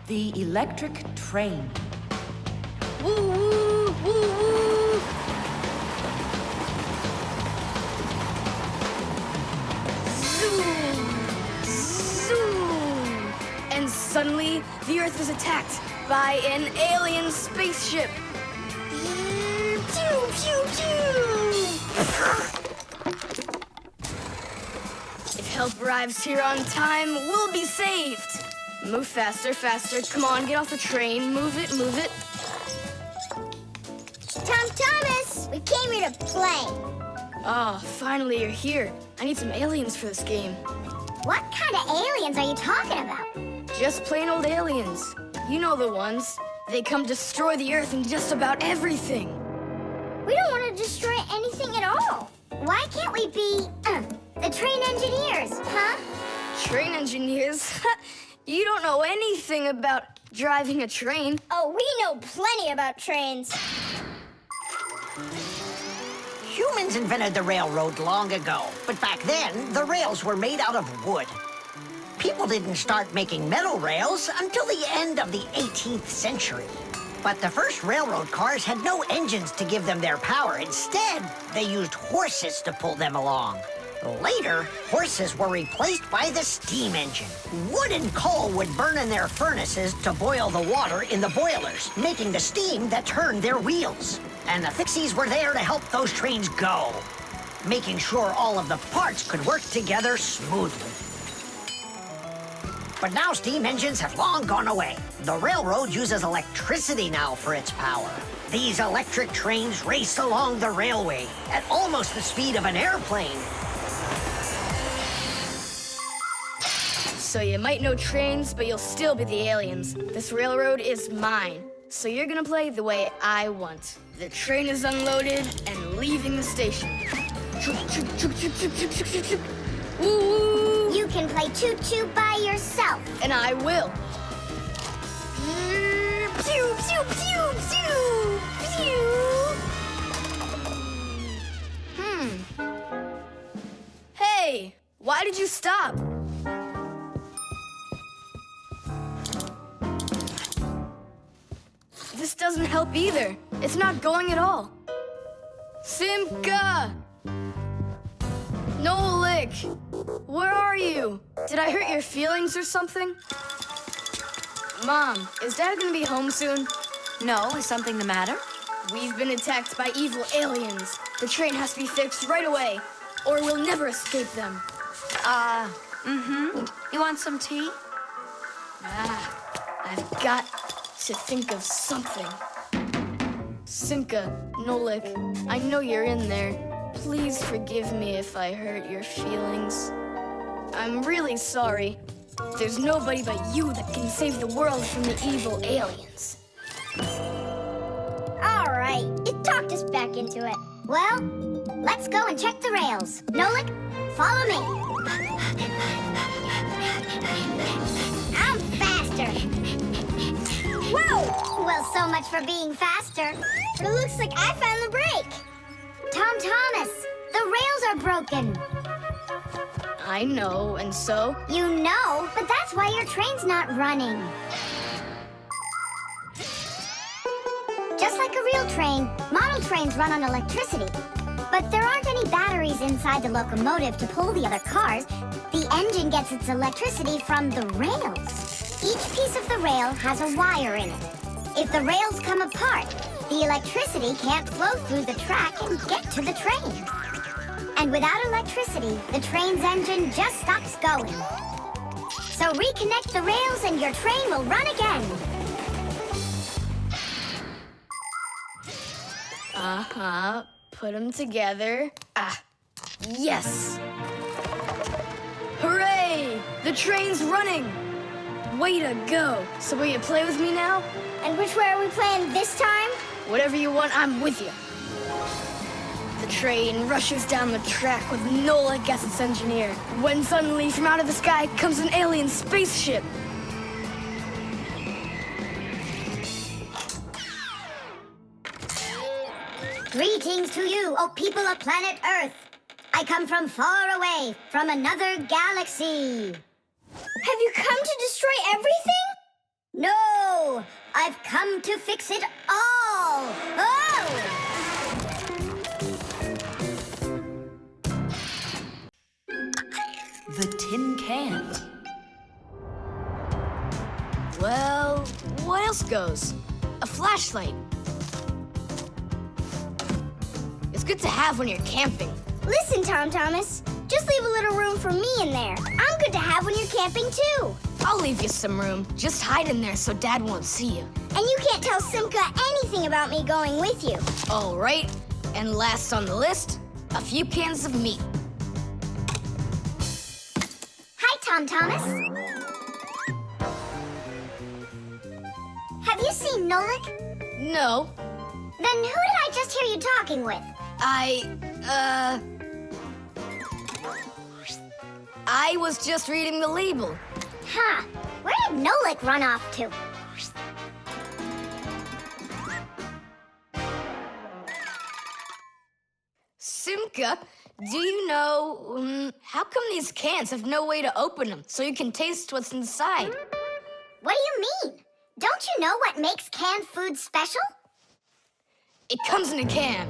The electric train. Woo woo woo woo! Zoom! Zoom! And suddenly, the Earth is attacked by an alien spaceship. Pew pew pew! If help arrives here on time, we'll be saved. Move faster, faster. Come on, get off the train. Move it, move it. Tom Thomas, we came here to play. Oh, finally you're here. I need some aliens for this game. What kind of aliens are you talking about? Just plain old aliens. You know the ones. They come destroy the Earth and just about everything. We don't want to destroy anything at all. Why can't we be, the train engineers, huh? Train engineers? You don't know anything about driving a train. Oh, we know plenty about trains. Humans invented the railroad long ago, but back then, the rails were made out of wood. People didn't start making metal rails until the end of the 18th century. But the first railroad cars had no engines to give them their power. Instead, they used horses to pull them along. Later, horses were replaced by the steam engine. Wood and coal would burn in their furnaces to boil the water in the boilers, making the steam that turned their wheels. And the Fixies were there to help those trains go, making sure all of the parts could work together smoothly. But now steam engines have long gone away. The railroad uses electricity now for its power. These electric trains race along the railway at almost the speed of an airplane. So you might know trains, but you'll still be the aliens. This railroad is mine. So you're gonna play the way I want. The train is unloaded and leaving the station. Woo! You can play choo-choo by yourself. And I will. Pew, pew, pew, pew, pew. Hey, why did you stop? This doesn't help either. It's not going at all. Simka! Nolik! Where are you? Did I hurt your feelings or something? Mom, is Dad gonna be home soon? No, is something the matter? We've been attacked by evil aliens. The train has to be fixed right away, or we'll never escape them. You want some tea? I've got to think of something. Simka, Nolik, I know you're in there. Please forgive me if I hurt your feelings. I'm really sorry. There's nobody but you that can save the world from the evil aliens. All right, you talked us back into it. Well, let's go and check the rails. Nolik, follow me. I'm faster. Whoa! Well, so much for being faster. But it looks like I found the brake. Tom Thomas, the rails are broken. I know, and so? You know, but that's why your train's not running. Just like a real train, model trains run on electricity. But there aren't any batteries inside the locomotive to pull the other cars. The engine gets its electricity from the rails. Each piece of the rail has a wire in it. If the rails come apart, the electricity can't flow through the track and get to the train. And without electricity, the train's engine just stops going. So reconnect the rails and your train will run again. Put them together. Yes! Hooray! The train's running! Way to go! So will you play with me now? And which way are we playing this time? Whatever you want, I'm with you. The train rushes down the track with Nolik as its engineer, when suddenly from out of the sky comes an alien spaceship. Greetings to you, O people of planet Earth. I come from far away, from another galaxy. Have you come to destroy everything? No, I've come to fix it all! Oh! The tin can. Well, what else goes? A flashlight. It's good to have when you're camping. Listen, Tom Thomas. Just leave a little room for me in there. I'm good to have when you're camping, too. I'll leave you some room. Just hide in there so Dad won't see you. And you can't tell Simka anything about me going with you. All right. And last on the list, a few cans of meat. Hi, Tom Thomas. Have you seen Nolik? No, Then who did I just hear you talking with? I was just reading the label. Huh. Where did Nolik run off to? Simka, do you know, how come these cans have no way to open them so you can taste what's inside? What do you mean? Don't you know what makes canned food special? It comes in a can.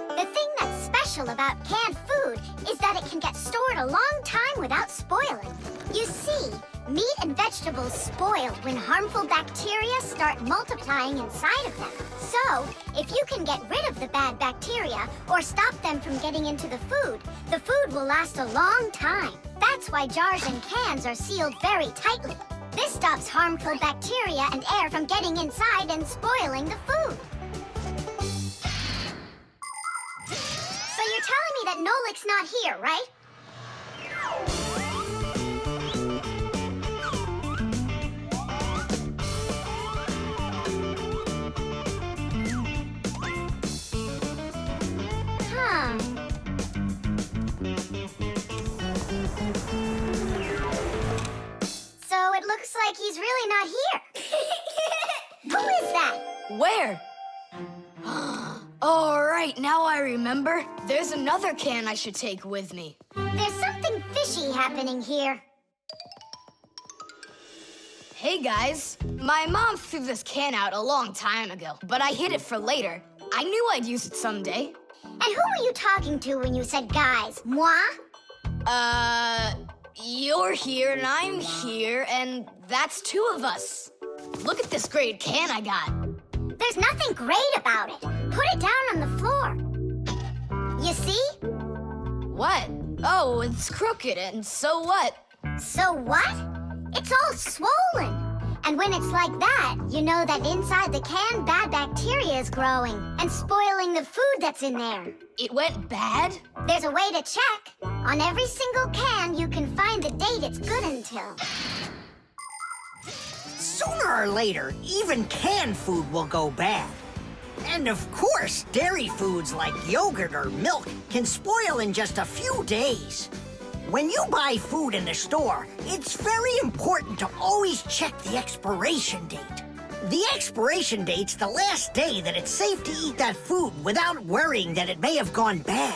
The thing that's special about canned food is that it can get stored a long time without spoiling. You see, meat and vegetables spoil when harmful bacteria start multiplying inside of them. So, if you can get rid of the bad bacteria or stop them from getting into the food will last a long time. That's why jars and cans are sealed very tightly. This stops harmful bacteria and air from getting inside and spoiling the food. So you're telling me that Nolik's not here, right? Huh. So it looks like he's really not here. Who is that? Where? All right, now I remember. There's another can I should take with me. There's something fishy happening here. Hey guys, my mom threw this can out a long time ago, but I hid it for later. I knew I'd use it someday. And who were you talking to when you said guys? Moi? You're here and I'm here, and that's two of us. Look at this great can I got. There's nothing great about it. Put it down on the floor. You see? What? Oh, it's crooked, and so what? So what? It's all swollen. And when it's like that, you know that inside the can, bad bacteria is growing and spoiling the food that's in there. It went bad? There's a way to check. On every single can, you can find the date it's good until. Sooner or later, even canned food will go bad. And of course, dairy foods like yogurt or milk can spoil in just a few days. When you buy food in the store, it's very important to always check the expiration date. The expiration date's the last day that it's safe to eat that food without worrying that it may have gone bad.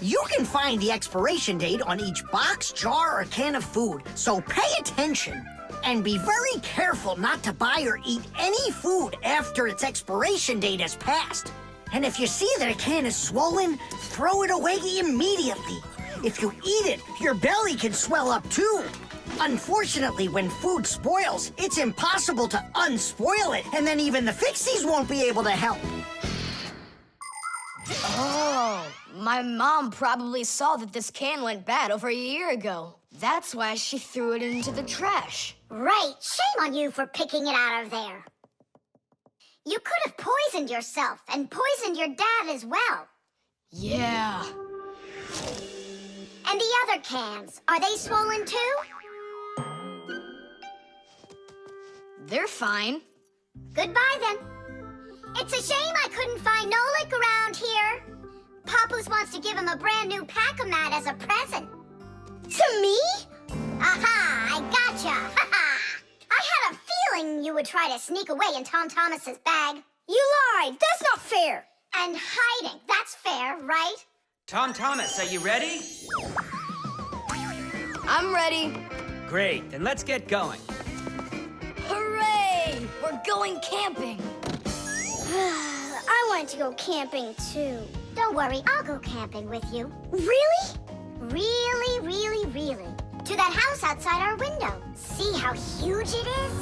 You can find the expiration date on each box, jar, or can of food, so pay attention. And be very careful not to buy or eat any food after its expiration date has passed. And if you see that a can is swollen, throw it away immediately. If you eat it, your belly can swell up too. Unfortunately, when food spoils, it's impossible to unspoil it, and then even the Fixies won't be able to help. Oh, my mom probably saw that this can went bad over a year ago. That's why she threw it into the trash. Right, shame on you for picking it out of there. You could have poisoned yourself and poisoned your dad as well. Yeah. And the other cans, are they swollen too? They're fine. Goodbye then. It's a shame I couldn't find Nolik around here. Papoose wants to give him a brand new pack-a-mat as a present. To me? Aha, I gotcha. I had a feeling you would try to sneak away in Tom Thomas's bag. You lied. That's not fair. And hiding, that's fair, right? Tom Thomas, are you ready? I'm ready. Great, then let's get going. Hooray! We're going camping. I wanted to go camping too. Don't worry, I'll go camping with you. Really? Really, really, really. To that house outside our window. See how huge it is?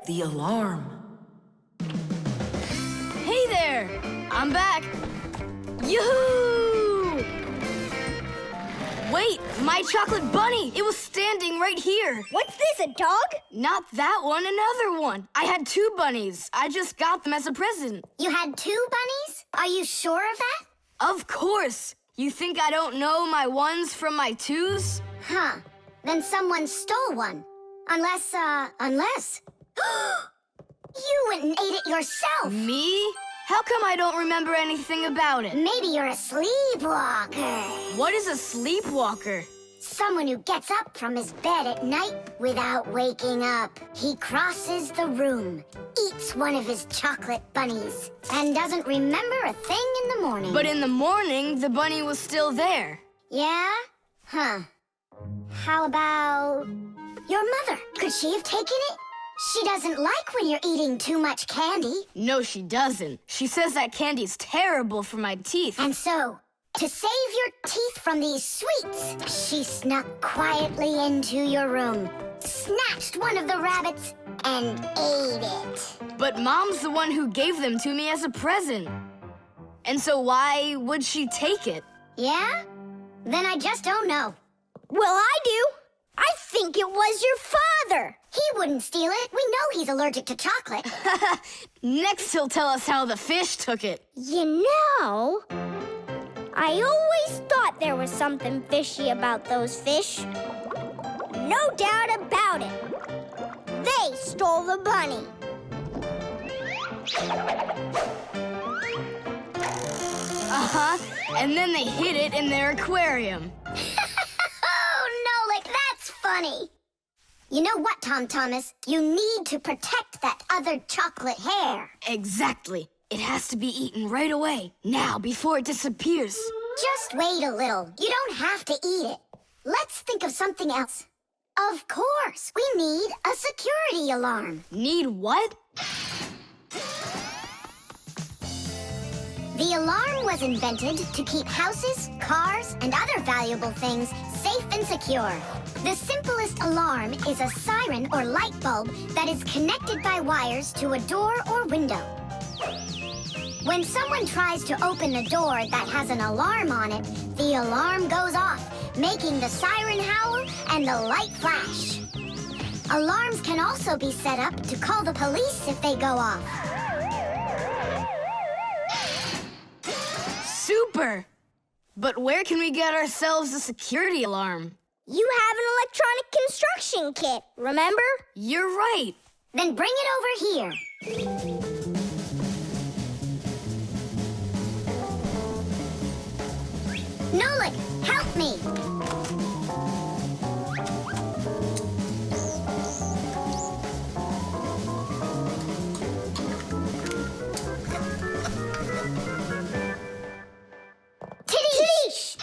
The alarm. Hey there! I'm back. Yoo-hoo! Wait, my chocolate bunny! It was standing right here. What's this, a dog? Not that one, another one. I had 2 bunnies. I just got them as a present. You had 2 bunnies? Are you sure of that? Of course. You think I don't know my 1s from my 2s? Huh. Then someone stole one. Unless. You went and ate it yourself. Me? How come I don't remember anything about it? Maybe you're a sleepwalker. What is a sleepwalker? Someone who gets up from his bed at night without waking up. He crosses the room, eats one of his chocolate bunnies, and doesn't remember a thing in the morning. But in the morning, the bunny was still there. Yeah? Huh. How about your mother? Could she have taken it? She doesn't like when you're eating too much candy. No, she doesn't. She says that candy's terrible for my teeth. And so, to save your teeth from these sweets, she snuck quietly into your room, snatched one of the rabbits, and ate it. But Mom's the one who gave them to me as a present. And so why would she take it? Yeah? Then I just don't know. Well, I do. I think it was your father. He wouldn't steal it. We know he's allergic to chocolate. Next, he'll tell us how the fish took it. You know, I always thought there was something fishy about those fish. No doubt about it. They stole the bunny. Uh-huh. And then they hid it in their aquarium. Oh, Nolik, that's funny. You know what, Tom Thomas? You need to protect that other chocolate hair. Exactly. It has to be eaten right away. Now, before it disappears. Just wait a little. You don't have to eat it. Let's think of something else. Of course, we need a security alarm. Need what? The alarm was invented to keep houses, cars, and other valuable things safe and secure. The simplest alarm is a siren or light bulb that is connected by wires to a door or window. When someone tries to open a door that has an alarm on it, the alarm goes off, making the siren howl and the light flash. Alarms can also be set up to call the police if they go off. Super! But where can we get ourselves a security alarm? You have an electronic construction kit, remember? You're right. Then bring it over here. Nolik, help me. Tidish!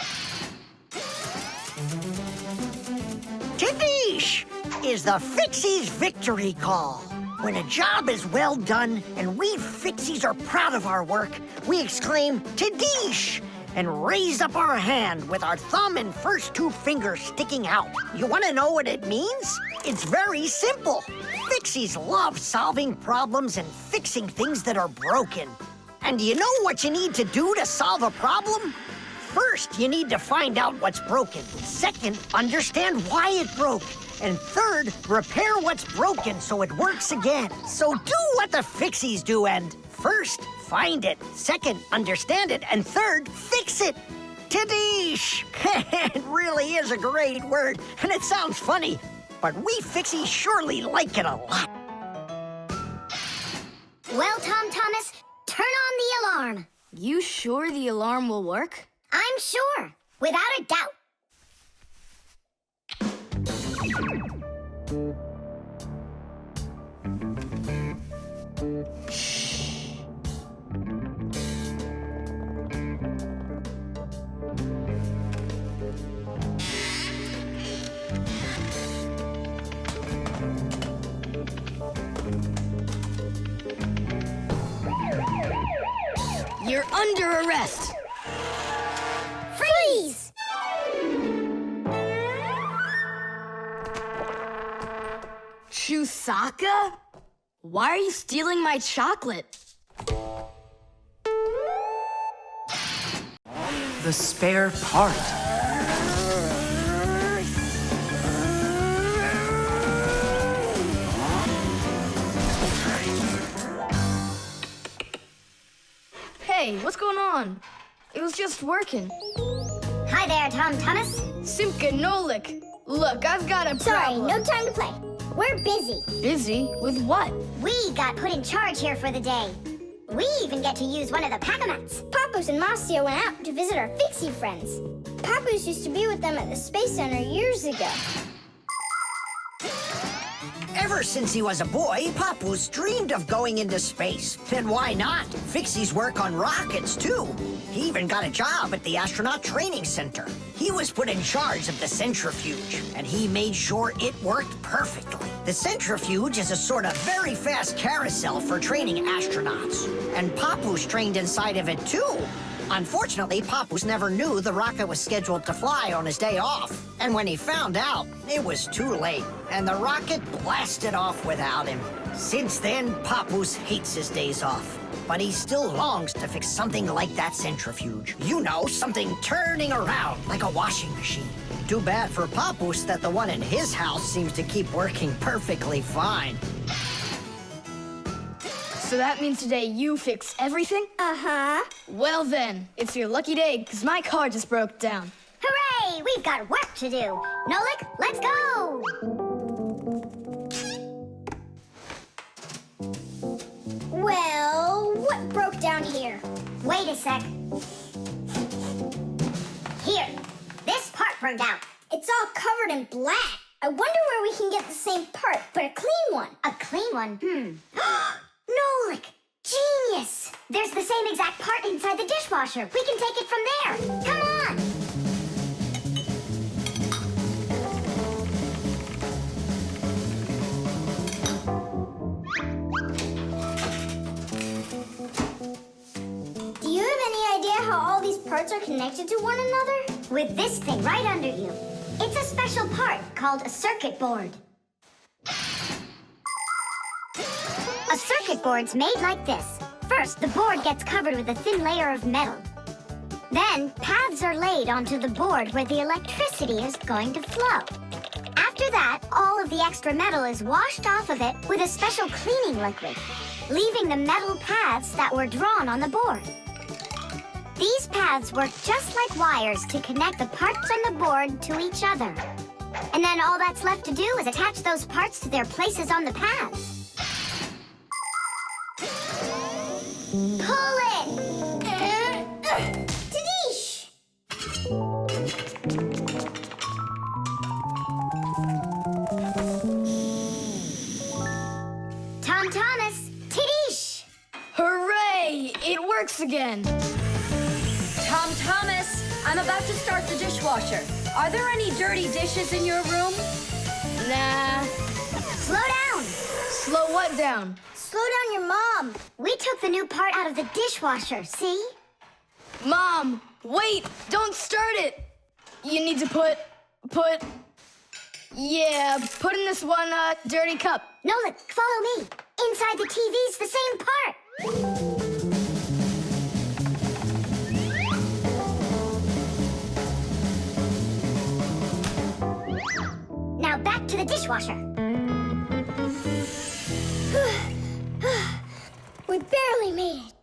Tidish is the Fixies victory call. When a job is well done and we Fixies are proud of our work, we exclaim, Tidish! And raise up our hand with our thumb and first 2 fingers sticking out. You want to know what it means? It's very simple. Fixies love solving problems and fixing things that are broken. And do you know what you need to do to solve a problem? First, you need to find out what's broken. Second, understand why it broke. And third, repair what's broken so it works again. So do what the Fixies do and first, find it. Second, understand it. And third, fix it. Tidish! It really is a great word, and it sounds funny, but we Fixies surely like it a lot. Well, Tom Thomas, turn on the alarm. You sure the alarm will work? I'm sure, without a doubt. under arrest. Freeze! Chusaka? Why are you stealing my chocolate? The spare part. Hey, what's going on? It was just working. Hi there, Tom Thomas. Simka and Nolik. Look, I've got a Sorry, problem. no time to play. We're busy. Busy? With what? We got put in charge here for the day. We even get to use one of the pack-a-mats. Papoose and Marcia went out to visit our Fixie friends. Papoose used to be with them at the Space Center years ago. Ever since he was a boy, Papoose dreamed of going into space. And why not? Fixies work on rockets, too. He even got a job at the Astronaut Training Center. He was put in charge of the centrifuge, and he made sure it worked perfectly. The centrifuge is a sort of very fast carousel for training astronauts. And Papoose trained inside of it, too. Unfortunately, Papoose never knew the rocket was scheduled to fly on his day off. And when he found out, it was too late, and the rocket blasted off without him. Since then, Papoose hates his days off. But he still longs to fix something like that centrifuge. You know, something turning around like a washing machine. Too bad for Papoose that the one in his house seems to keep working perfectly fine. So that means today you fix everything? Uh-huh. Well then, it's your lucky day, because my car just broke down. Hooray! We've got work to do. Nolik, let's go! Well, what broke down here? Wait a sec. Here, this part burned out. It's all covered in black. I wonder where we can get the same part, but a clean one. A clean one? Nolik! Genius! There's the same exact part inside the dishwasher. We can take it from there. Come on! Do you have any idea how all these parts are connected to one another? With this thing right under you. It's a special part called a circuit board. A circuit board's made like this. First, the board gets covered with a thin layer of metal. Then, paths are laid onto the board where the electricity is going to flow. After that, all of the extra metal is washed off of it with a special cleaning liquid, leaving the metal paths that were drawn on the board. These paths work just like wires to connect the parts on the board to each other. And then all that's left to do is attach those parts to their places on the paths. Pull it! Tadish! Tom Thomas, Tadish! Hooray! It works again. Tom Thomas, I'm about to start the dishwasher. Are there any dirty dishes in your room? Nah. Slow down! Slow what down? Slow down your mom. We took the new part out of the dishwasher, see? Mom, wait! Don't start it! You need to put in this one, dirty cup. Nolik, follow me. Inside the TV's the same part. Now back to the dishwasher. We barely made it.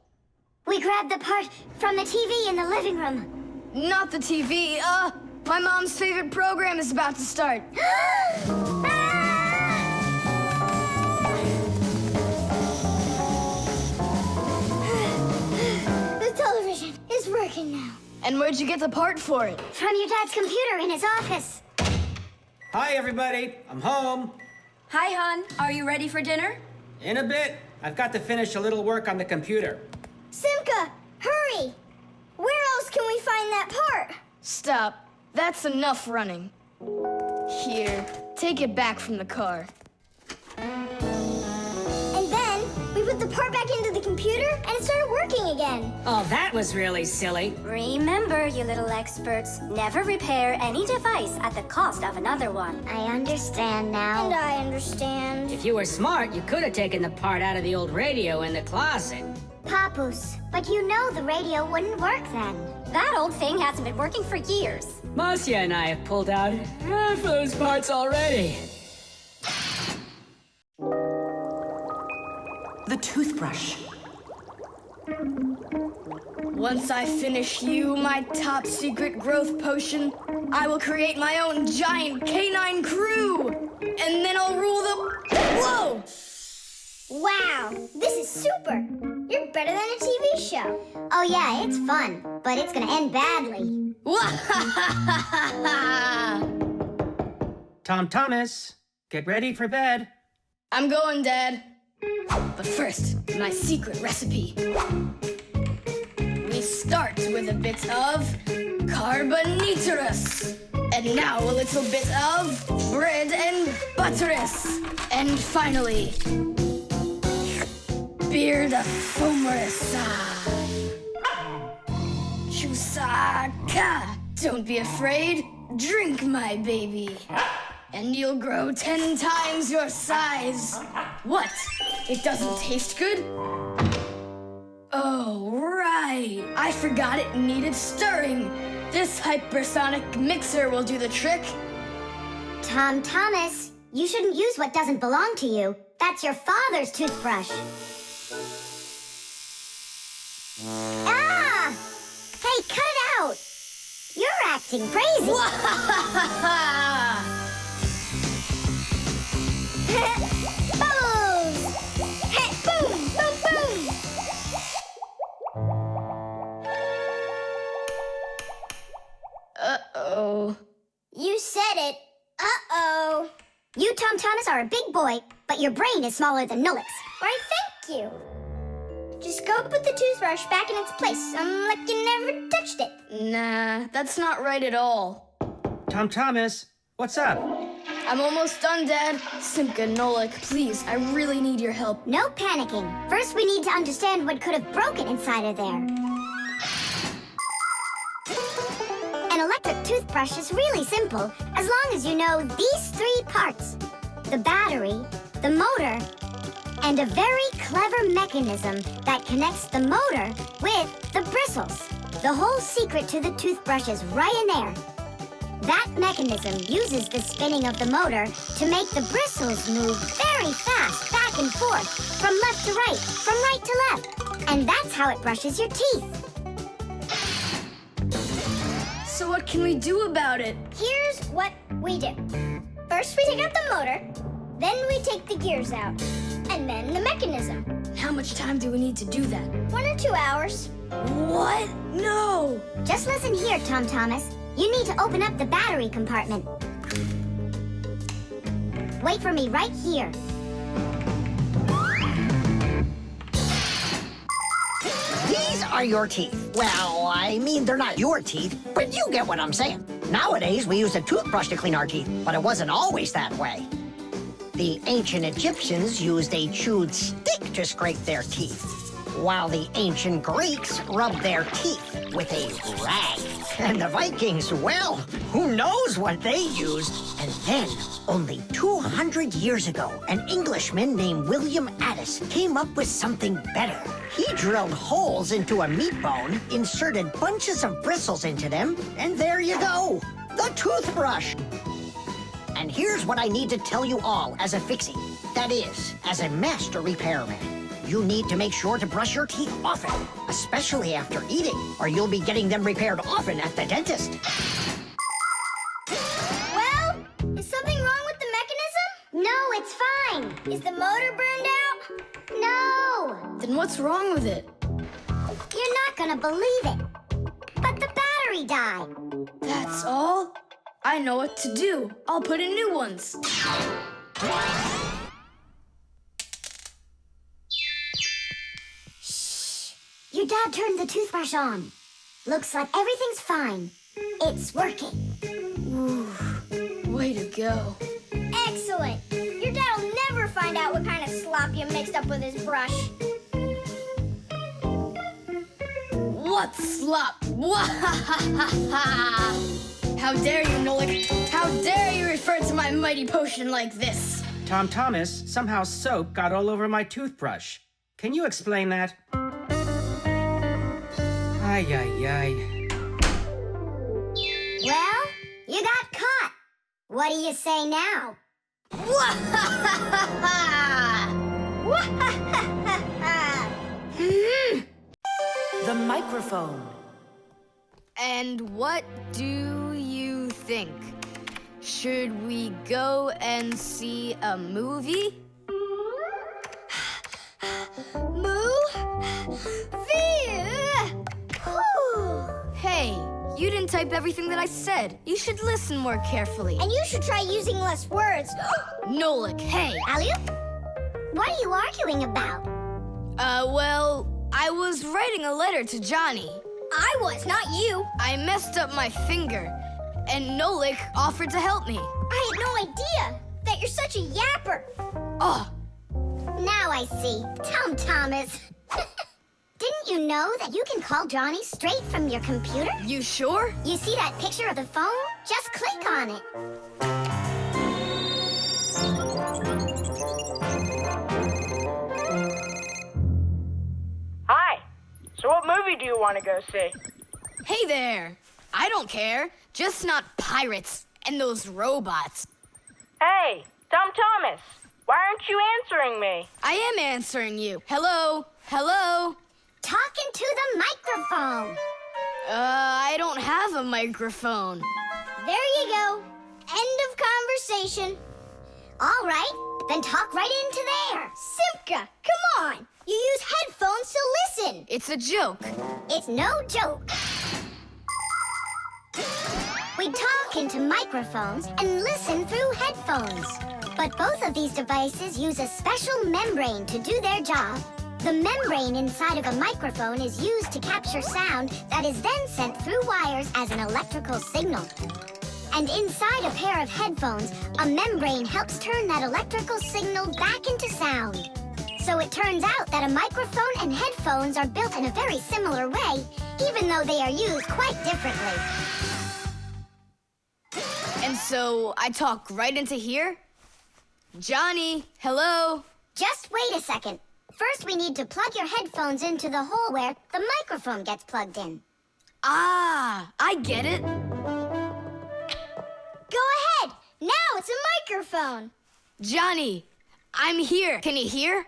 We grabbed the part from the TV in the living room. Not the TV, my mom's favorite program is about to start. The television is working now. And where'd you get the part for it? From your dad's computer in his office. Hi, everybody. I'm home. Hi, hon. Are you ready for dinner? In a bit. I've got to finish a little work on the computer. Simka, hurry! Where else can we find that part? Stop. That's enough running. Here, take it back from the car. And then we put the part back into the computer and it started working again. Oh, that was really silly. Remember, you little experts, never repair any device at the cost of another one. I understand now. And I understand. If you were smart, you could have taken the part out of the old radio in the closet. Papus, but you know the radio wouldn't work then. That old thing hasn't been working for years. Marcia and I have pulled out half those parts already. The toothbrush. Once I finish you, my top secret growth potion, I will create my own giant canine crew! And then I'll rule the... Whoa! Wow, this is super. You're better than a TV show. Oh yeah, it's fun, but it's gonna end badly. Tom Thomas, get ready for bed. I'm going, Dad. But first, my secret recipe. We start with a bit of carbonatorous. And now a little bit of bread and butterous. And finally, beard of foamerous. Chusaka. Don't be afraid. Drink, my baby. And you'll grow 10 times your size. What? It doesn't taste good? Oh, right. I forgot it needed stirring. This hypersonic mixer will do the trick. Tom Thomas, you shouldn't use what doesn't belong to you. That's your father's toothbrush. Ah! Hey, cut it out! You're acting crazy. Bubbles! Hey, boom, boom, boom! Uh-oh. You said it. Uh-oh. You, Tom Thomas, are a big boy, but your brain is smaller than Nolik's. Why, thank you. Just go put the toothbrush back in its place, like you never touched it. Nah, that's not right at all. Tom Thomas, what's up? I'm almost done, Dad. Simka and Nolik, please, I really need your help. No panicking. First, we need to understand what could have broken inside of there. An electric toothbrush is really simple, as long as you know these 3 parts. The battery, the motor, and a very clever mechanism that connects the motor with the bristles. The whole secret to the toothbrush is right in there. That mechanism uses the spinning of the motor to make the bristles move very fast back and forth, from left to right, from right to left. And that's how it brushes your teeth. So what can we do about it? Here's what we do. First, we take out the motor. Then we take the gears out. And then the mechanism. How much time do we need to do that? 1 or 2 hours. What? No! Just listen here, Tom Thomas. You need to open up the battery compartment. Wait for me right here. These are your teeth. Well, I mean, they're not your teeth, but you get what I'm saying. Nowadays, we use a toothbrush to clean our teeth, but it wasn't always that way. The ancient Egyptians used a chewed stick to scrape their teeth, while the ancient Greeks rubbed their teeth with a rag. And the Vikings, well, who knows what they used? And then, only 200 years ago, an Englishman named William Addis came up with something better. He drilled holes into a meat bone, inserted bunches of bristles into them, and there you go, the toothbrush. And here's what I need to tell you all as a Fixie. That is, as a master repairman. You need to make sure to brush your teeth often, especially after eating, or you'll be getting them repaired often at the dentist. Well, is something wrong with the mechanism? No, it's fine. Is the motor burned out? No. Then what's wrong with it? You're not gonna believe it. But the battery died. That's all? I know what to do. I'll put in new ones. Your dad turned the toothbrush on. Looks like everything's fine. It's working. Ooh, way to go. Excellent. Your dad will never find out what kind of slop you mixed up with his brush. What slop? How dare you, Nolik? How dare you refer to my mighty potion like this? Tom Thomas, somehow soap got all over my toothbrush. Can you explain that? Ay, ay, ay. Well, you got caught. What do you say now? The microphone. And what do you think? Should we go and see a movie? Hey, you didn't type everything that I said. You should listen more carefully. And you should try using less words. Nolik, hey. Alley-oop? What are you arguing about? Well, I was writing a letter to Johnny. I was, not you. I messed up my finger, and Nolik offered to help me. I had no idea that you're such a yapper. Oh, Now I see. Tom Thomas. Didn't you know that you can call Johnny straight from your computer? you sure? You see that picture of the phone? Just click on it. Hi. So what movie do you want to go see? Hey there. I don't care. Just not pirates and those robots. Hey, Tom Thomas. Why aren't you answering me? I am answering you. Hello? Hello? Talking to the microphone. I don't have a microphone. There you go. End of conversation. All right, then talk right into there. Simka, come on. You use headphones to listen. It's a joke. It's no joke. We talk into microphones and listen through headphones. But both of these devices use a special membrane to do their job. The membrane inside of a microphone is used to capture sound that is then sent through wires as an electrical signal. And inside a pair of headphones, a membrane helps turn that electrical signal back into sound. So it turns out that a microphone and headphones are built in a very similar way, even though they are used quite differently. And so I talk right into here? Johnny, hello? Just wait a second. First, we need to plug your headphones into the hole where the microphone gets plugged in. Ah, I get it. Go ahead. Now it's a microphone. Johnny, I'm here. Can you hear?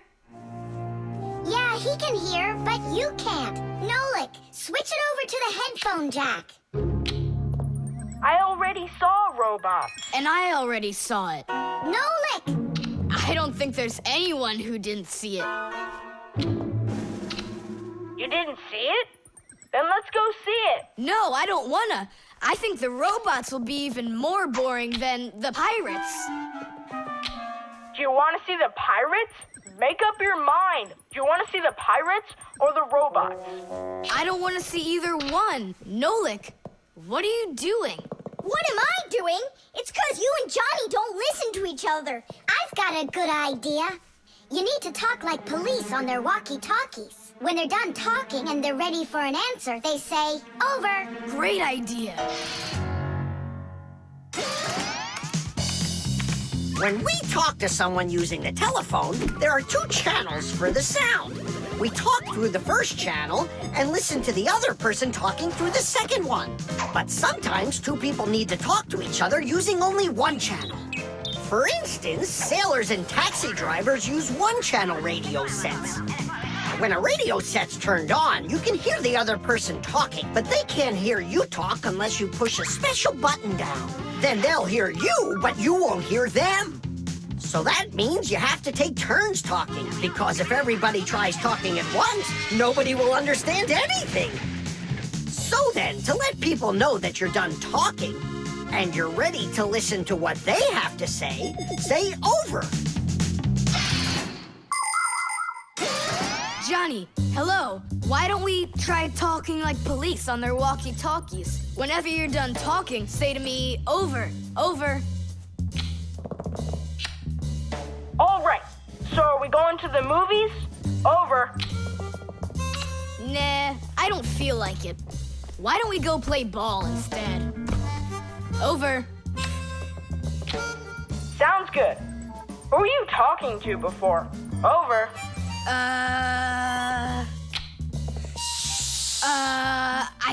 Yeah, he can hear, but you can't. Nolik, switch it over to the headphone jack. I already saw a robot. And I already saw it. Nolik! I don't think there's anyone who didn't see it. You didn't see it? Then let's go see it. No, I don't wanna. I think the robots will be even more boring than the pirates. Do you want to see the pirates? Make up your mind. Do you want to see the pirates or the robots? I don't want to see either one. Nolik, what are you doing? What am I doing? It's 'cause you and Johnny don't listen to each other. I've got a good idea. You need to talk like police on their walkie-talkies. When they're done talking and they're ready for an answer, they say, over. Great idea. When we talk to someone using the telephone, there are two channels for the sound. We talk through the first channel and listen to the other person talking through the second one. But sometimes two people need to talk to each other using only one channel. For instance, sailors and taxi drivers use one-channel radio sets. When a radio set's turned on, you can hear the other person talking, but they can't hear you talk unless you push a special button down. Then they'll hear you, but you won't hear them. So that means you have to take turns talking, because if everybody tries talking at once, nobody will understand anything. So then, to let people know that you're done talking, and you're ready to listen to what they have to say over. Johnny, hello. Why don't we try talking like police on their walkie-talkies? Whenever you're done talking, say to me, over, over. All right. So are we going to the movies? Over. Nah, I don't feel like it. Why don't we go play ball instead? Over. Sounds good. Who were you talking to before? Over. I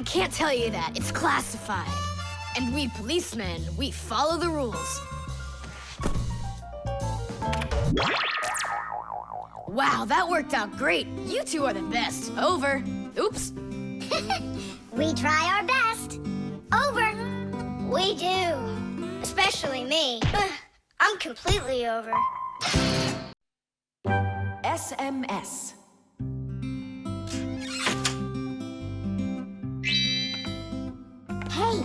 can't tell you that. It's classified. And we policemen, we follow the rules. Wow, that worked out great. You two are the best. Over. Oops. We try our best. Over. We do. Especially me. I'm completely over. SMS. Hey.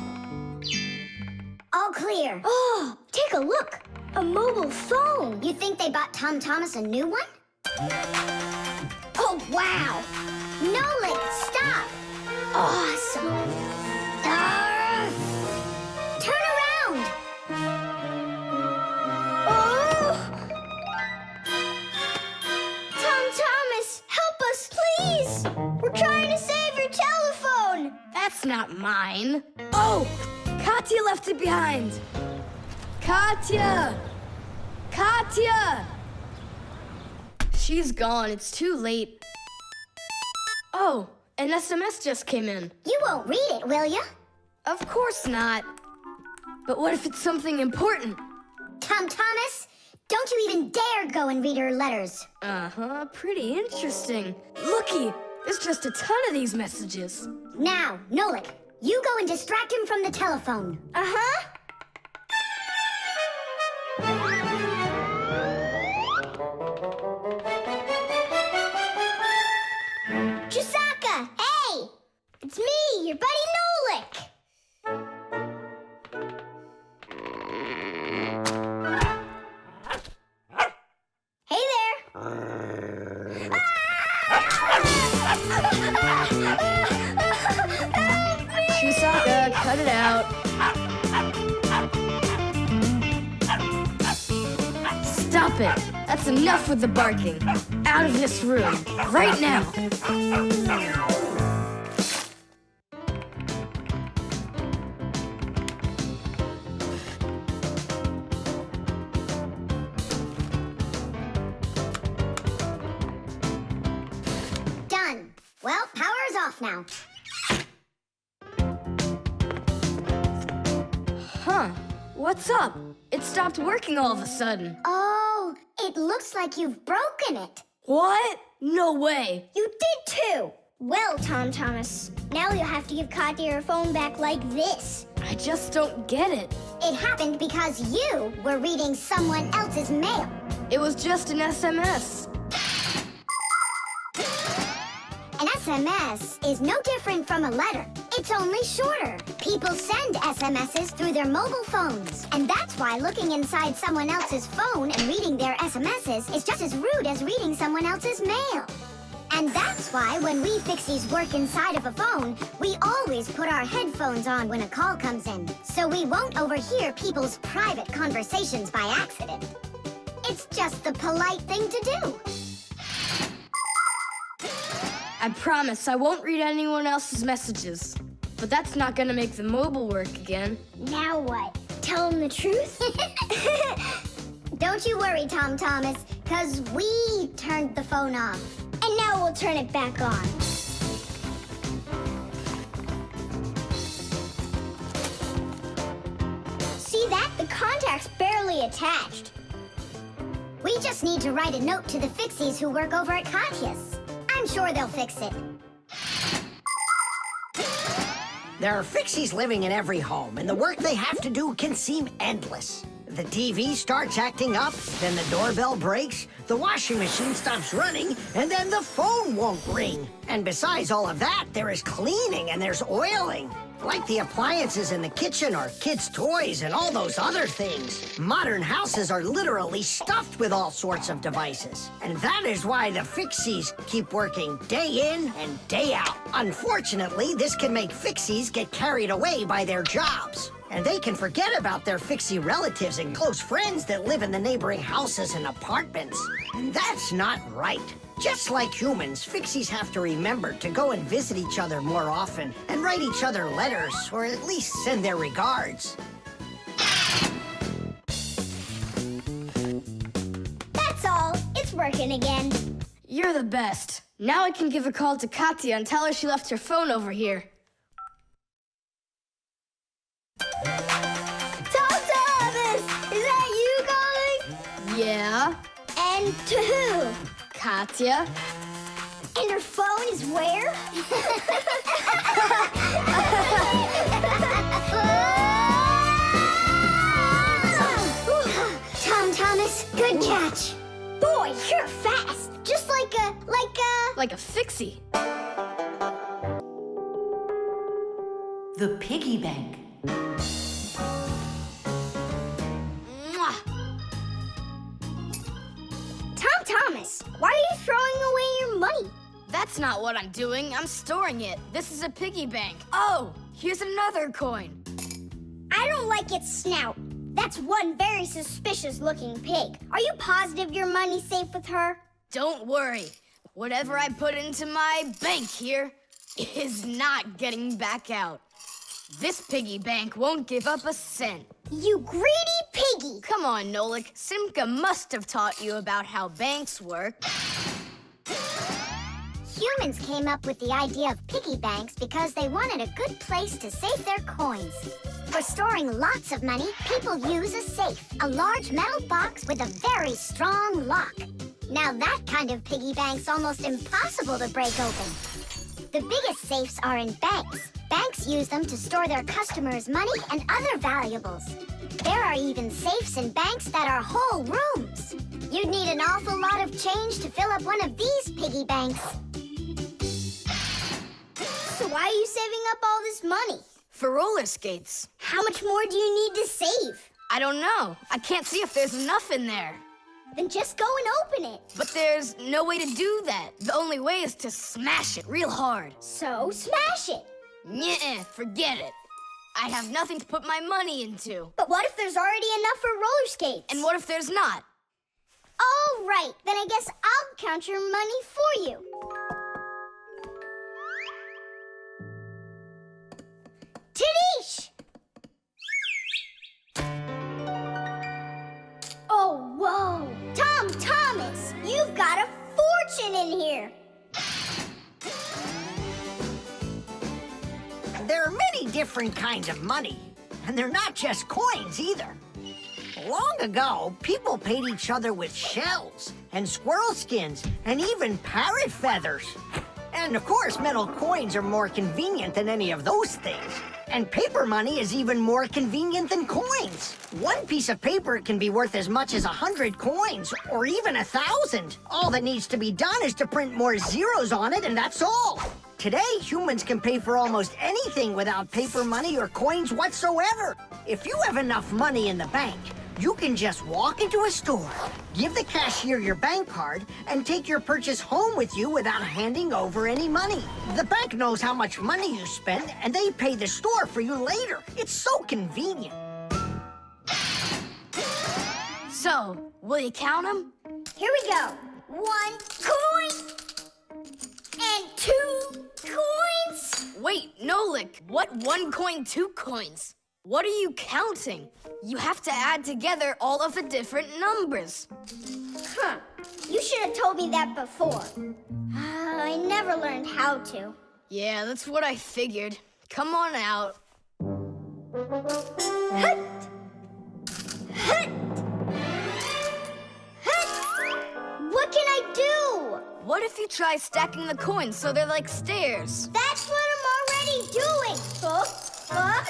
All clear. Oh, take a look. A mobile phone. You think they bought Tom Thomas a new one? Oh, wow. Nolik, stop. Awesome. Turn around. Oh! Tom Thomas, help us, please. We're trying to save your telephone. That's not mine. Oh, Katya left it behind. Katya! Katya! She's gone. It's too late. Oh, an SMS just came in. You won't read it, will you? Of course not. But what if it's something important? Tom Thomas, don't you even dare go and read her letters. Uh-huh, pretty interesting. Looky, there's just a ton of these messages. Now, Nolik, you go and distract him from the telephone. Uh-huh. Chisaka, hey! It's me, your buddy Nolik. Hey there. Chisaka, cut it out. Stop it. That's enough with the barking. Out of this room. Right now. Done. Well, power's off now. Huh. What's up? It stopped working all of a sudden. Oh, it looks like you've broken it. What? No way. You did too. Well, Tom Thomas, now you'll have to give Katya her phone back like this. I just don't get it. It happened because you were reading someone else's mail. It was just an SMS. An SMS is no different from a letter. It's only shorter. People send SMSs through their mobile phones. And that's why looking inside someone else's phone and reading their SMSs is just as rude as reading someone else's mail. And that's why when we Fixies work inside of a phone, we always put our headphones on when a call comes in, so we won't overhear people's private conversations by accident. It's just the polite thing to do. I promise I won't read anyone else's messages. But that's not gonna make the mobile work again. Now what? Tell him the truth? Don't you worry, Tom Thomas, because we turned the phone off. And now we'll turn it back on. See that? The contact's barely attached. We just need to write a note to the Fixies who work over at Katya's. I'm sure they'll fix it. There are Fixies living in every home, and the work they have to do can seem endless. The TV starts acting up, then the doorbell breaks, the washing machine stops running, and then the phone won't ring. And besides all of that, there is cleaning and there's oiling. Like the appliances in the kitchen or kids' toys and all those other things. Modern houses are literally stuffed with all sorts of devices. And that is why the Fixies keep working day in and day out. Unfortunately, this can make Fixies get carried away by their jobs. And they can forget about their Fixie relatives and close friends that live in the neighboring houses and apartments. And that's not right. Just like humans, Fixies have to remember to go and visit each other more often and write each other letters, or at least send their regards. That's all. It's working again. You're the best. Now I can give a call to Katya and tell her she left her phone over here. Thomas! Is that you calling? Yeah? And to who? Katya? And her phone is where? Thomas, good catch. Boy, you're fast. Just like a... Like a Fixie. The Piggy Bank. Mwah! Thomas, why are you throwing away your money? That's not what I'm doing. I'm storing it. This is a piggy bank. Oh, here's another coin. I don't like its snout. That's one very suspicious-looking pig. Are you positive your money's safe with her? Don't worry. Whatever I put into my bank here is not getting back out. This piggy bank won't give up a cent. You greedy piggy! Come on, Nolik. Simka must have taught you about how banks work. Humans came up with the idea of piggy banks because they wanted a good place to save their coins. For storing lots of money, people use a safe, a large metal box with a very strong lock. Now that kind of piggy bank's almost impossible to break open. The biggest safes are in banks. Banks use them to store their customers' money and other valuables. There are even safes in banks that are whole rooms. You'd need an awful lot of change to fill up one of these piggy banks. So why are you saving up all this money? For roller skates. How much more do you need to save? I don't know. I can't see if there's enough in there. Then just go and open it. But there's no way to do that. The only way is to smash it real hard. So smash it. Nuh-uh, forget it. I have nothing to put my money into. But what if there's already enough for roller skates? And what if there's not? All right, then I guess I'll count your money for you. Tadish! Oh, whoa! Thomas, you've got a fortune in here. There are many different kinds of money, and they're not just coins either. Long ago, people paid each other with shells and squirrel skins and even parrot feathers. And of course, metal coins are more convenient than any of those things. And paper money is even more convenient than coins. One piece of paper can be worth as much as 100 coins, or even 1,000. All that needs to be done is to print more zeros on it, and that's all. Today, humans can pay for almost anything without paper money or coins whatsoever. If you have enough money in the bank, you can just walk into a store, give the cashier your bank card, and take your purchase home with you without handing over any money. The bank knows how much money you spend, and they pay the store for you later. It's so convenient. So, will you count them? Here we go. 1 coin and 2 coins. Wait, Nolik, what 1 coin, 2 coins? What are you counting? You have to add together all of the different numbers. Huh. You should have told me that before. I never learned how to. Yeah, that's what I figured. Come on out. Hut! Hut! Hut! What can I do? What if you try stacking the coins so they're like stairs? That's what I'm already doing. Ah!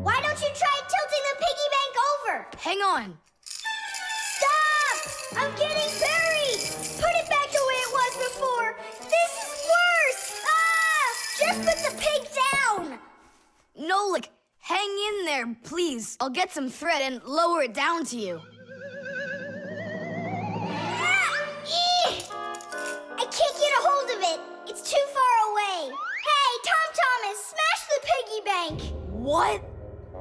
Why don't you try tilting the piggy bank over? Hang on. Stop! I'm getting buried! Put it back the way it was before! This is worse! Ah! Just put the pig down! Nolik, hang in there, please. I'll get some thread and lower it down to you. Ah! I can't get a hold of it. It's too far away. Hey, Thomas, smash the piggy bank. What?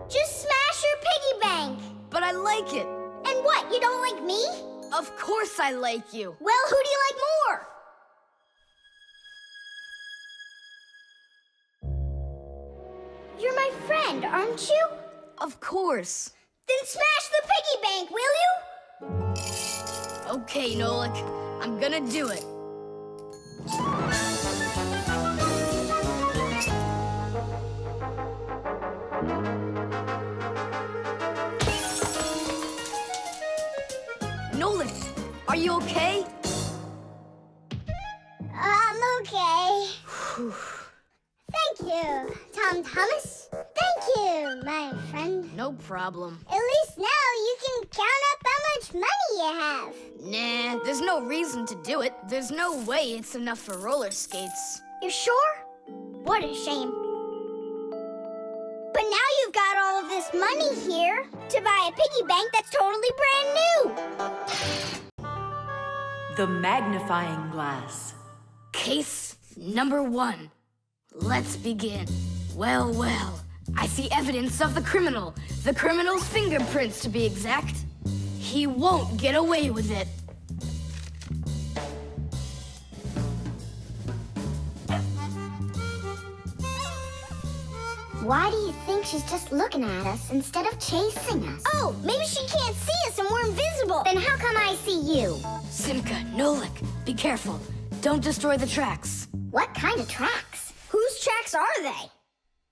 Just smash your piggy bank. But I like it. And what, you don't like me? Of course I like you. Well, who do you like more? You're my friend, aren't you? Of course. Then smash the piggy bank, will you? Okay, Nolik. I'm gonna do it. Nolik, are you okay? I'm okay. Thank you, Tom Thomas. Thank you, my friend. No problem. At least now you can count up how much money you have. Nah, there's no reason to do it. There's no way it's enough for roller skates. You sure? What a shame. But now you've got all of this money here to buy a piggy bank that's totally brand new. The magnifying glass. Case number 1. Let's begin. Well, well, I see evidence of the criminal. The criminal's fingerprints, to be exact. He won't get away with it. Why do you think she's just looking at us instead of chasing us? Oh, maybe she can't see us and we're invisible. Then how come I see you? Simka, Nolik, be careful. Don't destroy the tracks. What kind of tracks? Whose tracks are they?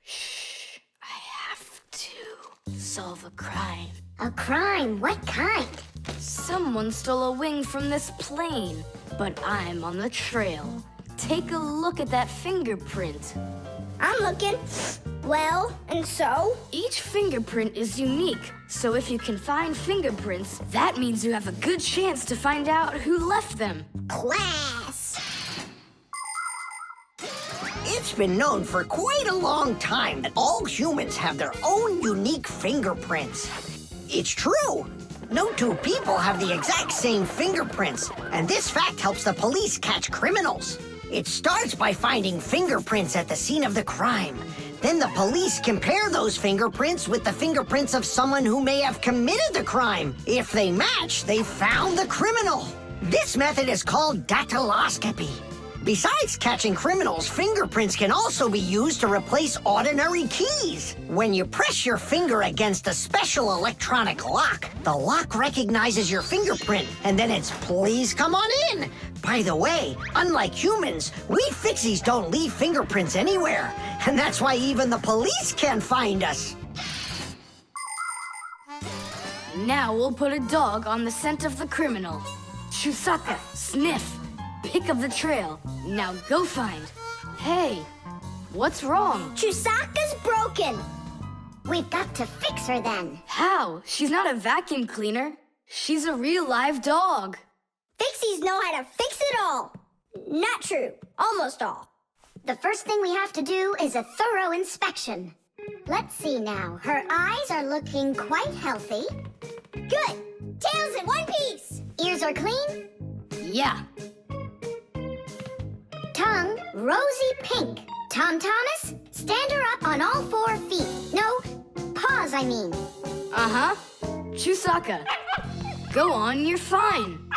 Shh, I have to solve a crime. A crime? What kind? Someone stole a wing from this plane, but I'm on the trail. Take a look at that fingerprint. I'm looking. Well, and so? Each fingerprint is unique, so if you can find fingerprints, that means you have a good chance to find out who left them. Class. It's been known for quite a long time that all humans have their own unique fingerprints. It's true. No two people have the exact same fingerprints, and this fact helps the police catch criminals. It starts by finding fingerprints at the scene of the crime. Then the police compare those fingerprints with the fingerprints of someone who may have committed the crime. If they match, they've found the criminal. This method is called dactyloscopy. Besides catching criminals, fingerprints can also be used to replace ordinary keys. When you press your finger against a special electronic lock, the lock recognizes your fingerprint, and then it's "please come on in." By the way, unlike humans, we Fixies don't leave fingerprints anywhere, and that's why even the police can't find us. Now we'll put a dog on the scent of the criminal. Chusaka, sniff. Pick up the trail. Now go find. Hey, what's wrong? Chusaka's broken. We've got to fix her then. How? She's not a vacuum cleaner. She's a real live dog. Fixies know how to fix it all. Not true. Almost all. The first thing we have to do is a thorough inspection. Let's see now. Her eyes are looking quite healthy. Good. Tails in one piece. Ears are clean. Yeah. Tongue, rosy pink. Tom Thomas, stand her up on all 4 feet. No, paws, I mean. Uh-huh. Chusaka. Go on, you're fine.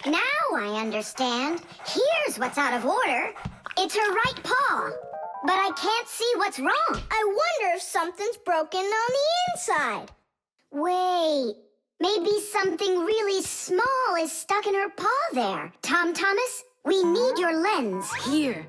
Now I understand. Here's what's out of order. It's her right paw. But I can't see what's wrong. I wonder if something's broken on the inside. Wait, maybe something really small is stuck in her paw there. Tom Thomas, we need your lens. Here.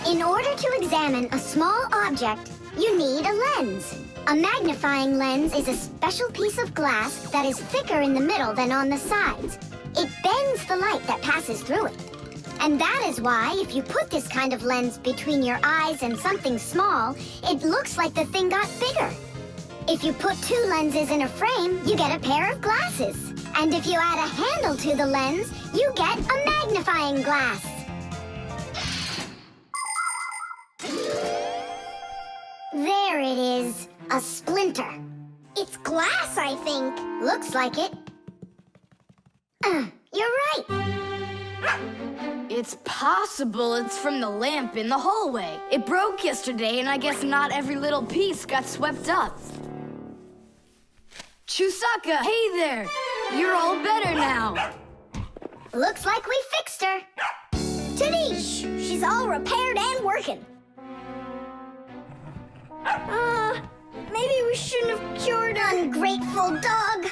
In order to examine a small object, you need a lens. A magnifying lens is a special piece of glass that is thicker in the middle than on the sides. It bends the light that passes through it. And that is why, if you put this kind of lens between your eyes and something small, it looks like the thing got bigger. If you put 2 lenses in a frame, you get a pair of glasses. And if you add a handle to the lens, you get a magnifying glass. There it is, a splinter. It's glass, I think. Looks like it. You're right. It's possible it's from the lamp in the hallway. It broke yesterday, and I guess not every little piece got swept up. Chusaka, hey there! You're all better now. Looks like we fixed her. Tadish! She's all repaired and working. Maybe we shouldn't have cured her. Ungrateful dog.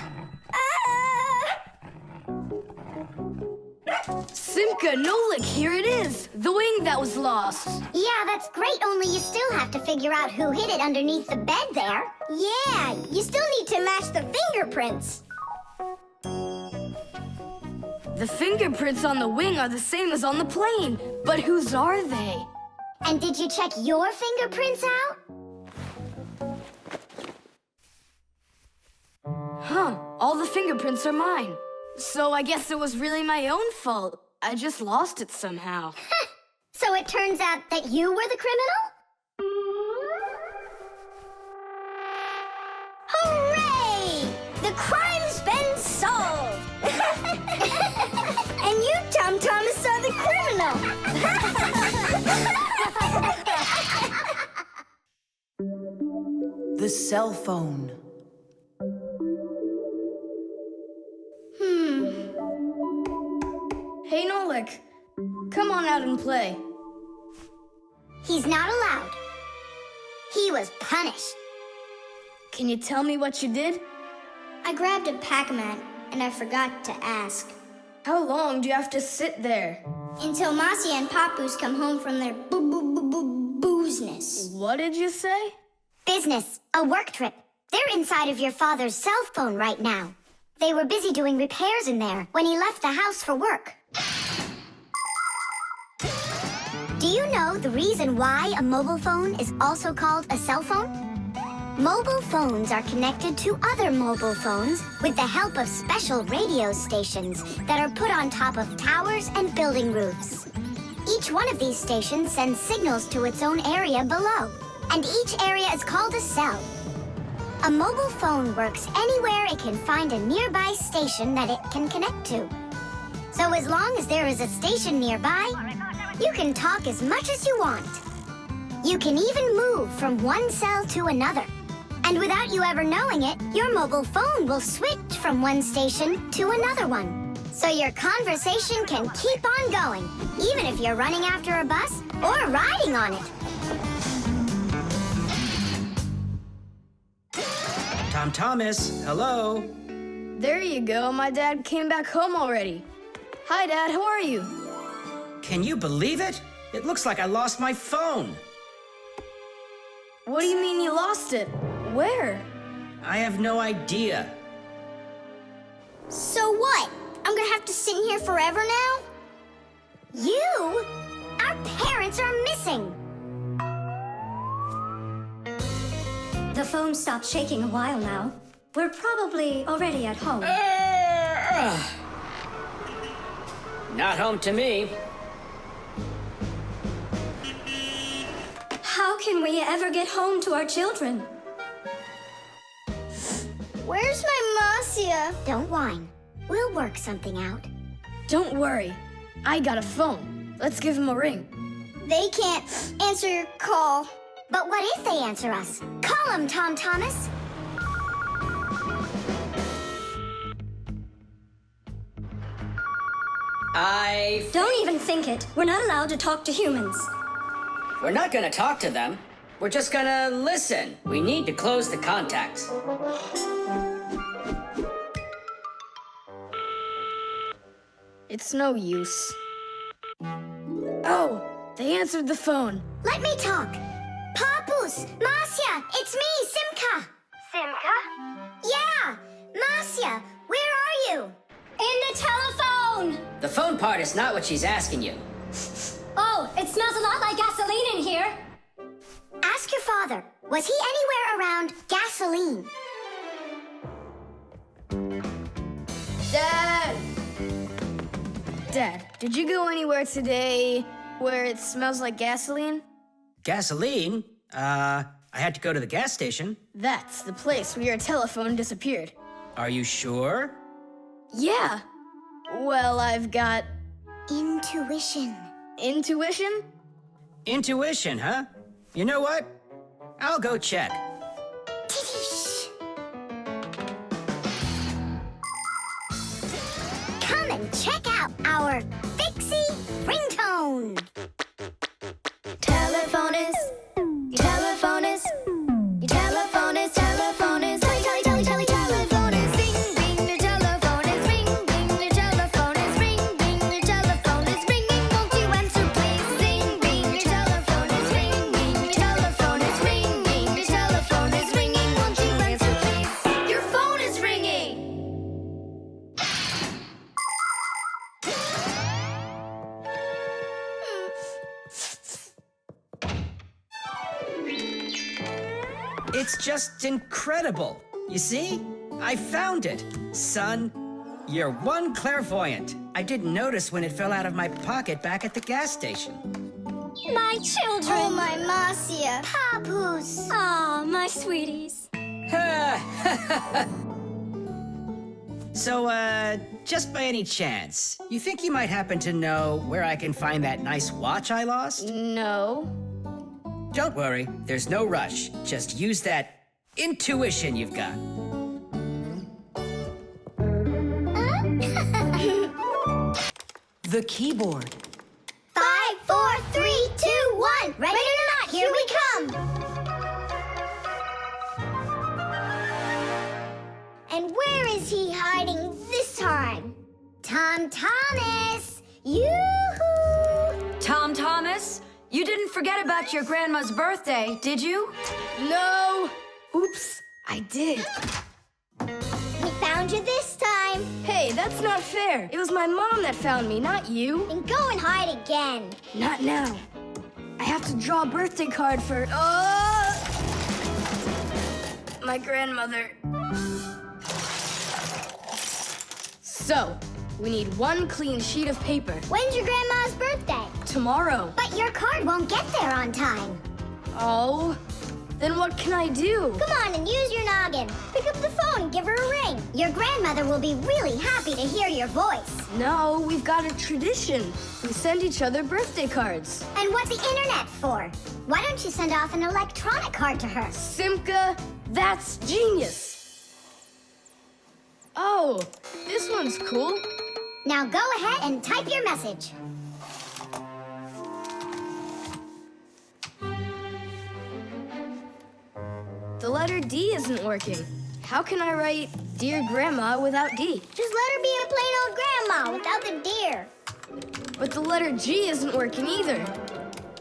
Simka, Nolik, here it is. The wing that was lost. Yeah, that's great, only you still have to figure out who hid it underneath the bed there. Yeah, you still need to match the fingerprints. The fingerprints on the wing are the same as on the plane. But whose are they? And did you check your fingerprints out? Huh, all the fingerprints are mine. So I guess it was really my own fault. I just lost it somehow. So it turns out that you were the criminal? Hooray! The crime's been solved! And you, Tom Thomas, are the criminal! The cell phone. Hey, Nolik, come on out and play. He's not allowed. He was punished. Can you tell me what you did? I grabbed a Pac-Man, and I forgot to ask. How long do you have to sit there? Until Marcia and Papoose come home from their boozness. What did you say? Business, a work trip. They're inside of your father's cell phone right now. They were busy doing repairs in there when he left the house for work. Do you know the reason why a mobile phone is also called a cell phone? Mobile phones are connected to other mobile phones with the help of special radio stations that are put on top of towers and building roofs. Each one of these stations sends signals to its own area below, and each area is called a cell. A mobile phone works anywhere it can find a nearby station that it can connect to. So as long as there is a station nearby, you can talk as much as you want. You can even move from one cell to another. And without you ever knowing it, your mobile phone will switch from one station to another one. So your conversation can keep on going, even if you're running after a bus or riding on it. Tom Thomas, hello. There you go, my dad came back home already. Hi, Dad, how are you? Can you believe it? It looks like I lost my phone. What do you mean you lost it? Where? I have no idea. So what? I'm gonna have to sit in here forever now? You? Our parents are missing. The phone stopped shaking a while now. We're probably already at home. Not home to me. How can we ever get home to our children? Where's my Marcia? Don't whine. We'll work something out. Don't worry. I got a phone. Let's give him a ring. They can't answer your call. But what if they answer us? Call them, Tom Thomas. Don't even think it. We're not allowed to talk to humans. We're not gonna talk to them. We're just gonna listen. We need to close the contacts. It's no use. Oh, they answered the phone. Let me talk. Papoose, Marcia, it's me, Simka. Simka? Yeah, Marcia, where are you? In the telephone! The phone part is not what she's asking you. Oh, it smells a lot like gasoline in here. Ask your father, was he anywhere around gasoline? Dad! Dad, did you go anywhere today where it smells like gasoline? Gasoline? I had to go to the gas station. That's the place where your telephone disappeared. Are you sure? Yeah. Well, I've got... Intuition. Intuition? Intuition, huh? You know what? I'll go check. Tish. It's just incredible. You see? I found it. Son, you're one clairvoyant. I didn't notice when it fell out of my pocket back at the gas station. My children! Oh, my Marcia. Papoose. Aw, my sweeties. So, just by any chance, you think you might happen to know where I can find that nice watch I lost? No. Don't worry, there's no rush. Just use that intuition you've got. The keyboard. 5, 4, 3, 2, 1. Ready or not, here we come. And where is he hiding this time? Tom Thomas. Yoo-hoo. Tom Thomas, you didn't forget about your grandma's birthday, did you? No! Oops, I did. We found you this time. Hey, that's not fair. It was my mom that found me, not you. Then go and hide again. Not now. I have to draw a birthday card for... my grandmother. So, we need one clean sheet of paper. When's your grandma's birthday? Tomorrow. But your card won't get there on time. Oh, then what can I do? Come on and use your noggin. Pick up the phone and give her a ring. Your grandmother will be really happy to hear your voice. No, we've got a tradition. We send each other birthday cards. And what's the internet for? Why don't you send off an electronic card to her? Simka, that's genius. Oh, this one's cool. Now go ahead and type your message. The letter D isn't working. How can I write Dear Grandma without D? Just let her be a plain old grandma without the deer. But the letter G isn't working either.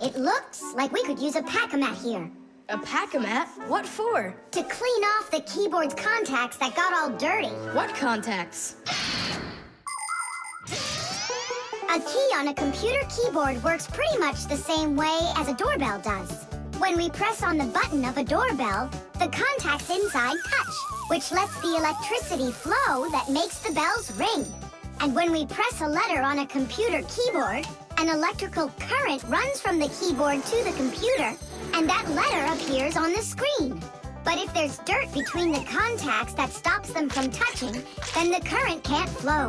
It looks like we could use a pack-a-mat here. A pack-a-mat? What for? To clean off the keyboard's contacts that got all dirty. What contacts? A key on a computer keyboard works pretty much the same way as a doorbell does. When we press on the button of a doorbell, the contacts inside touch, which lets the electricity flow that makes the bells ring. And when we press a letter on a computer keyboard, an electrical current runs from the keyboard to the computer, and that letter appears on the screen. But if there's dirt between the contacts that stops them from touching, then the current can't flow.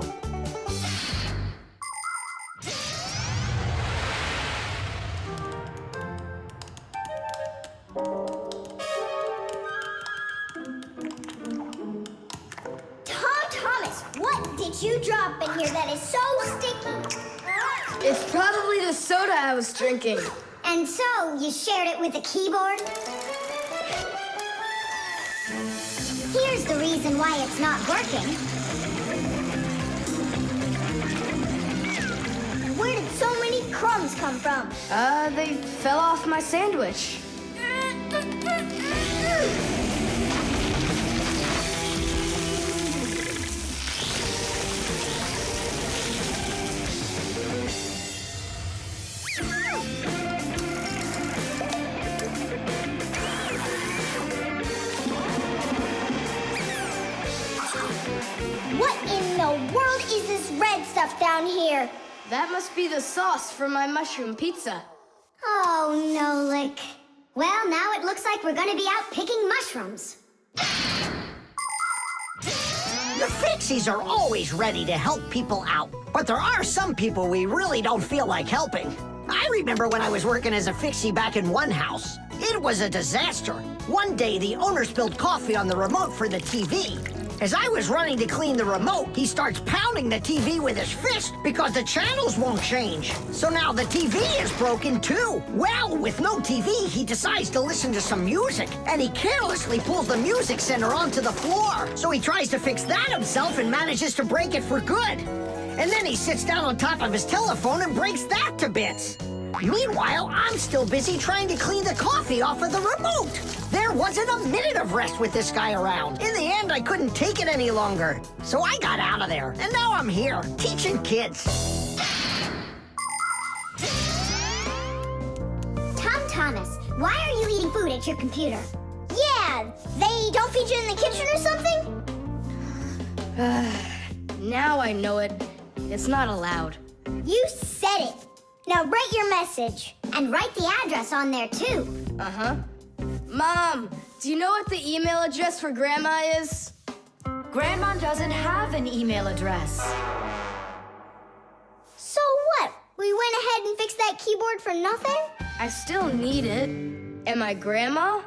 What did you drop in here that is so sticky? It's probably the soda I was drinking. And so, you shared it with the keyboard? Here's the reason why it's not working. Where did so many crumbs come from? They fell off my sandwich. What in the world is this red stuff down here? That must be the sauce for my mushroom pizza. Oh, Nolik. Well, now it looks like we're gonna be out picking mushrooms. The Fixies are always ready to help people out, but there are some people we really don't feel like helping. I remember when I was working as a Fixie back in one house. It was a disaster. One day, the owner spilled coffee on the remote for the TV. As I was running to clean the remote, he starts pounding the TV with his fist because the channels won't change. So now the TV is broken too. Well, with no TV, he decides to listen to some music, and he carelessly pulls the music center onto the floor. So he tries to fix that himself and manages to break it for good. And then he sits down on top of his telephone and breaks that to bits. Meanwhile, I'm still busy trying to clean the coffee off of the remote. There wasn't a minute of rest with this guy around. In the end, I couldn't take it any longer. So I got out of there, and now I'm here, teaching kids. Tom Thomas, why are you eating food at your computer? Yeah, have? They don't feed you in the kitchen or something? Now I know it. It's not allowed. You said it. Now write your message. And write the address on there, too. Uh-huh. Mom, do you know what the email address for Grandma is? Grandma doesn't have an email address. So what? We went ahead and fixed that keyboard for nothing? I still need it. Am I Grandma?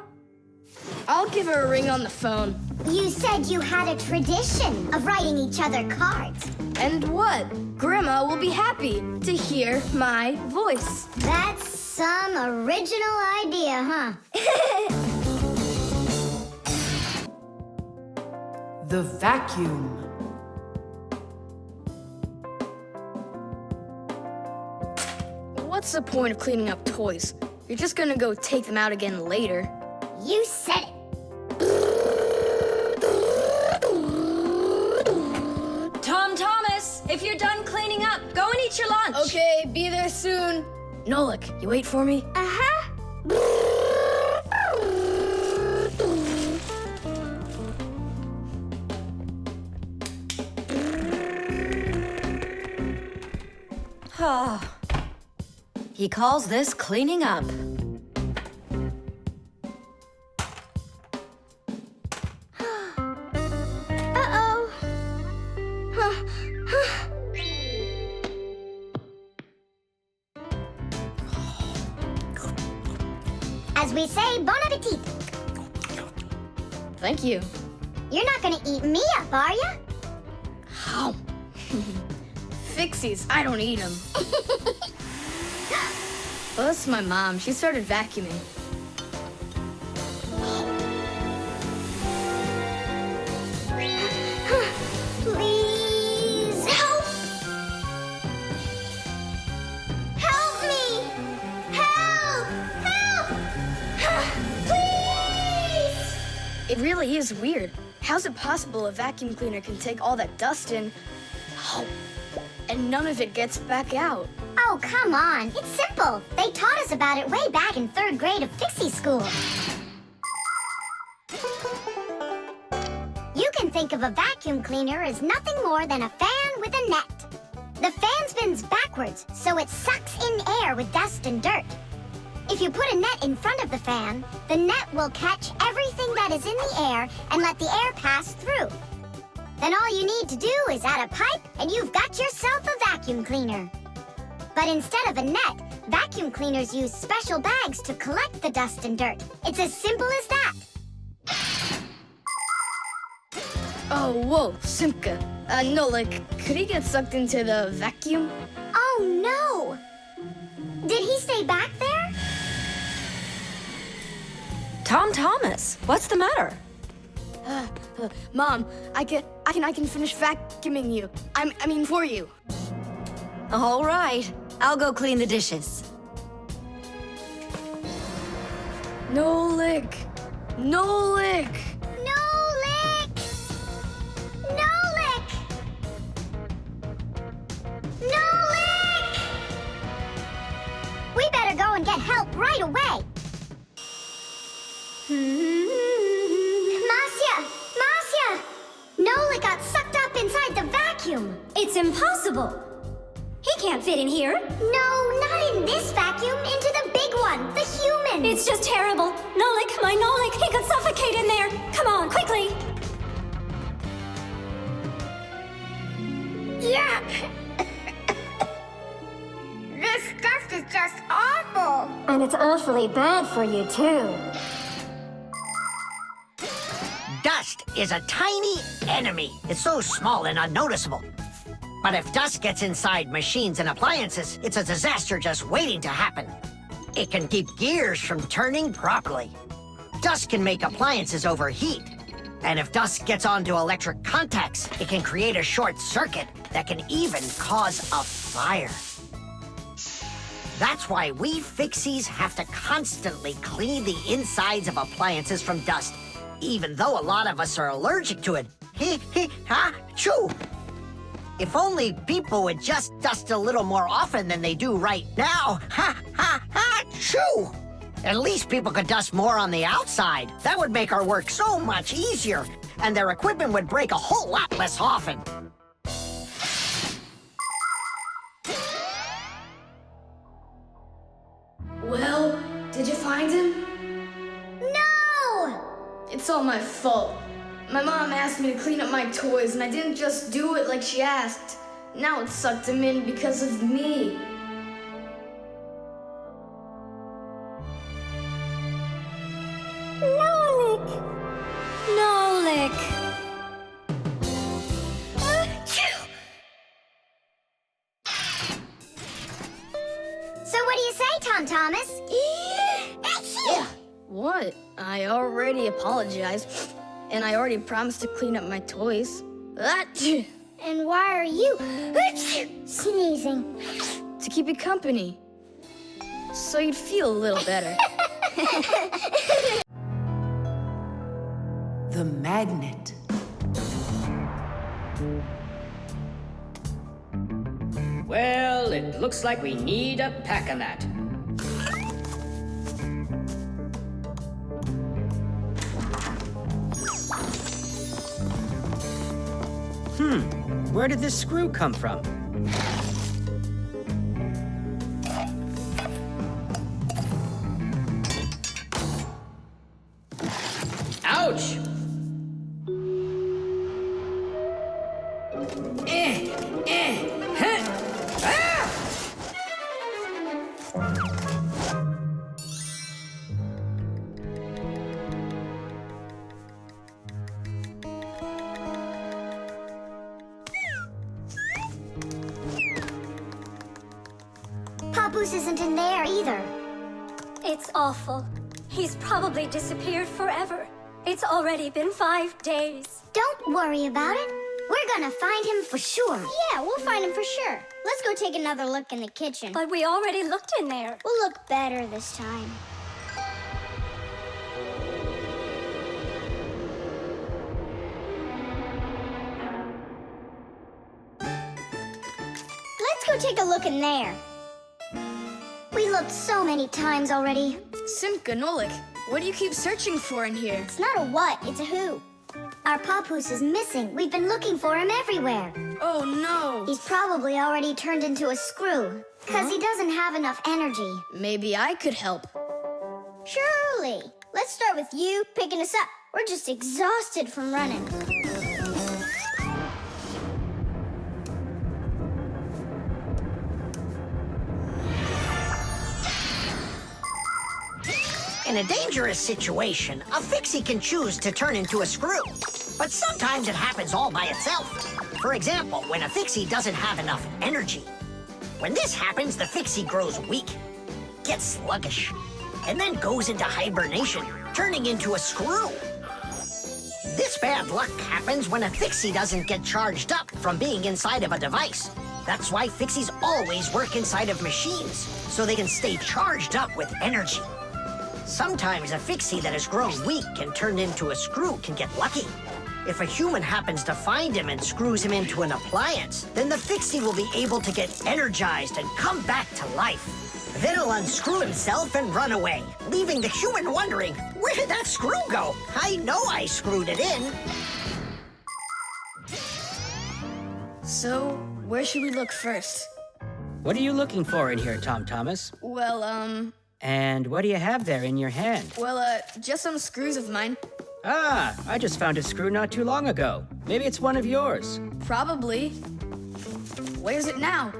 I'll give her a ring on the phone. You said you had a tradition of writing each other cards. And what? Grandma will be happy to hear my voice. That's some original idea, huh? The vacuum. What's the point of cleaning up toys? You're just gonna go take them out again later. You said it. Tom Thomas, if you're done cleaning up, go and eat your lunch. Okay, be there soon. Nolik, you wait for me? Uh-huh. He calls this cleaning up. Uh-oh. As we say, bon appetit. Thank you. You're not gonna eat me up, are ya? How? Fixies, I don't eat them. Well, that's my mom. She started vacuuming. Please help! Help me! Help! Help! Please! It really is weird. How's it possible a vacuum cleaner can take all that dust in, and none of it gets back out? Oh, come on. It's simple. They taught us about it way back in 3rd grade of Fixie school. You can think of a vacuum cleaner as nothing more than a fan with a net. The fan spins backwards, so it sucks in air with dust and dirt. If you put a net in front of the fan, the net will catch everything that is in the air and let the air pass through. Then all you need to do is add a pipe and you've got yourself a vacuum cleaner. But instead of a net, vacuum cleaners use special bags to collect the dust and dirt. It's as simple as that. Oh, whoa, Simka. Nolik, could he get sucked into the vacuum? Oh, no! Did he stay back there? Tom Thomas, what's the matter? Mom, I can finish vacuuming you. I mean for you. All right, I'll go clean the dishes. Nolik! Nolik! Nolik! Nolik! Nolik! We better go and get help right away. Marcia! Nolik got sucked up inside the vacuum. It's impossible. He can't fit in here. No, not in this vacuum. Into the big one, the human. It's just terrible. Nolik, my Nolik, he could suffocate in there. Come on, quickly. Yuck! This stuff is just awful. And it's awfully bad for you, too. Dust is a tiny enemy. It's so small and unnoticeable. But if dust gets inside machines and appliances, it's a disaster just waiting to happen. It can keep gears from turning properly. Dust can make appliances overheat. And if dust gets onto electric contacts, it can create a short circuit that can even cause a fire. That's why we Fixies have to constantly clean the insides of appliances from dust, even though a lot of us are allergic to it. Choo! If only people would just dust a little more often than they do right now. Choo! At least people could dust more on the outside. That would make our work so much easier, and their equipment would break a whole lot less often. Well, did you find him? No! It's all my fault. My mom asked me to clean up my toys, and I didn't just do it like she asked. Now it sucked him in because of me. Nolik! Nolik! So what do you say, Tom Thomas? What? I already apologized, and I already promised to clean up my toys. And why are you sneezing? To keep you company, so you'd feel a little better. The magnet. Well, it looks like we need a pack-a-mat. Where did this screw come from? Ouch! Huh. Ah! Papoose isn't in there either. It's awful. He's probably disappeared forever. It's already been 5 days. Don't worry about it. We're gonna find him for sure. Yeah, we'll find him for sure. Let's go take another look in the kitchen. But we already looked in there. We'll look better this time. Let's go take a look in there. We looked so many times already. Simka, Nolik, what do you keep searching for in here? It's not a what, it's a who. Our Papoose is missing. We've been looking for him everywhere. Oh no! He's probably already turned into a screw, because he doesn't have enough energy. Maybe I could help. Surely. Let's start with you picking us up. We're just exhausted from running. In a dangerous situation, a Fixie can choose to turn into a screw. But sometimes it happens all by itself. For example, when a Fixie doesn't have enough energy. When this happens, the Fixie grows weak, gets sluggish, and then goes into hibernation, turning into a screw. This bad luck happens when a Fixie doesn't get charged up from being inside of a device. That's why Fixies always work inside of machines, so they can stay charged up with energy. Sometimes a Fixie that has grown weak and turned into a screw can get lucky. If a human happens to find him and screws him into an appliance, then the Fixie will be able to get energized and come back to life. Then he'll unscrew himself and run away, leaving the human wondering, where did that screw go? I know I screwed it in. So, where should we look first? What are you looking for in here, Tom Thomas? Well, And what do you have there in your hand? just some screws of mine. Ah, I just found a screw not too long ago. Maybe it's one of yours. Probably. Where's it now?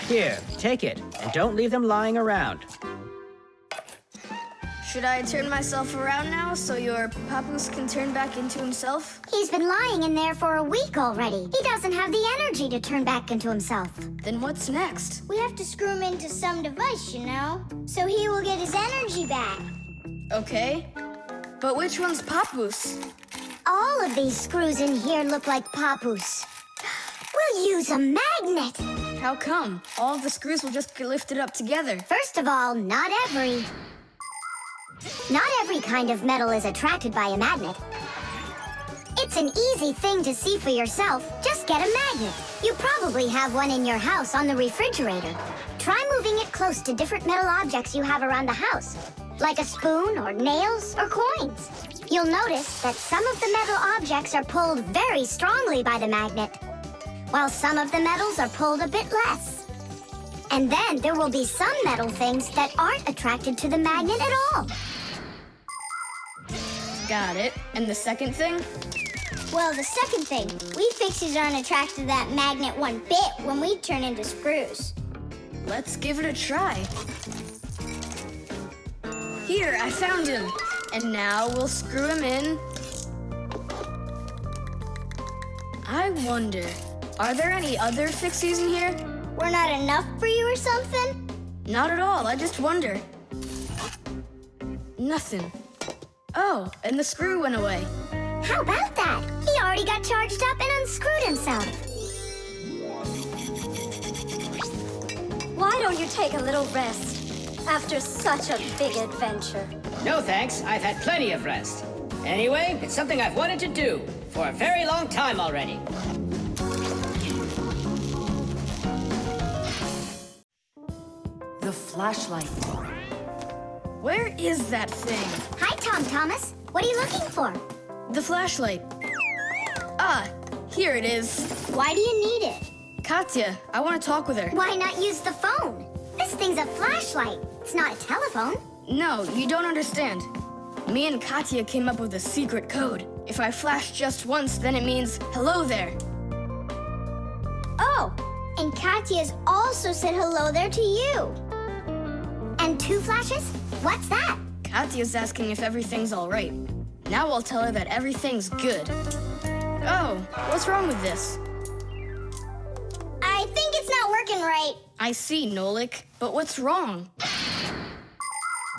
Here, take it, and don't leave them lying around. Should I turn myself around now so your Papoose can turn back into himself? He's been lying in there for a week already. He doesn't have the energy to turn back into himself. Then what's next? We have to screw him into some device, you know? So he will get his energy back. Okay. But which one's Papoose? All of these screws in here look like Papoose. We'll use a magnet. How come? All of the screws will just get lifted up together. First of all, not every kind of metal is attracted by a magnet. It's an easy thing to see for yourself. Just get a magnet. You probably have one in your house on the refrigerator. Try moving it closer close to different metal objects you have around the house, like a spoon or nails or coins. You'll notice that some of the metal objects are pulled very strongly by the magnet, while some of the metals are pulled a bit less. And then there will be some metal things that aren't attracted to the magnet at all. Got it. And the second thing? Well, the second thing, we Fixies aren't attracted to that magnet one bit when we turn into screws. Let's give it a try. Here, I found him. And now we'll screw him in. I wonder, are there any other Fixies in here? We're not enough for you or something? Not at all, I just wonder. Nothing. Oh, and the screw went away. How about that? He already got charged up and unscrewed himself. Why don't you take a little rest after such a big adventure? No thanks, I've had plenty of rest. Anyway, it's something I've wanted to do for a very long time already. The flashlight. Where is that thing? Hi, Tom Thomas. What are you looking for? The flashlight. Ah, here it is. Why do you need it? Katya, I want to talk with her. Why not use the phone? This thing's a flashlight. It's not a telephone. No, you don't understand. Me and Katya came up with a secret code. If I flash just once, then it means hello there. Oh, and Katya's also said hello there to you. And 2 flashes? What's that? Katya's asking if everything's all right. Now I'll tell her that everything's good. Oh, what's wrong with this? I think it's not working right. I see, Nolik, but what's wrong?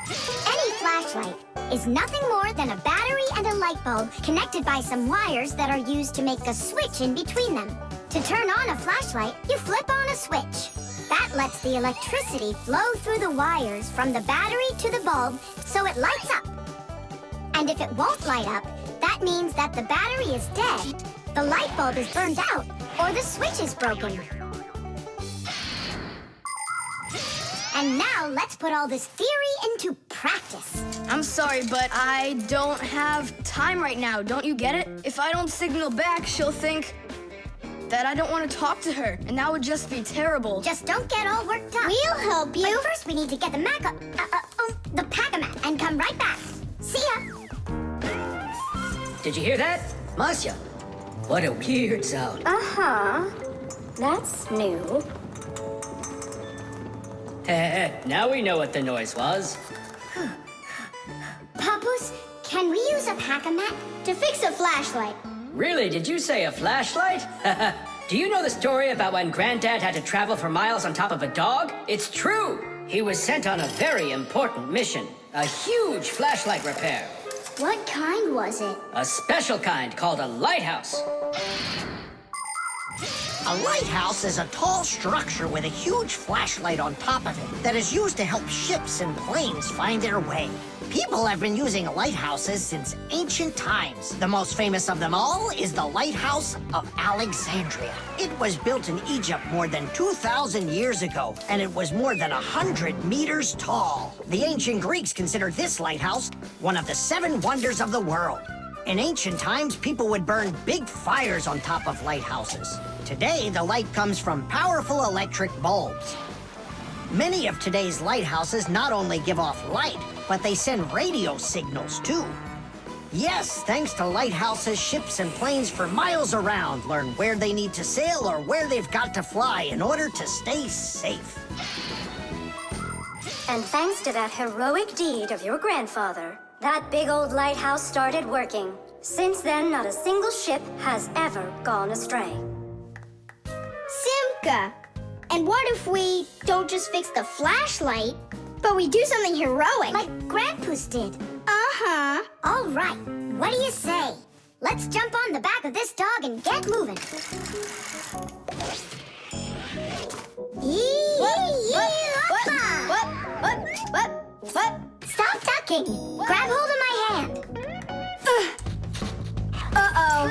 Any flashlight is nothing more than a battery and a light bulb connected by some wires that are used to make a switch in between them. To turn on a flashlight, you flip on a switch. That lets the electricity flow through the wires from the battery to the bulb so it lights up. And if it won't light up, that means that the battery is dead, the light bulb is burned out, or the switch is broken. And now let's put all this theory into practice. I'm sorry, but I don't have time right now. Don't you get it? If I don't signal back, she'll think that I don't want to talk to her, and that would just be terrible. Just don't get all worked up. We'll help you. But first we need to get the the pack-a-mat and come right back. See ya. Did you hear that? Masya, what a weird sound. Uh-huh. That's new. Now we know what the noise was. Papoose, can we use a pack-a-mat? To fix a flashlight. Really, did you say a flashlight? Do you know the story about when Granddad had to travel for miles on top of a dog? It's true! He was sent on a very important mission. A huge flashlight repair. What kind was it? A special kind called a lighthouse. A lighthouse is a tall structure with a huge flashlight on top of it that is used to help ships and planes find their way. People have been using lighthouses since ancient times. The most famous of them all is the Lighthouse of Alexandria. It was built in Egypt more than 2,000 years ago, and it was more than 100 meters tall. The ancient Greeks considered this lighthouse one of the 7 wonders of the world. In ancient times, people would burn big fires on top of lighthouses. Today, the light comes from powerful electric bulbs. Many of today's lighthouses not only give off light, but they send radio signals, too. Yes, thanks to lighthouses, ships and planes for miles around learn where they need to sail or where they've got to fly in order to stay safe. And thanks to that heroic deed of your grandfather, that big old lighthouse started working. Since then, not a single ship has ever gone astray. Simka! And what if we don't just fix the flashlight, but we do something heroic? Like Grandpa's did. Uh-huh. All right, what do you say? Let's jump on the back of this dog and get moving. What? Stop ducking. Grab hold of my hand. Uh-oh.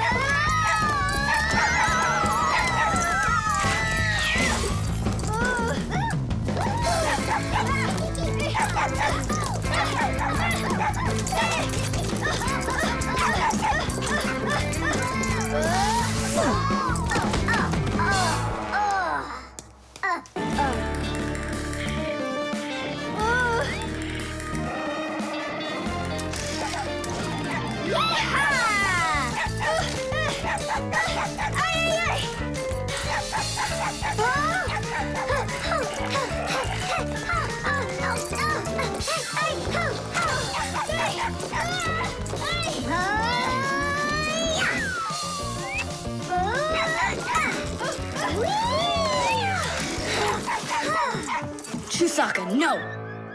Chusaka, no!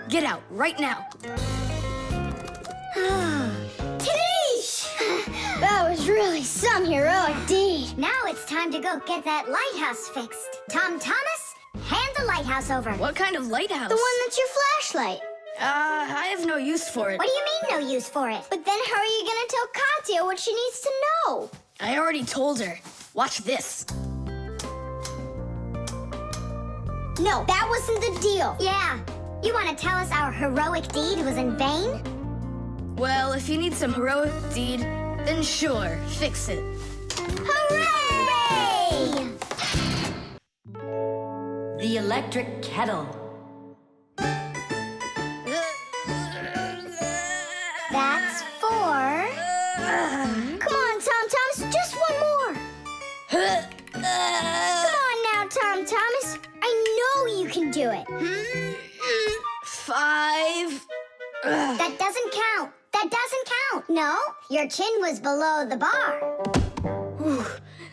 Get out right now. Tidish! That was really some heroic deed. Now it's time to go get that lighthouse fixed. Tom Thomas, hand the lighthouse over. What kind of lighthouse? The one that's your flashlight. I have no use for it. What do you mean no use for it? But then how are you gonna tell Katya what she needs to know? I already told her. Watch this. No, that wasn't the deal. Yeah. You want to tell us our heroic deed was in vain? Well, if you need some heroic deed, then sure, fix it. Hooray! The electric kettle. That's 4. Come on, Tom Thomas, just one more. Come on now, Tom Thomas. I know you can do it. 5. That doesn't count. That doesn't count. No, your chin was below the bar. Whew,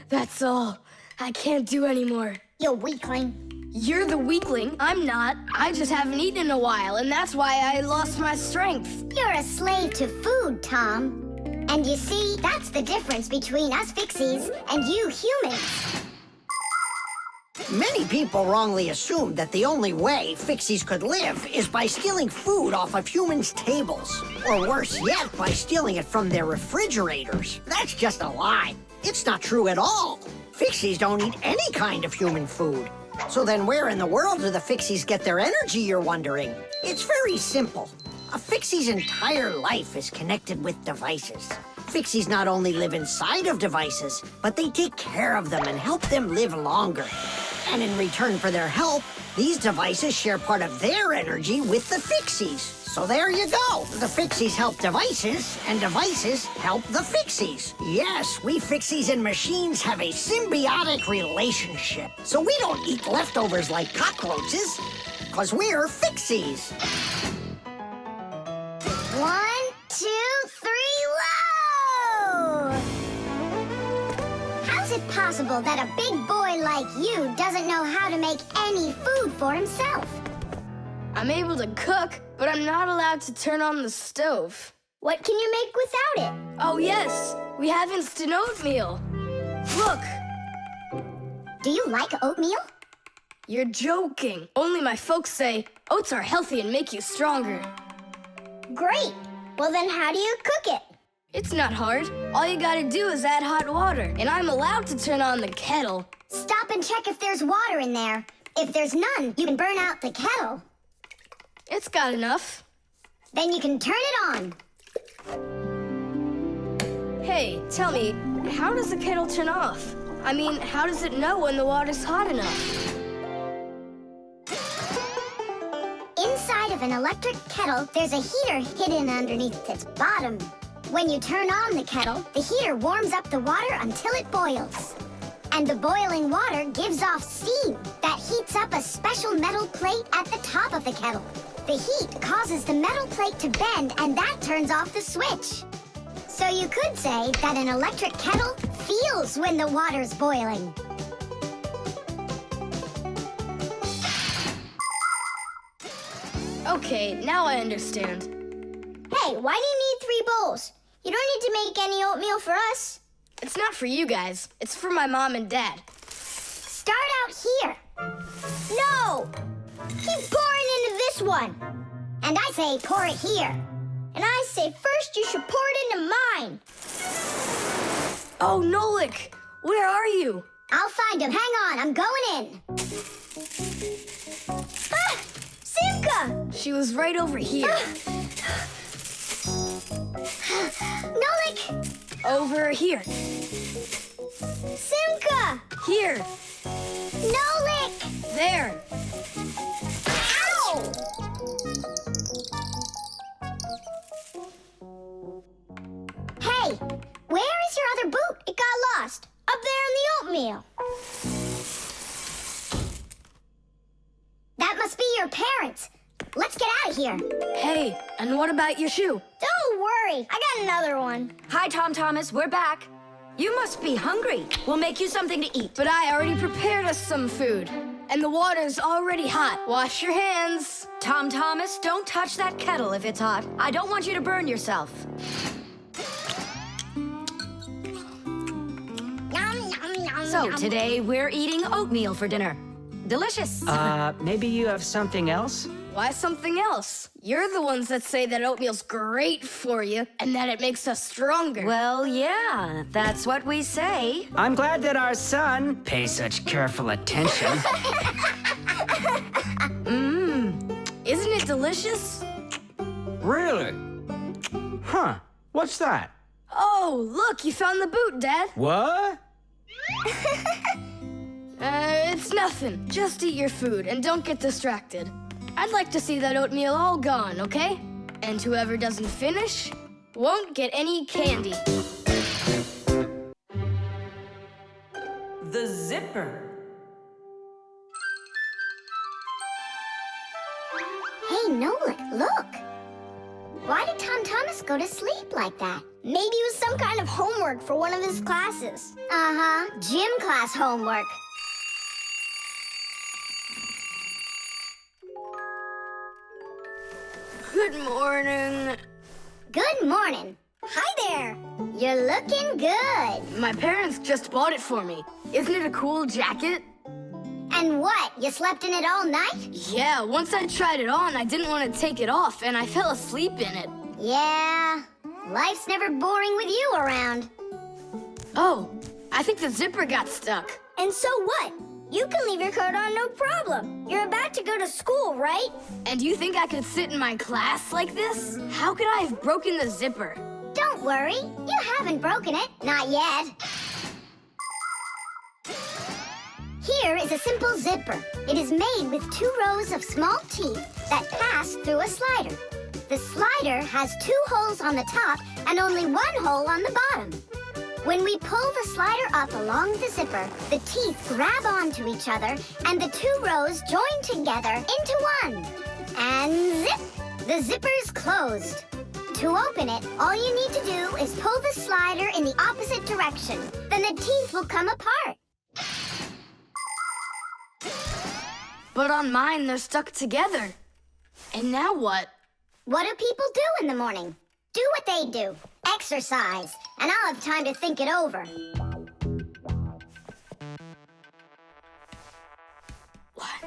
that's all. I can't do anymore. You weakling. You're the weakling. I'm not. I just haven't eaten in a while, and that's why I lost my strength. You're a slave to food, Tom. And you see, that's the difference between us Fixies and you humans. Many people wrongly assume that the only way Fixies could live is by stealing food off of humans' tables. Or worse yet, by stealing it from their refrigerators. That's just a lie. It's not true at all. Fixies don't eat any kind of human food. So then where in the world do the Fixies get their energy, you're wondering? It's very simple. A Fixie's entire life is connected with devices. Fixies not only live inside of devices, but they take care of them and help them live longer. And in return for their help, these devices share part of their energy with the Fixies. So there you go. The Fixies help devices, and devices help the Fixies. Yes, we Fixies and machines have a symbiotic relationship. So we don't eat leftovers like cockroaches, because we're Fixies. 1, 2, 3, low! How's it possible that a big boy like you doesn't know how to make any food for himself? I'm able to cook, but I'm not allowed to turn on the stove. What can you make without it? Oh, yes. We have instant oatmeal. Look. Do you like oatmeal? You're joking. Only my folks say oats are healthy and make you stronger. Great. Well, then how do you cook it? It's not hard. All you gotta do is add hot water, and I'm allowed to turn on the kettle. Stop and check if there's water in there. If there's none, you can burn out the kettle. It's got enough. Then you can turn it on. Hey, tell me, how does the kettle turn off? I mean, how does it know when the water's hot enough? Inside of an electric kettle, there's a heater hidden underneath its bottom. When you turn on the kettle, the heater warms up the water until it boils. And the boiling water gives off steam that heats up a special metal plate at the top of the kettle. The heat causes the metal plate to bend, and that turns off the switch. So you could say that an electric kettle feels when the water's boiling. Okay, now I understand. Hey, why do you need 3 bowls? You don't need to make any oatmeal for us. It's not for you guys. It's for my mom and dad. Start out here. No! Keep pouring into this one. And I say pour it here. And I say first you should pour it into mine. Oh, Nolik! Where are you? I'll find him. Hang on, I'm going in. Ah! Simka! Simka! She was right over here. Nolik! Over here. Simka! Here. Nolik! There. Ow! Hey, where is your other boot? It got lost. Up there in the oatmeal. That must be your parents. Let's get out of here. Hey, and what about your shoe? Don't worry, I got another one. Hi, Tom Thomas. We're back. You must be hungry. We'll make you something to eat. But I already prepared us some food. And the water's already hot. Wash your hands. Tom Thomas, don't touch that kettle if it's hot. I don't want you to burn yourself. So today we're eating oatmeal for dinner. Delicious. Maybe you have something else? Why something else? You're the ones that say that oatmeal's great for you and that it makes us stronger. Well, yeah, that's what we say. I'm glad that our son pays such careful attention. Isn't it delicious? Really? Huh. What's that? Oh, look, you found the boot, Dad. What? It's nothing. Just eat your food and don't get distracted. I'd like to see that oatmeal all gone, okay? And whoever doesn't finish won't get any candy. The zipper. Hey, Nolik, look. Why did Tom Thomas go to sleep like that? Maybe it was some kind of homework for one of his classes. Uh-huh, gym class homework. Good morning. Good morning. Hi there. You're looking good. My parents just bought it for me. Isn't it a cool jacket? And what, you slept in it all night? Yeah, once I tried it on, I didn't want to take it off, and I fell asleep in it. Yeah, life's never boring with you around. Oh, I think the zipper got stuck. And so what? You can leave your coat on no problem. You're about to go to school, right? And you think I could sit in my class like this? How could I have broken the zipper? Don't worry, you haven't broken it. Not yet. Here is a simple zipper. It is made with 2 rows of small teeth that pass through a slider. The slider has 2 holes on the top and only 1 hole on the bottom. When we pull the slider up along the zipper, the teeth grab onto each other and the 2 rows join together into one. And zip! The zipper's closed. To open it, all you need to do is pull the slider in the opposite direction. Then the teeth will come apart. But on mine, they're stuck together. And now what? What do people do in the morning? Do what they do. Exercise. And I'll have time to think it over. 1,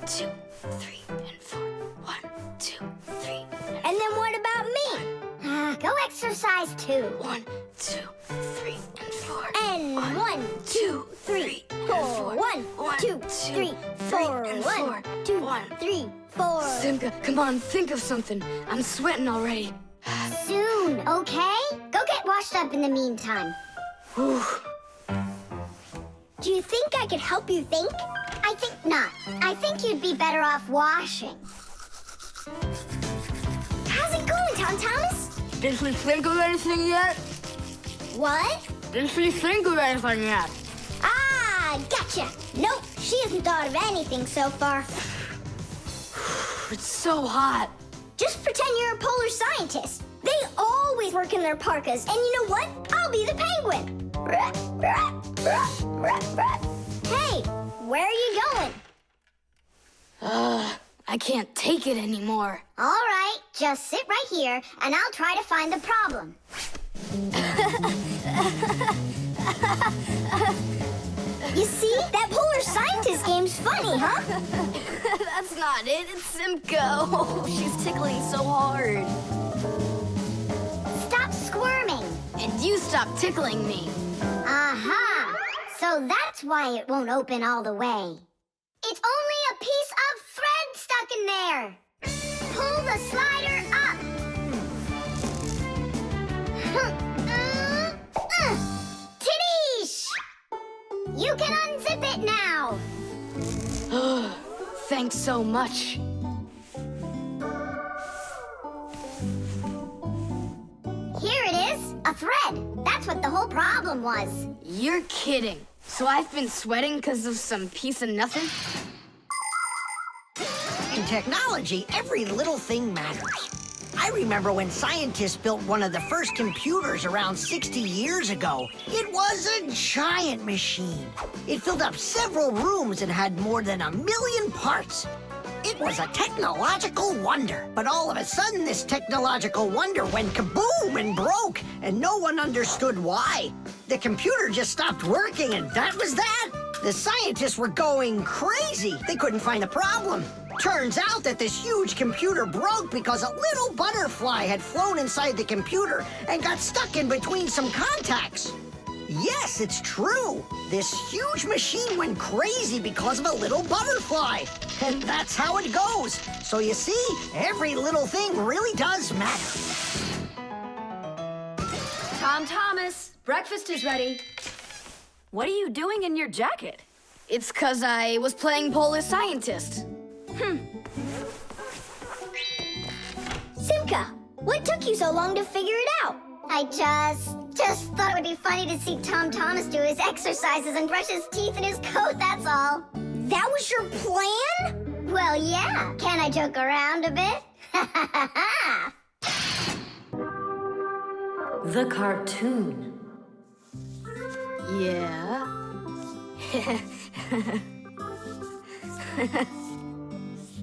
2, 3, and 4. 1, 2, 3. And then what about me? Go exercise too. 1, 2, 3, and 4. And 1, 2, 3, 4. 1, 2, 3, 4. 1, 2, 3, 4. Simka, come on, think of something. I'm sweating already. Soon, okay? Go get washed up in the meantime. Whew. Do you think I could help you think? I think not. I think you'd be better off washing. How's it going, Tom Thomas? Did she think of anything yet? What? Did she think of anything yet? Ah, gotcha. Nope, she hasn't thought of anything so far. It's so hot. Just pretend you're a polar scientist. They always work in their parkas, and you know what? I'll be the penguin. Hey, where are you going? I can't take it anymore. All right, just sit right here, and I'll try to find the problem. You see? That polar scientist game's funny, huh? That's not it. It's Simka. Oh, she's tickling so hard. Stop squirming. And you stop tickling me. Aha! So that's why it won't open all the way. It's only a piece of thread stuck in there. the slider up. Tidish! You can unzip it now. Thanks so much. Here it is, a thread. That's what the whole problem was. You're kidding. So I've been sweating because of some piece of nothing? In technology, every little thing matters. I remember when scientists built one of the first computers around 60 years ago. It was a giant machine. It filled up several rooms and had more than 1 million parts. It was a technological wonder. But all of a sudden, this technological wonder went kaboom and broke, and no one understood why. The computer just stopped working, and that was that. The scientists were going crazy. They couldn't find a problem. Turns out that this huge computer broke because a little butterfly had flown inside the computer and got stuck in between some contacts. Yes, it's true. This huge machine went crazy because of a little butterfly. And that's how it goes. So you see, every little thing really does matter. Tom Thomas, breakfast is ready. What are you doing in your jacket? It's 'cause I was playing Polish scientist. Simka, what took you so long to figure it out? I just thought it would be funny to see Tom Thomas do his exercises and brush his teeth in his coat, that's all. That was your plan? Well, yeah. Can I joke around a bit? The cartoon. Yeah.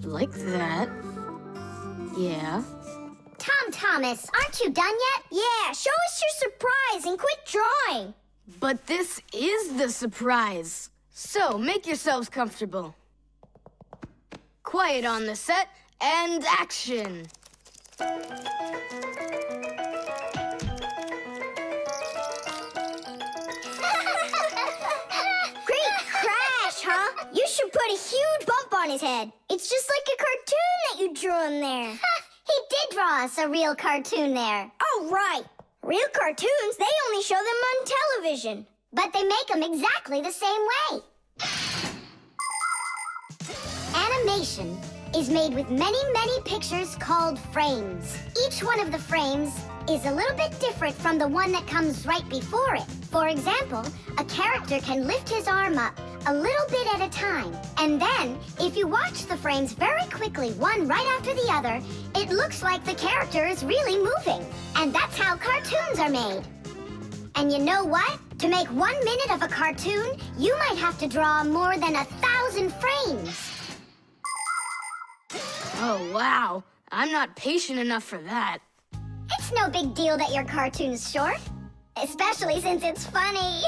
Like that. Yeah. Tom Thomas, aren't you done yet? Yeah, show us your surprise and quit drawing. But this is the surprise. So make yourselves comfortable. Quiet on the set and action. Great crash, huh? You should put a huge bump on his head. It's just like a cartoon that you drew in there. He did draw us a real cartoon there. Oh, right. Real cartoons, they only show them on television. But they make them exactly the same way. Animation is made with many, many pictures called frames. Each one of the frames is a little bit different from the one that comes right before it. For example, a character can lift his arm up a little bit at a time. And then, if you watch the frames very quickly, one right after the other, it looks like the character is really moving. And that's how cartoons are made. And you know what? To make 1 minute of a cartoon, you might have to draw more than 1,000 frames. Oh, wow. I'm not patient enough for that. It's no big deal that your cartoon's short. Especially since it's funny.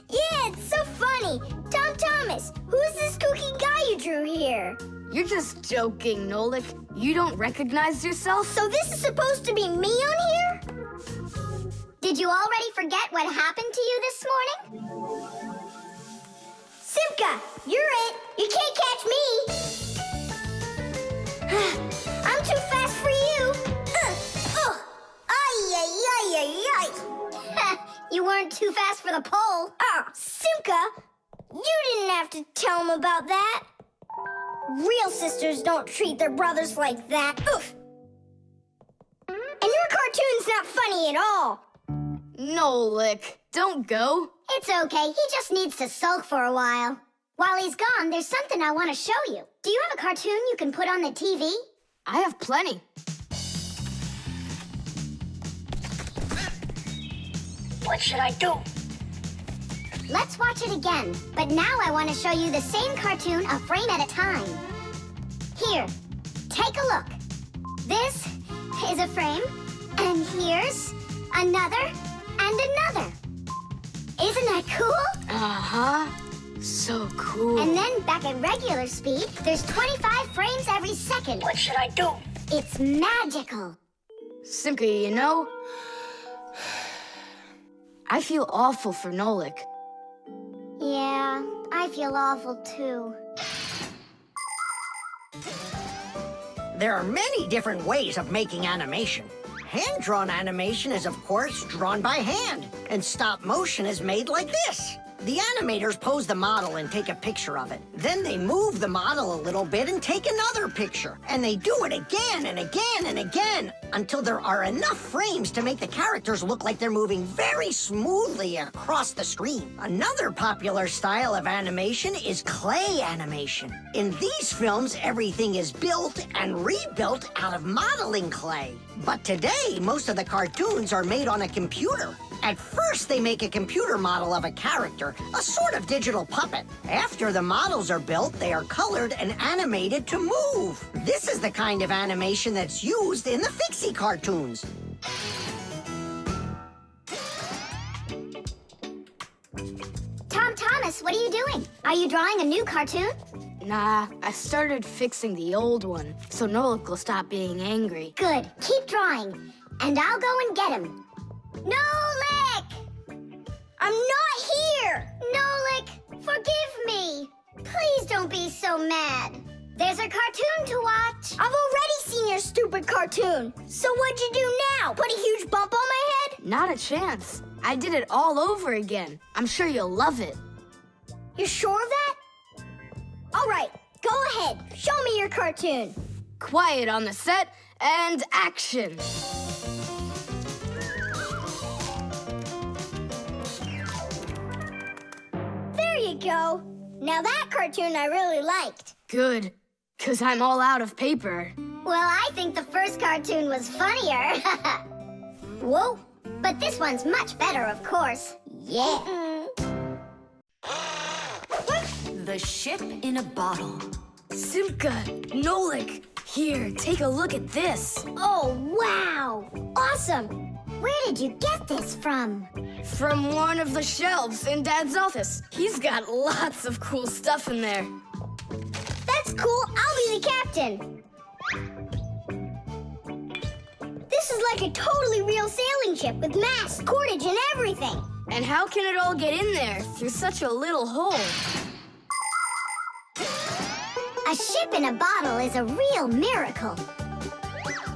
Yeah, it's so funny. Tom Thomas, who's this kooky guy you drew here? You're just joking, Nolik. You don't recognize yourself? So this is supposed to be me on here? Did you already forget what happened to you this morning? Simka, you're it. You can't catch me. I'm too fast for you. Ay, ay, ay, ay, ay. You weren't too fast for the pole. Simka, you didn't have to tell him about that. Real sisters don't treat their brothers like that. Oof. And your cartoon's not funny at all. Nolik, don't go. It's okay. He just needs to sulk for a while. While he's gone, there's something I want to show you. Do you have a cartoon you can put on the TV? I have plenty. What should I do? Let's watch it again. But now I want to show you the same cartoon a frame at a time. Here, take a look. This is a frame, and here's another and another. Isn't that cool? Uh-huh. So cool. And then back at regular speed, there's 25 frames every second. What should I do? It's magical. Simka, you know, I feel awful for Nolik. Yeah, I feel awful too. There are many different ways of making animation. Hand-drawn animation is, of course, drawn by hand, and stop motion is made like this. The animators pose the model and take a picture of it. Then they move the model a little bit and take another picture. And they do it again and again and again until there are enough frames to make the characters look like they're moving very smoothly across the screen. Another popular style of animation is clay animation. In these films, everything is built and rebuilt out of modeling clay. But today, most of the cartoons are made on a computer. At first, they make a computer model of a character, a sort of digital puppet. After the models are built, they are colored and animated to move. This is the kind of animation that's used in the Fixie cartoons. Tom Thomas, what are you doing? Are you drawing a new cartoon? Nah, I started fixing the old one, so Nolik will stop being angry. Good. Keep drawing, and I'll go and get him. Nolik! I'm not here! Nolik, forgive me. Please don't be so mad. There's a cartoon to watch. I've already seen your stupid cartoon. So what'd you do now? Put a huge bump on my head? Not a chance. I did it all over again. I'm sure you'll love it. You're sure of that? All right, go ahead. Show me your cartoon. Quiet on the set, and action. There you go. Now that cartoon I really liked. Good, 'cause I'm all out of paper. Well, I think the first cartoon was funnier. Whoa. But this one's much better, of course. Yeah. The ship in a bottle. Simka, Nolik, here, take a look at this. Oh, wow. Awesome. Where did you get this from? From one of the shelves in Dad's office. He's got lots of cool stuff in there. That's cool. I'll be the captain. This is like a totally real sailing ship with masts, cordage, and everything. And how can it all get in there through such a little hole? A ship in a bottle is a real miracle.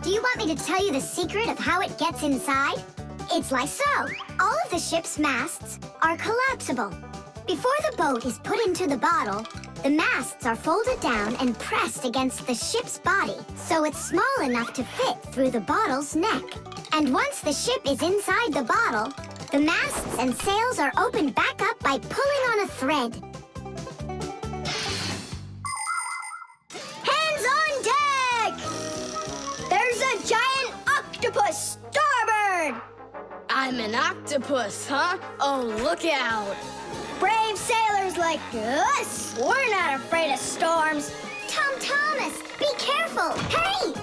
Do you want me to tell you the secret of how it gets inside? It's like so. All of the ship's masts are collapsible. Before the boat is put into the bottle, the masts are folded down and pressed against the ship's body, so it's small enough to fit through the bottle's neck. And once the ship is inside the bottle, the masts and sails are opened back up by pulling on a thread. Hands on deck! There's a giant octopus starboard! I'm an octopus, huh? Oh, look out. Brave sailors like us, we're not afraid of storms. Tom Thomas, be careful! Hey!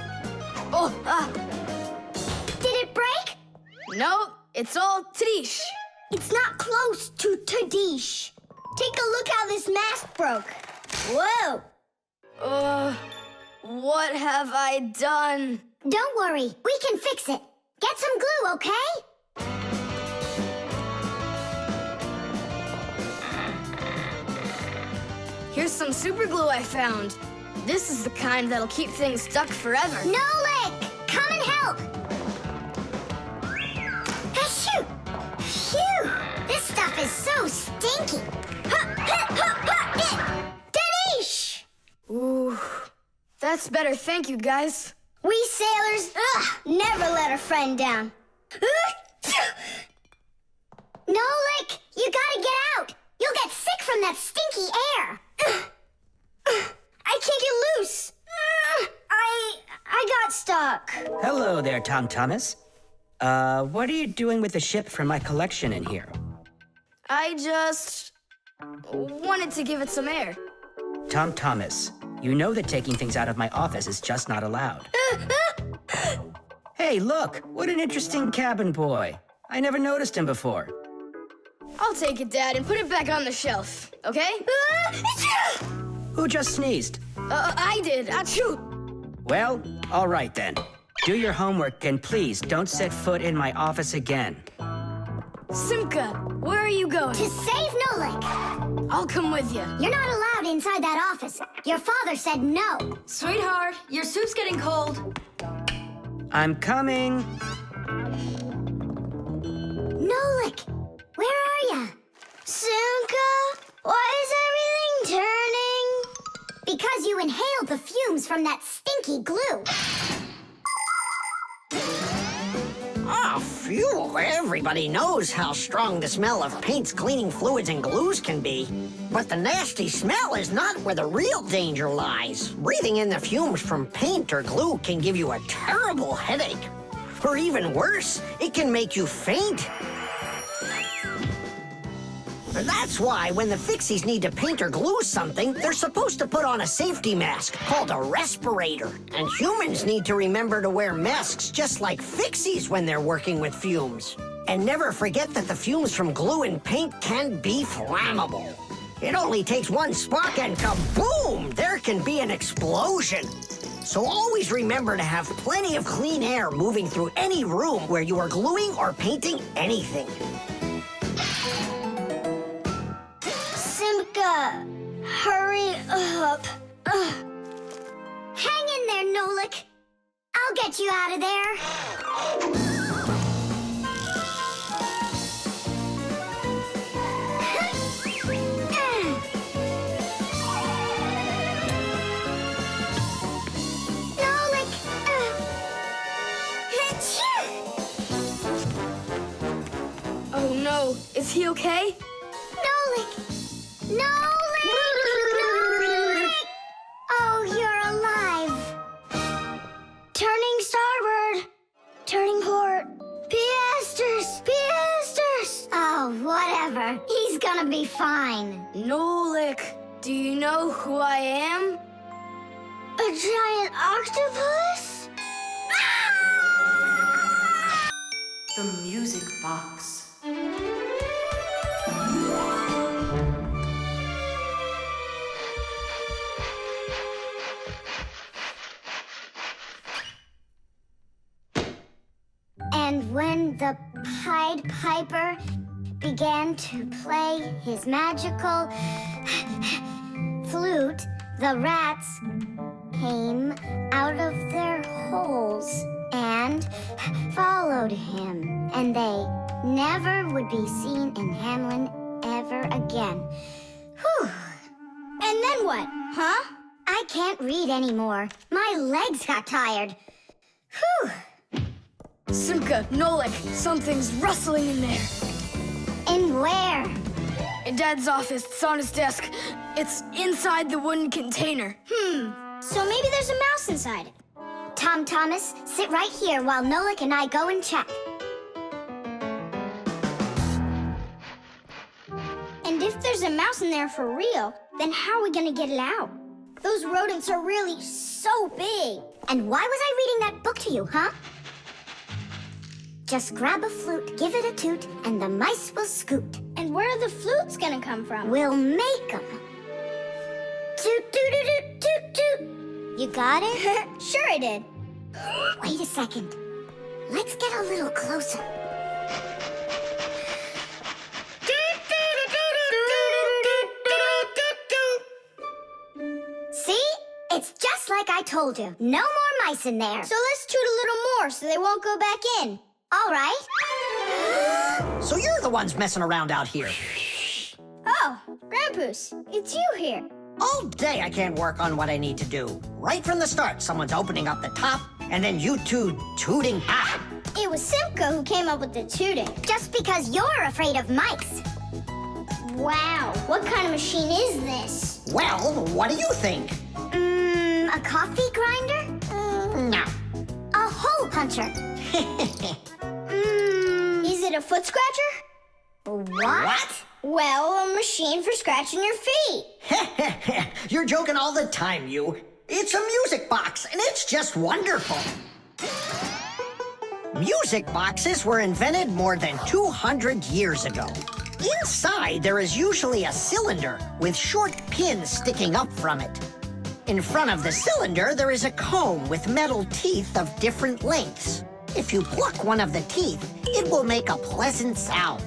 Oh, Did it break? no, it's all Tidish. It's not close to Tadish. Take a look how this mast broke. Whoa! What have I done? Don't worry, we can fix it. Get some glue, okay? Here's some super glue I found. This is the kind that'll keep things stuck forever. Nolik, come and help! Achoo! Phew! This stuff is so stinky. Tadish! Ooh, that's better. Thank you, guys. We sailors, never let a friend down. Nolik, you gotta get out! You'll get sick from that stinky air! I can't get loose. I got stuck. Hello there, Tom Thomas. What are you doing with the ship from my collection in here? I just wanted to give it some air. Tom Thomas, you know that taking things out of my office is just not allowed. Hey, look, what an interesting cabin boy. I never noticed him before. I'll take it, Dad, and put it back on the shelf, okay? Who just sneezed? I did. Achoo! Well, all right then. Do your homework and please don't set foot in my office again. Simka, where are you going? To save Nolik! I'll come with you. You're not allowed inside that office. Your father said no. Sweetheart, your soup's getting cold. I'm coming. Nolik, where are ya? Simka, why is everything turning? Because you inhaled the fumes from that stinky glue. Ah, phew. Everybody knows how strong the smell of paints, cleaning fluids, and glues can be. But the nasty smell is not where the real danger lies. Breathing in the fumes from paint or glue can give you a terrible headache. Or even worse, it can make you faint. That's why when the Fixies need to paint or glue something, they're supposed to put on a safety mask called a respirator. And humans need to remember to wear masks just like Fixies when they're working with fumes. And never forget that the fumes from glue and paint can be flammable. It only takes one spark and kaboom! There can be an explosion. So always remember to have plenty of clean air moving through any room where you are gluing or painting anything. Simka, hurry up. Hang in there, Nolik. I'll get you out of there. Nolik. Oh no, is he okay? Nolik. Nolik! Nolik! Oh, you're alive. Turning starboard. Turning port. Piasters! Piasters! Oh, whatever. He's gonna be fine. Nolik, do you know who I am? A giant octopus? The music box. And when the Pied Piper began to play his magical flute, the rats came out of their holes and followed him. And they never would be seen in Hamlin ever again. Whew. And then what, huh? I can't read anymore. My legs got tired. Whew. Simka, Nolik, something's rustling in there. In where? In Dad's office, it's on his desk. It's inside the wooden container. So maybe there's a mouse inside it. Tom Thomas, sit right here while Nolik and I go and check. And if there's a mouse in there for real, then how are we gonna get it out? Those rodents are really so big. And why was I reading that book to you, huh? Just grab a flute, give it a toot, and the mice will scoot. And where are the flutes gonna come from? We'll make 'em. Toot, toot, toot, toot, toot. You got it? Sure I did. Wait a second. Let's get a little closer. See? It's just like I told you. No more mice in there. So let's toot a little more so they won't go back in. All right. So you're the ones messing around out here. Oh, Grandpoos, it's you here. All day I can't work on what I need to do. Right from the start, someone's opening up the top, and then you two tooting. Ah! It was Simka who came up with the tooting. Just because you're afraid of mice. Wow, what kind of machine is this? Well, what do you think? A coffee grinder? No. A hole puncher. Is it a foot scratcher? What? Well, a machine for scratching your feet. You're joking all the time, you. It's a music box, and it's just wonderful. Music boxes were invented more than 200 years ago. Inside, there is usually a cylinder with short pins sticking up from it. In front of the cylinder, there is a comb with metal teeth of different lengths. If you pluck one of the teeth, it will make a pleasant sound.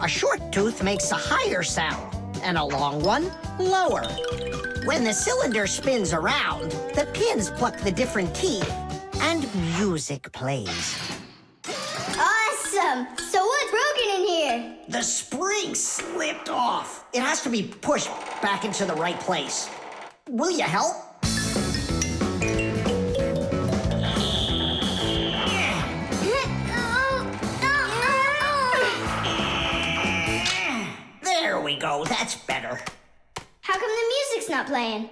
A short tooth makes a higher sound, and a long one lower. When the cylinder spins around, the pins pluck the different teeth, and music plays. Awesome! So what's broken in here? The spring slipped off. It has to be pushed back into the right place. Will you help? There we go. That's better. How come the music's not playing?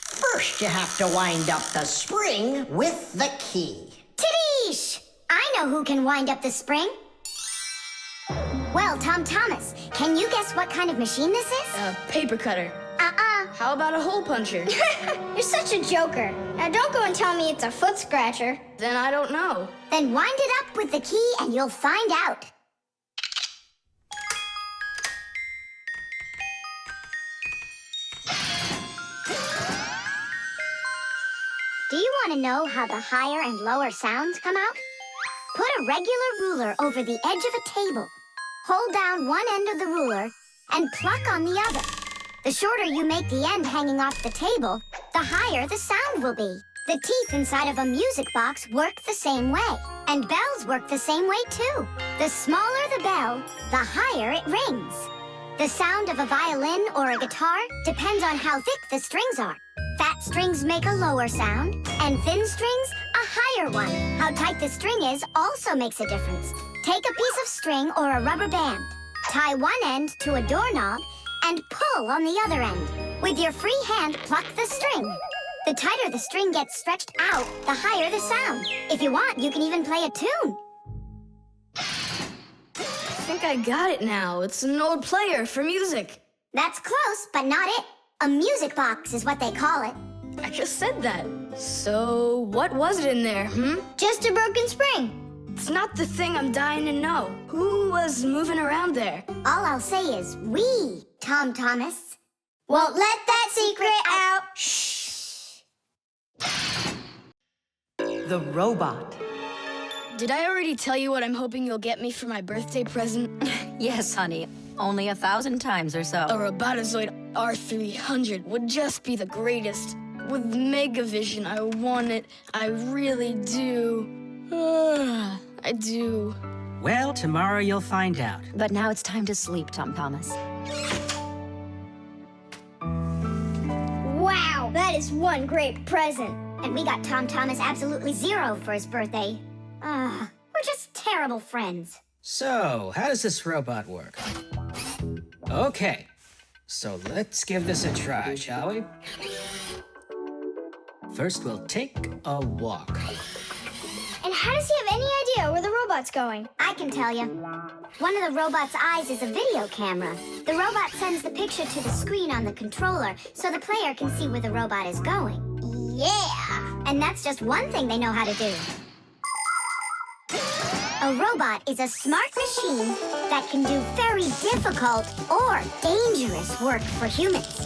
First, you have to wind up the spring with the key. Tidish! I know who can wind up the spring. Well, Tom Thomas, can you guess what kind of machine this is? A paper cutter. How about a hole puncher? You're such a joker. Now don't go and tell me it's a foot scratcher. Then I don't know. Then wind it up with the key and you'll find out. Do you want to know how the higher and lower sounds come out? Put a regular ruler over the edge of a table. Hold down one end of the ruler and pluck on the other. The shorter you make the end hanging off the table, the higher the sound will be. The teeth inside of a music box work the same way, and bells work the same way too. The smaller the bell, the higher it rings. The sound of a violin or a guitar depends on how thick the strings are. Fat strings make a lower sound, and thin strings a higher one. How tight the string is also makes a difference. Take a piece of string or a rubber band. Tie one end to a doorknob and pull on the other end. With your free hand, pluck the string. The tighter the string gets stretched out, the higher the sound. If you want, you can even play a tune. I think I got it now. It's an old player for music. That's close, but not it. A music box is what they call it. I just said that. So, what was it in there, Just a broken spring. It's not the thing I'm dying to know. Who was moving around there? All I'll say is we, Tom Thomas. Won't let that secret out. Shh. The robot. Did I already tell you what I'm hoping you'll get me for my birthday present? Yes, honey. Only 1,000 times or so. A Robotazoid R300 would just be the greatest. With Megavision, I want it. I really do. I do. Well, tomorrow you'll find out. But now it's time to sleep, Tom Thomas. Wow, that is one great present. And we got Tom Thomas absolutely zero for his birthday. We're just terrible friends. So, how does this robot work? Okay, so let's give this a try, shall we? First, we'll take a walk. And how does he have any idea where the robot's going? I can tell you. One of the robot's eyes is a video camera. The robot sends the picture to the screen on the controller so the player can see where the robot is going. Yeah! And that's just one thing they know how to do. A robot is a smart machine that can do very difficult or dangerous work for humans.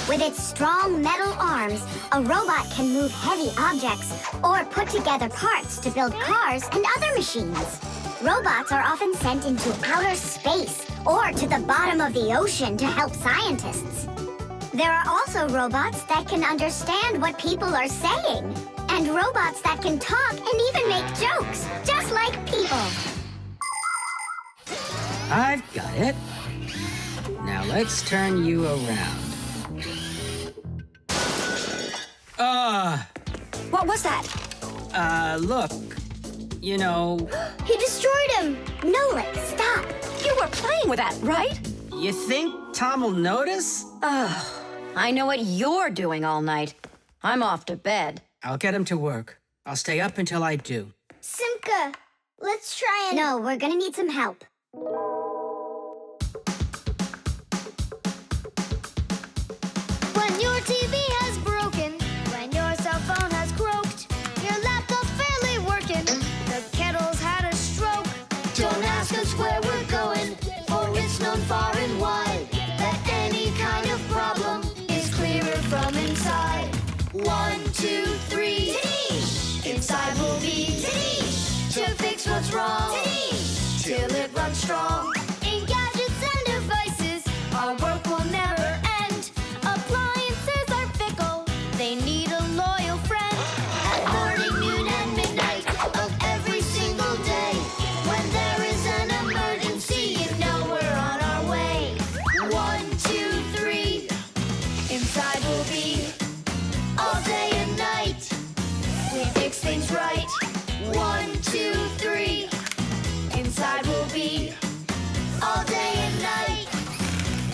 With its strong metal arms, a robot can move heavy objects or put together parts to build cars and other machines. Robots are often sent into outer space or to the bottom of the ocean to help scientists. There are also robots that can understand what people are saying, and robots that can talk and even make jokes, just like people. I've got it. Now let's turn you around. What was that? Look. You know, He destroyed him. Nolik, stop. You were playing with that, right? you think Tom will notice? I know what you're doing all night. I'm off to bed. I'll get him to work. I'll stay up until I do. Simka, let's try and... No, we're gonna need some help. When your TV has broken, when your cell phone has croaked, your laptop's barely working, the kettle's had a stroke. Don't ask us where we're going, for it's known far and wide that any kind of problem is clearer from inside. 1, 2, 3. Tadish! Inside will be Tadish! To fix what's wrong Tadish! Till it runs strong. In gadgets and devices, things right. 1, 2, 3. Inside we'll be all day and night.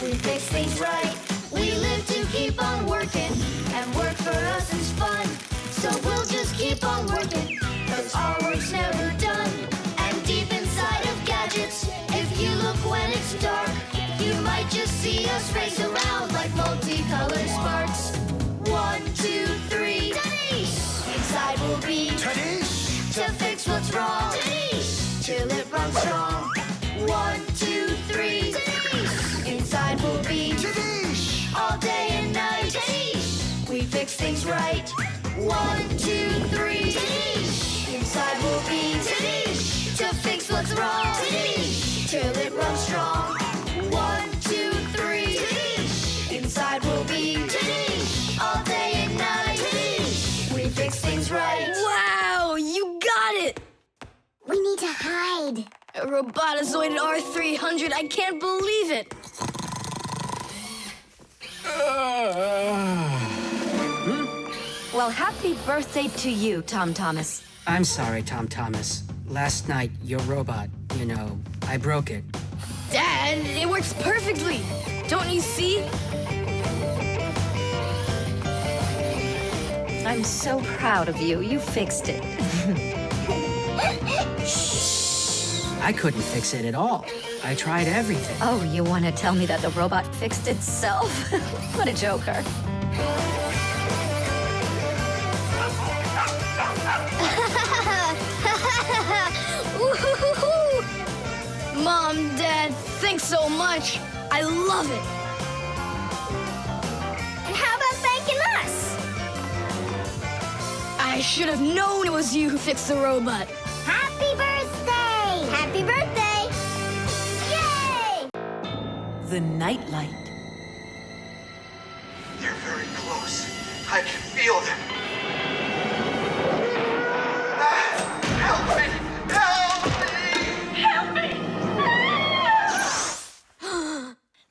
We fix things right. We live to keep on working, and work for us is fun. So we'll just keep on working, 'cause our work's never done. And deep inside of gadgets, if you look when it's dark, you might just see us race around like multicolored sparks. 1, 2, 3. Inside we'll be to fix what's wrong, till it runs strong. 1, 2, 3. Inside we'll be all day and night. We fix things right. 1, 2, 3. Inside we'll be to fix what's wrong, till it runs strong. 1, 2, 3. Inside we'll be all day and night. We fix things right. Wow, you got it! We need to hide. A robotizoided R300, I can't believe it! Well, happy birthday to you, Tom Thomas. I'm sorry, Tom Thomas. Last night, your robot, I broke it. Dad, it works perfectly! Don't you see? I'm so proud of you. You fixed it. I couldn't fix it at all. I tried everything. Oh, you want to tell me that the robot fixed itself? What a joker. Mom, Dad, thanks so much. I love it. And how about thanking us? I should have known it was you who fixed the robot. Happy birthday! Happy birthday! Yay! The nightlight. They're very close. I can feel them. Help me! Help me! Help me!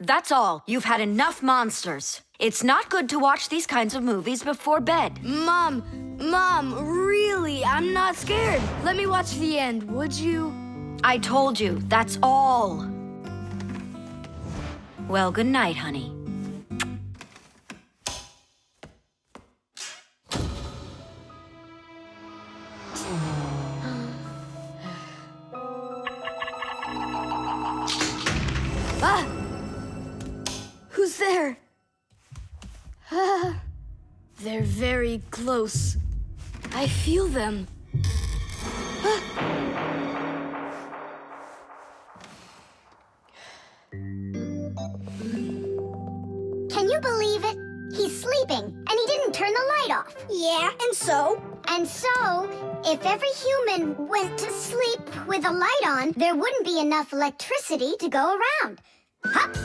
That's all. You've had enough monsters. It's not good to watch these kinds of movies before bed. Mom, really, I'm not scared. Let me watch the end, would you? I told you, that's all. Well, good night, honey. Ah! Who's there? Ah, they're very close. I feel them. Ah. Can you believe it? He's sleeping, and he didn't turn the light off. Yeah, and so? And so, if every human went to sleep with a light on, there wouldn't be enough electricity to go around. Hup!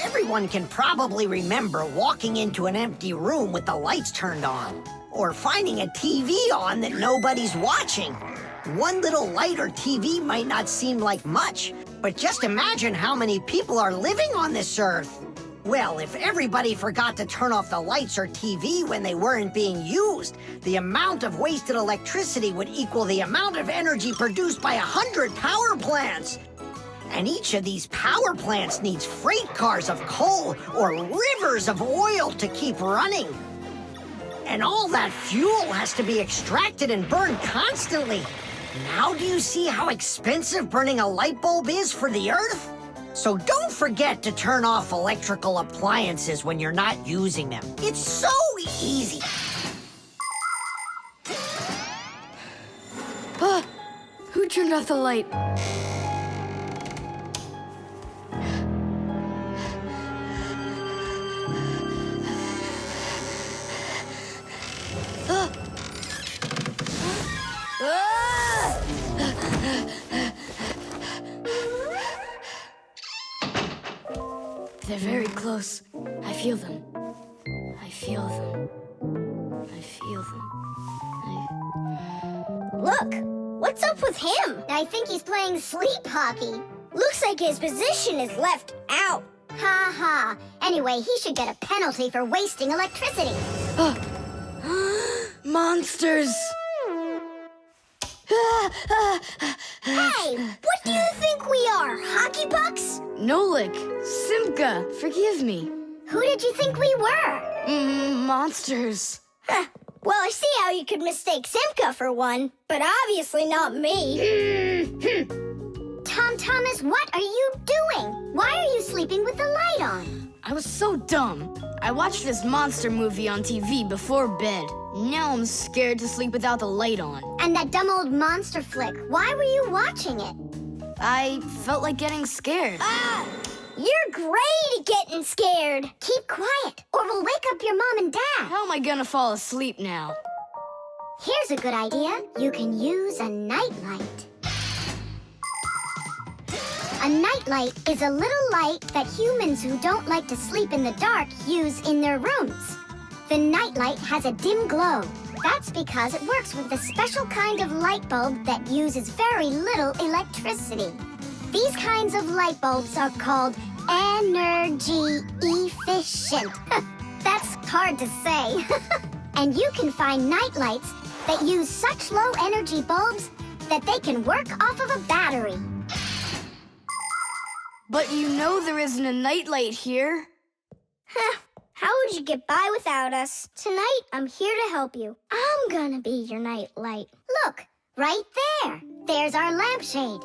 Everyone can probably remember walking into an empty room with the lights turned on, or finding a TV on that nobody's watching. One little light or TV might not seem like much, but just imagine how many people are living on this earth. Well, if everybody forgot to turn off the lights or TV when they weren't being used, the amount of wasted electricity would equal the amount of energy produced by 100 power plants. And each of these power plants needs freight cars of coal or rivers of oil to keep running. And all that fuel has to be extracted and burned constantly. Now do you see how expensive burning a light bulb is for the Earth? So don't forget to turn off electrical appliances when you're not using them. It's so easy. Ah, who turned off the light? Ah. Ah! They're very close. I feel them. I feel them. I feel them. Look, what's up with him? I think he's playing sleep hockey. Looks like his position is left out. Ha ha. Anyway, he should get a penalty for wasting electricity. Ah. monsters! Hey, what do you think we are, hockey pucks? Nolik, Simka, forgive me. Who did you think we were? Monsters. Well, I see how you could mistake Simka for one, but obviously not me. Tom Thomas, what are you doing? Why are you sleeping with the light on? I was so dumb. I watched this monster movie on TV before bed. Now I'm scared to sleep without the light on. And that dumb old monster flick, why were you watching it? I felt like getting scared. You're great at getting scared. Keep quiet, or we'll wake up your mom and dad. How am I gonna fall asleep now? Here's a good idea. You can use a nightlight. A nightlight is a little light that humans who don't like to sleep in the dark use in their rooms. The nightlight has a dim glow. That's because it works with a special kind of light bulb that uses very little electricity. These kinds of light bulbs are called energy efficient. That's hard to say. And you can find nightlights that use such low energy bulbs that they can work off of a battery. But you know there isn't a nightlight here. How would you get by without us? Tonight, I'm here to help you. I'm gonna be your nightlight. Look, right there. There's our lampshade.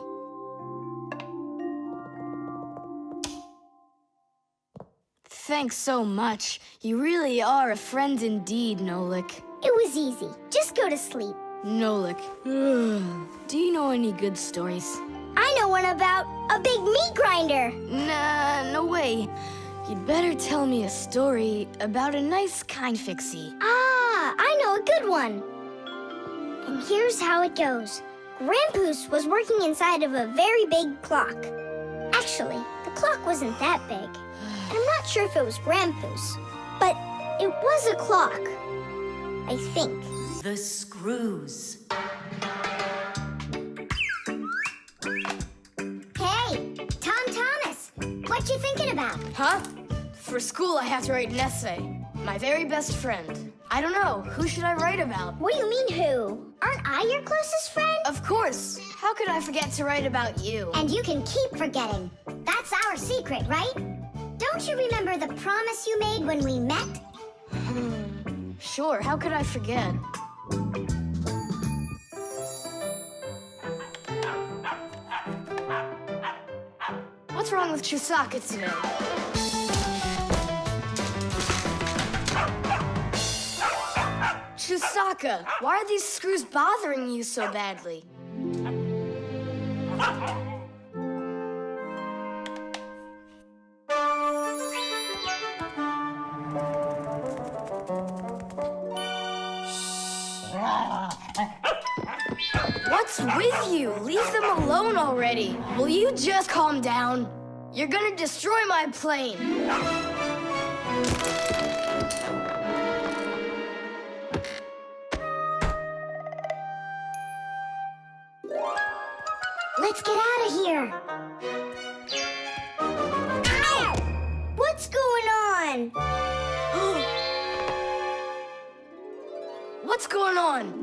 Thanks so much. You really are a friend indeed, Nolik. It was easy. Just go to sleep. Nolik. Do you know any good stories? I know one about a big meat grinder. Nah, no way. You'd better tell me a story about a nice, kind Fixie. I know a good one. And here's how it goes. Grandpoos was working inside of a very big clock. Actually, the clock wasn't that big. And I'm not sure if it was Grandpoos, but it was a clock. I think. The screws. Hey, Tom Thomas, what you thinking about? Huh? For school, I have to write an essay. My very best friend. I don't know. Who should I write about? What do you mean, who? Aren't I your closest friend? Of course. How could I forget to write about you? And you can keep forgetting. That's our secret, right? Don't you remember the promise you made when we met? Sure, how could I forget? What's wrong with Chusaka today? Chusaka, why are these screws bothering you so badly? What's with you? Leave them alone already. Will you just calm down? You're gonna destroy my plane. Let's get out of here. Ow! What's going on? What's going on?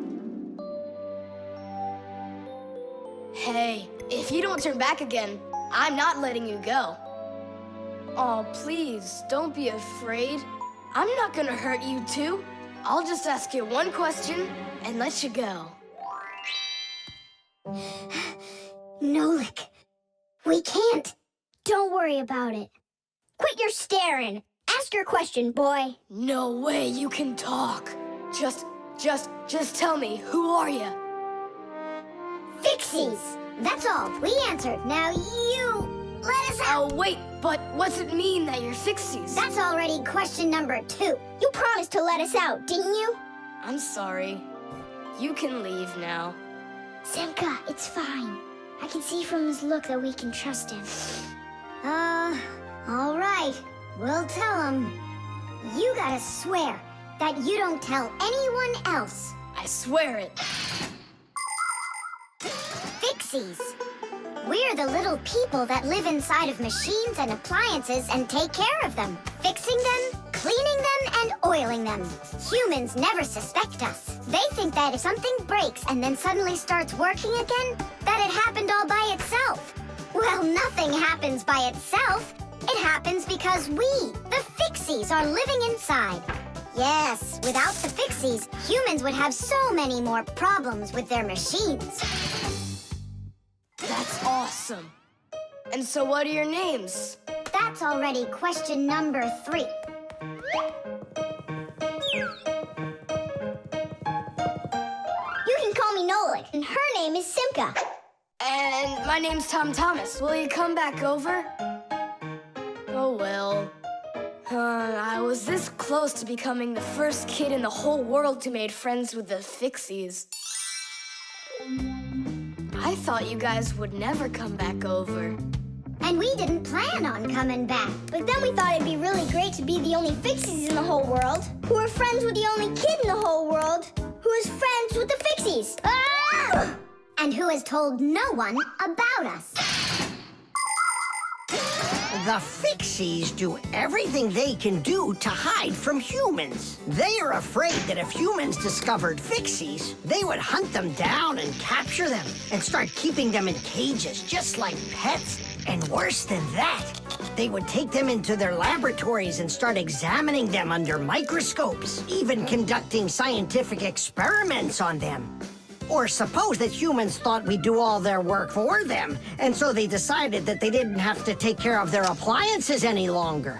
Hey, if you don't turn back again, I'm not letting you go. Oh, please, don't be afraid. I'm not gonna hurt you too. I'll just ask you one question and let you go. Nolik, we can't. Don't worry about it. Quit your staring. Ask your question, boy. No way you can talk. Just tell me, who are you? Fixies. That's all. We answered. Now you let us out. Oh, wait, but what's it mean that you're Fixies? That's already question number 2. You promised to let us out, didn't you? I'm sorry. You can leave now. Simka, it's fine. I can see from his look that we can trust him. All right. We'll tell him. You gotta swear that you don't tell anyone else. I swear it. Fixies. We're the little people that live inside of machines and appliances and take care of them. Fixing them, cleaning them and oiling them. Humans never suspect us. They think that if something breaks and then suddenly starts working again, that it happened all by itself. Well, nothing happens by itself. It happens because we, the Fixies, are living inside. Yes, without the Fixies, humans would have so many more problems with their machines. That's awesome. And so what are your names? That's already question number 3. You can call me Nolik, and her name is Simka. And my name's Tom Thomas. Will you come back over? Oh, well. I was this close to becoming the first kid in the whole world who made friends with the Fixies. I thought you guys would never come back over. And we didn't plan on coming back. But then we thought it'd be really great to be the only Fixies in the whole world, who are friends with the only kid in the whole world, who is friends with the Fixies. Ah! And who has told no one about us. The Fixies do everything they can do to hide from humans. They are afraid that if humans discovered Fixies, they would hunt them down and capture them and start keeping them in cages just like pets. And worse than that, they would take them into their laboratories and start examining them under microscopes, even conducting scientific experiments on them. Or suppose that humans thought we'd do all their work for them, and so they decided that they didn't have to take care of their appliances any longer.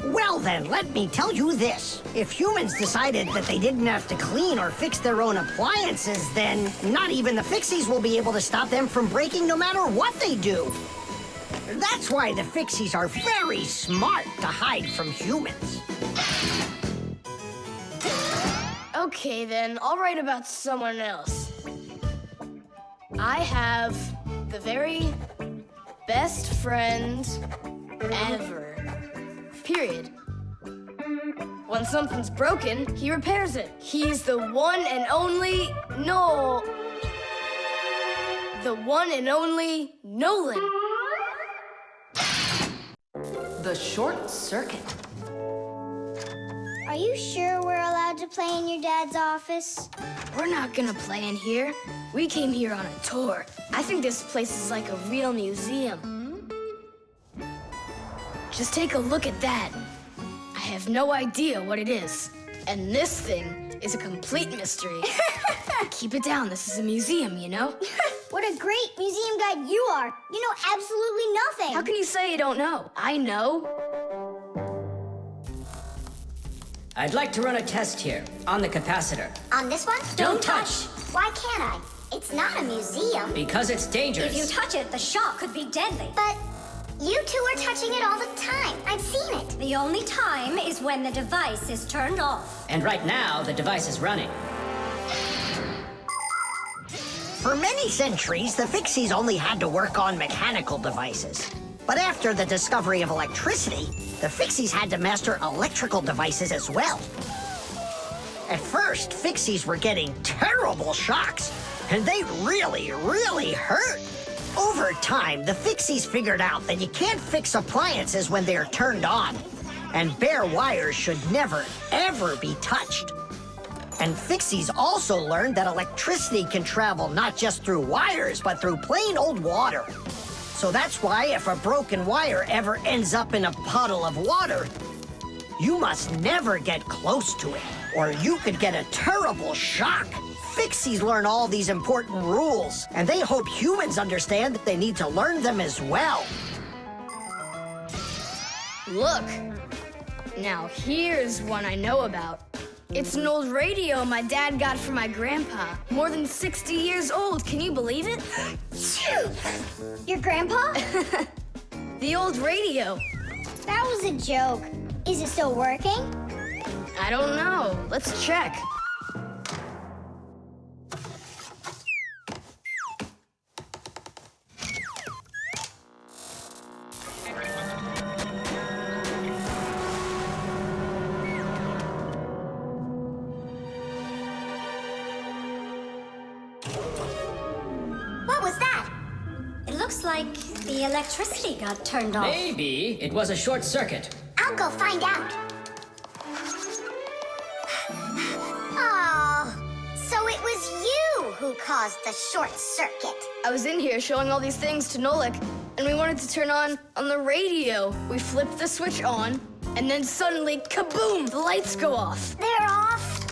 Well then, let me tell you this. If humans decided that they didn't have to clean or fix their own appliances, then not even the Fixies will be able to stop them from breaking no matter what they do. That's why the Fixies are very smart to hide from humans. Okay, then, I'll write about someone else. I have the very best friend ever. Period. When something's broken, he repairs it. He's the one and only the one and only Nolan. The short circuit. Are you sure we're allowed to play in your dad's office? We're not gonna play in here. We came here on a tour. I think this place is like a real museum. Just take a look at that. I have no idea what it is. And this thing is a complete mystery. Keep it down. This is a museum, you know? What a great museum guide you are. You know absolutely nothing. How can you say you don't know? I know. I'd like to run a test here, on the capacitor. On this one? Don't touch! Why can't I? It's not a museum. Because it's dangerous. If you touch it, the shock could be deadly. But you two are touching it all the time. I've seen it. The only time is when the device is turned off. And right now, the device is running. For many centuries, the Fixies only had to work on mechanical devices. But after the discovery of electricity, the Fixies had to master electrical devices as well. At first, Fixies were getting terrible shocks, and they really, really hurt. Over time, the Fixies figured out that you can't fix appliances when they're turned on, and bare wires should never, ever be touched. And Fixies also learned that electricity can travel not just through wires, but through plain old water. So that's why if a broken wire ever ends up in a puddle of water, you must never get close to it, or you could get a terrible shock. Fixies learn all these important rules, and they hope humans understand that they need to learn them as well. Look. Now here's one I know about. It's an old radio my dad got from my grandpa. More than 60 years old. Can you believe it? Your grandpa? The old radio. That was a joke. Is it still working? I don't know. Let's check. What was that? It looks like the electricity got turned off. Maybe it was a short circuit. I'll go find out. who caused the short circuit. I was in here showing all these things to Nolik, and we wanted to turn on the radio. We flipped the switch on, and then suddenly, kaboom, the lights go off. They're off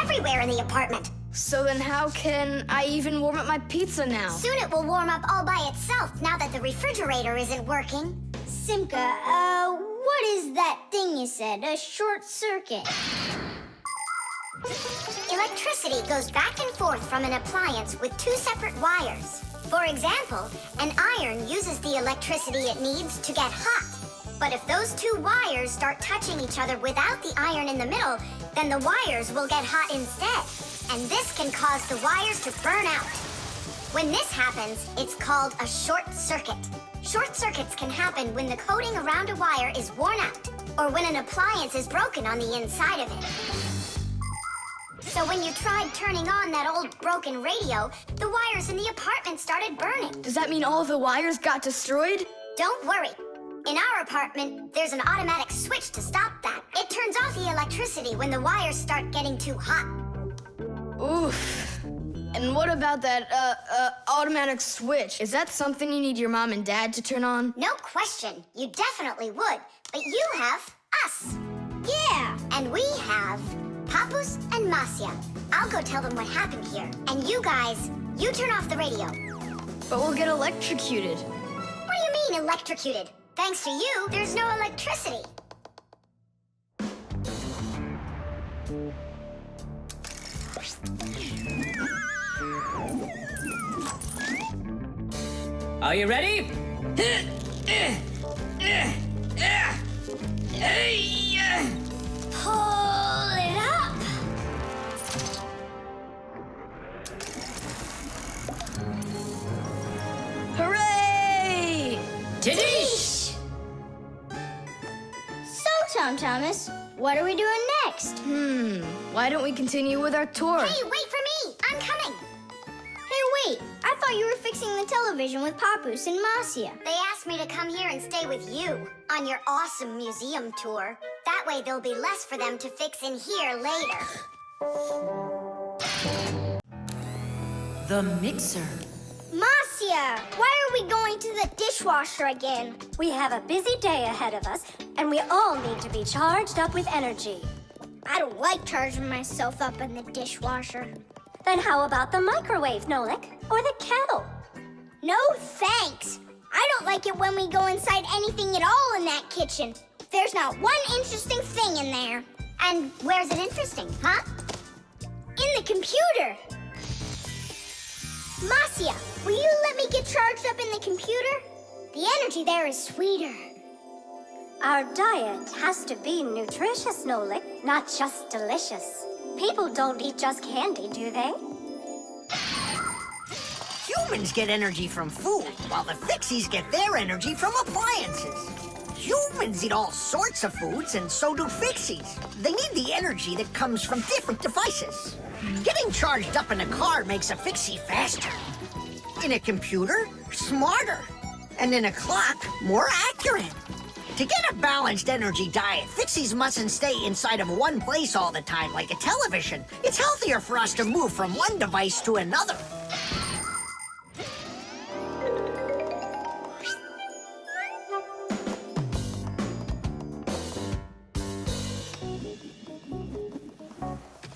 everywhere in the apartment. So then how can I even warm up my pizza now? Soon it will warm up all by itself now that the refrigerator isn't working. Simka, what is that thing you said? A short circuit? Electricity goes back and forth from an appliance with two separate wires. For example, an iron uses the electricity it needs to get hot. But if those two wires start touching each other without the iron in the middle, then the wires will get hot instead. And this can cause the wires to burn out. When this happens, it's called a short circuit. Short circuits can happen when the coating around a wire is worn out, or when an appliance is broken on the inside of it. So when you tried turning on that old broken radio, the wires in the apartment started burning. Does that mean all the wires got destroyed? Don't worry. In our apartment, there's an automatic switch to stop that. It turns off the electricity when the wires start getting too hot. Oof. And what about that, automatic switch? Is that something you need your mom and dad to turn on? No question. You definitely would. But you have us. Yeah. And we have Papus and Masya. I'll go tell them what happened here. And you guys, you turn off the radio. But we'll get electrocuted. What do you mean electrocuted? Thanks to you, there's no electricity. Are you ready? Pull it up. Hooray! Tidish! So, Tom Thomas, what are we doing next? Why don't we continue with our tour? Hey, wait for me. I'm coming. Hey, wait, I thought you were fixing the television with Papus and Masya. They asked me to come here and stay with you on your awesome museum tour. That way there'll be less for them to fix in here later. The mixer. Masya, why are we going to the dishwasher again? We have a busy day ahead of us, and we all need to be charged up with energy. I don't like charging myself up in the dishwasher. Then how about the microwave, Nolik? Or the kettle? No thanks. I don't like it when we go inside anything at all in that kitchen. There's not one interesting thing in there. And where's it interesting, huh? In the computer. Masya, will you let me get charged up in the computer? The energy there is sweeter. Our diet has to be nutritious, Nolik, not just delicious. People don't eat just candy, do they? Humans get energy from food, while the Fixies get their energy from appliances. Humans eat all sorts of foods, and so do Fixies. They need the energy that comes from different devices. Getting charged up in a car makes a Fixie faster. In a computer, smarter. And in a clock, more accurate. To get a balanced energy diet, Fixies mustn't stay inside of one place all the time like a television. It's healthier for us to move from one device to another.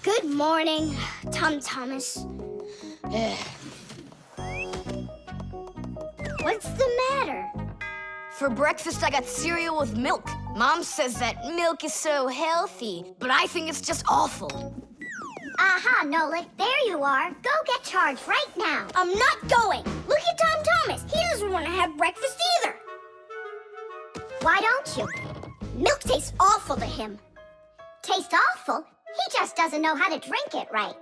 Good morning, Tom Thomas. What's the matter? For breakfast, I got cereal with milk. Mom says that milk is so healthy, but I think it's just awful. Aha, Nolik, there you are. Go get charged right now. I'm not going. Look at Tom Thomas. He doesn't want to have breakfast either. Why don't you? Milk tastes awful to him. Taste awful? He just doesn't know how to drink it right.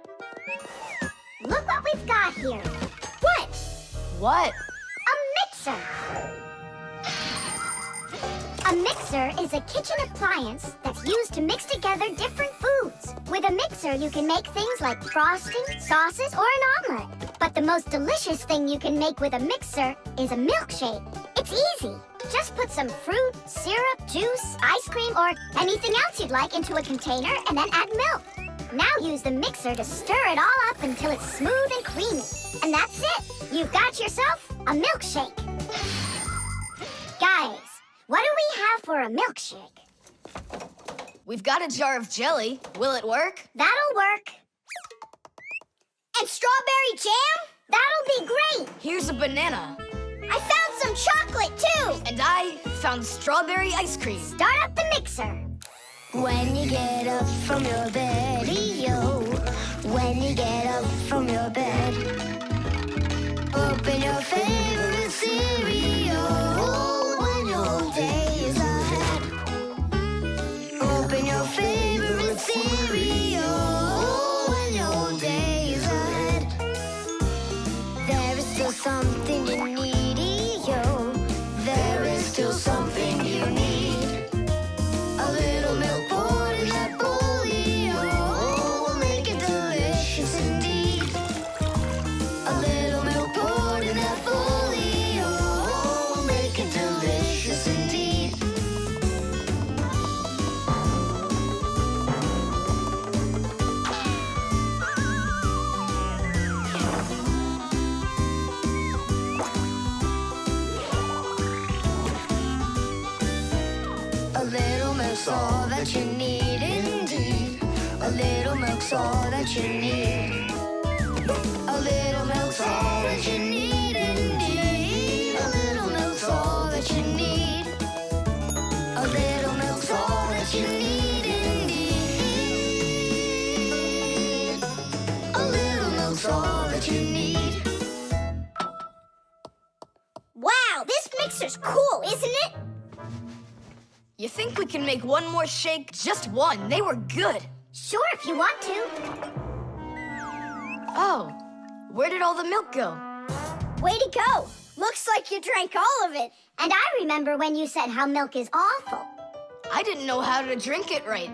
Look what we've got here. What? What? A mixer. A mixer is a kitchen appliance that's used to mix together different foods. With a mixer, you can make things like frosting, sauces, or an omelet. But the most delicious thing you can make with a mixer is a milkshake. It's easy. Just put some fruit, syrup, juice, ice cream, or anything else you'd like into a container and then add milk. Now use the mixer to stir it all up until it's smooth and creamy. And that's it. You've got yourself a milkshake. Guys, what do we have for a milkshake? We've got a jar of jelly. Will it work? That'll work. And strawberry jam? That'll be great. Here's a banana. I found some chocolate, too. And I found strawberry ice cream. Start up the mixer. When you get up from your bed, yo. When you get up from your bed, open your favorite cereal. When your whole day is ahead, open your favorite cereal. When your whole day is ahead, there is still something you need, yo. There is still something you need. A little milk poured in that bowl, yo, will make it delicious indeed. A little milk poured in that bowl, yo, will make it delicious indeed. A little milk's all that you need indeed. A little milk's all that you need. A little milk's all that you need indeed. A little milk's all that you need. A little milk's all that you need indeed. A little milk's all that you need. Wow, this mixer's cool, isn't it? You think we can make one more shake? Just one. They were good. Sure, if you want to. Oh, where did all the milk go? Way to go. Looks like you drank all of it. And I remember when you said how milk is awful. I didn't know how to drink it right.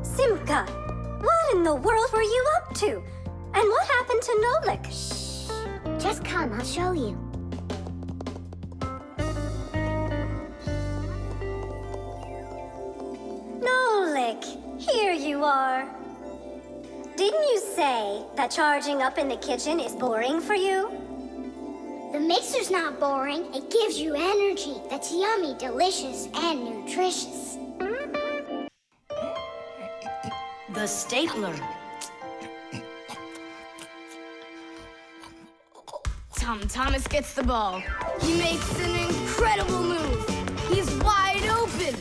Simka, what in the world were you up to? And what happened to Nolik? Shh. Just come, I'll show you. Nolik, here you are. Didn't you say that charging up in the kitchen is boring for you? The mixer's not boring. It gives you energy that's yummy, delicious, and nutritious. The stapler. Tom Thomas gets the ball. He makes an incredible move. He's wide open.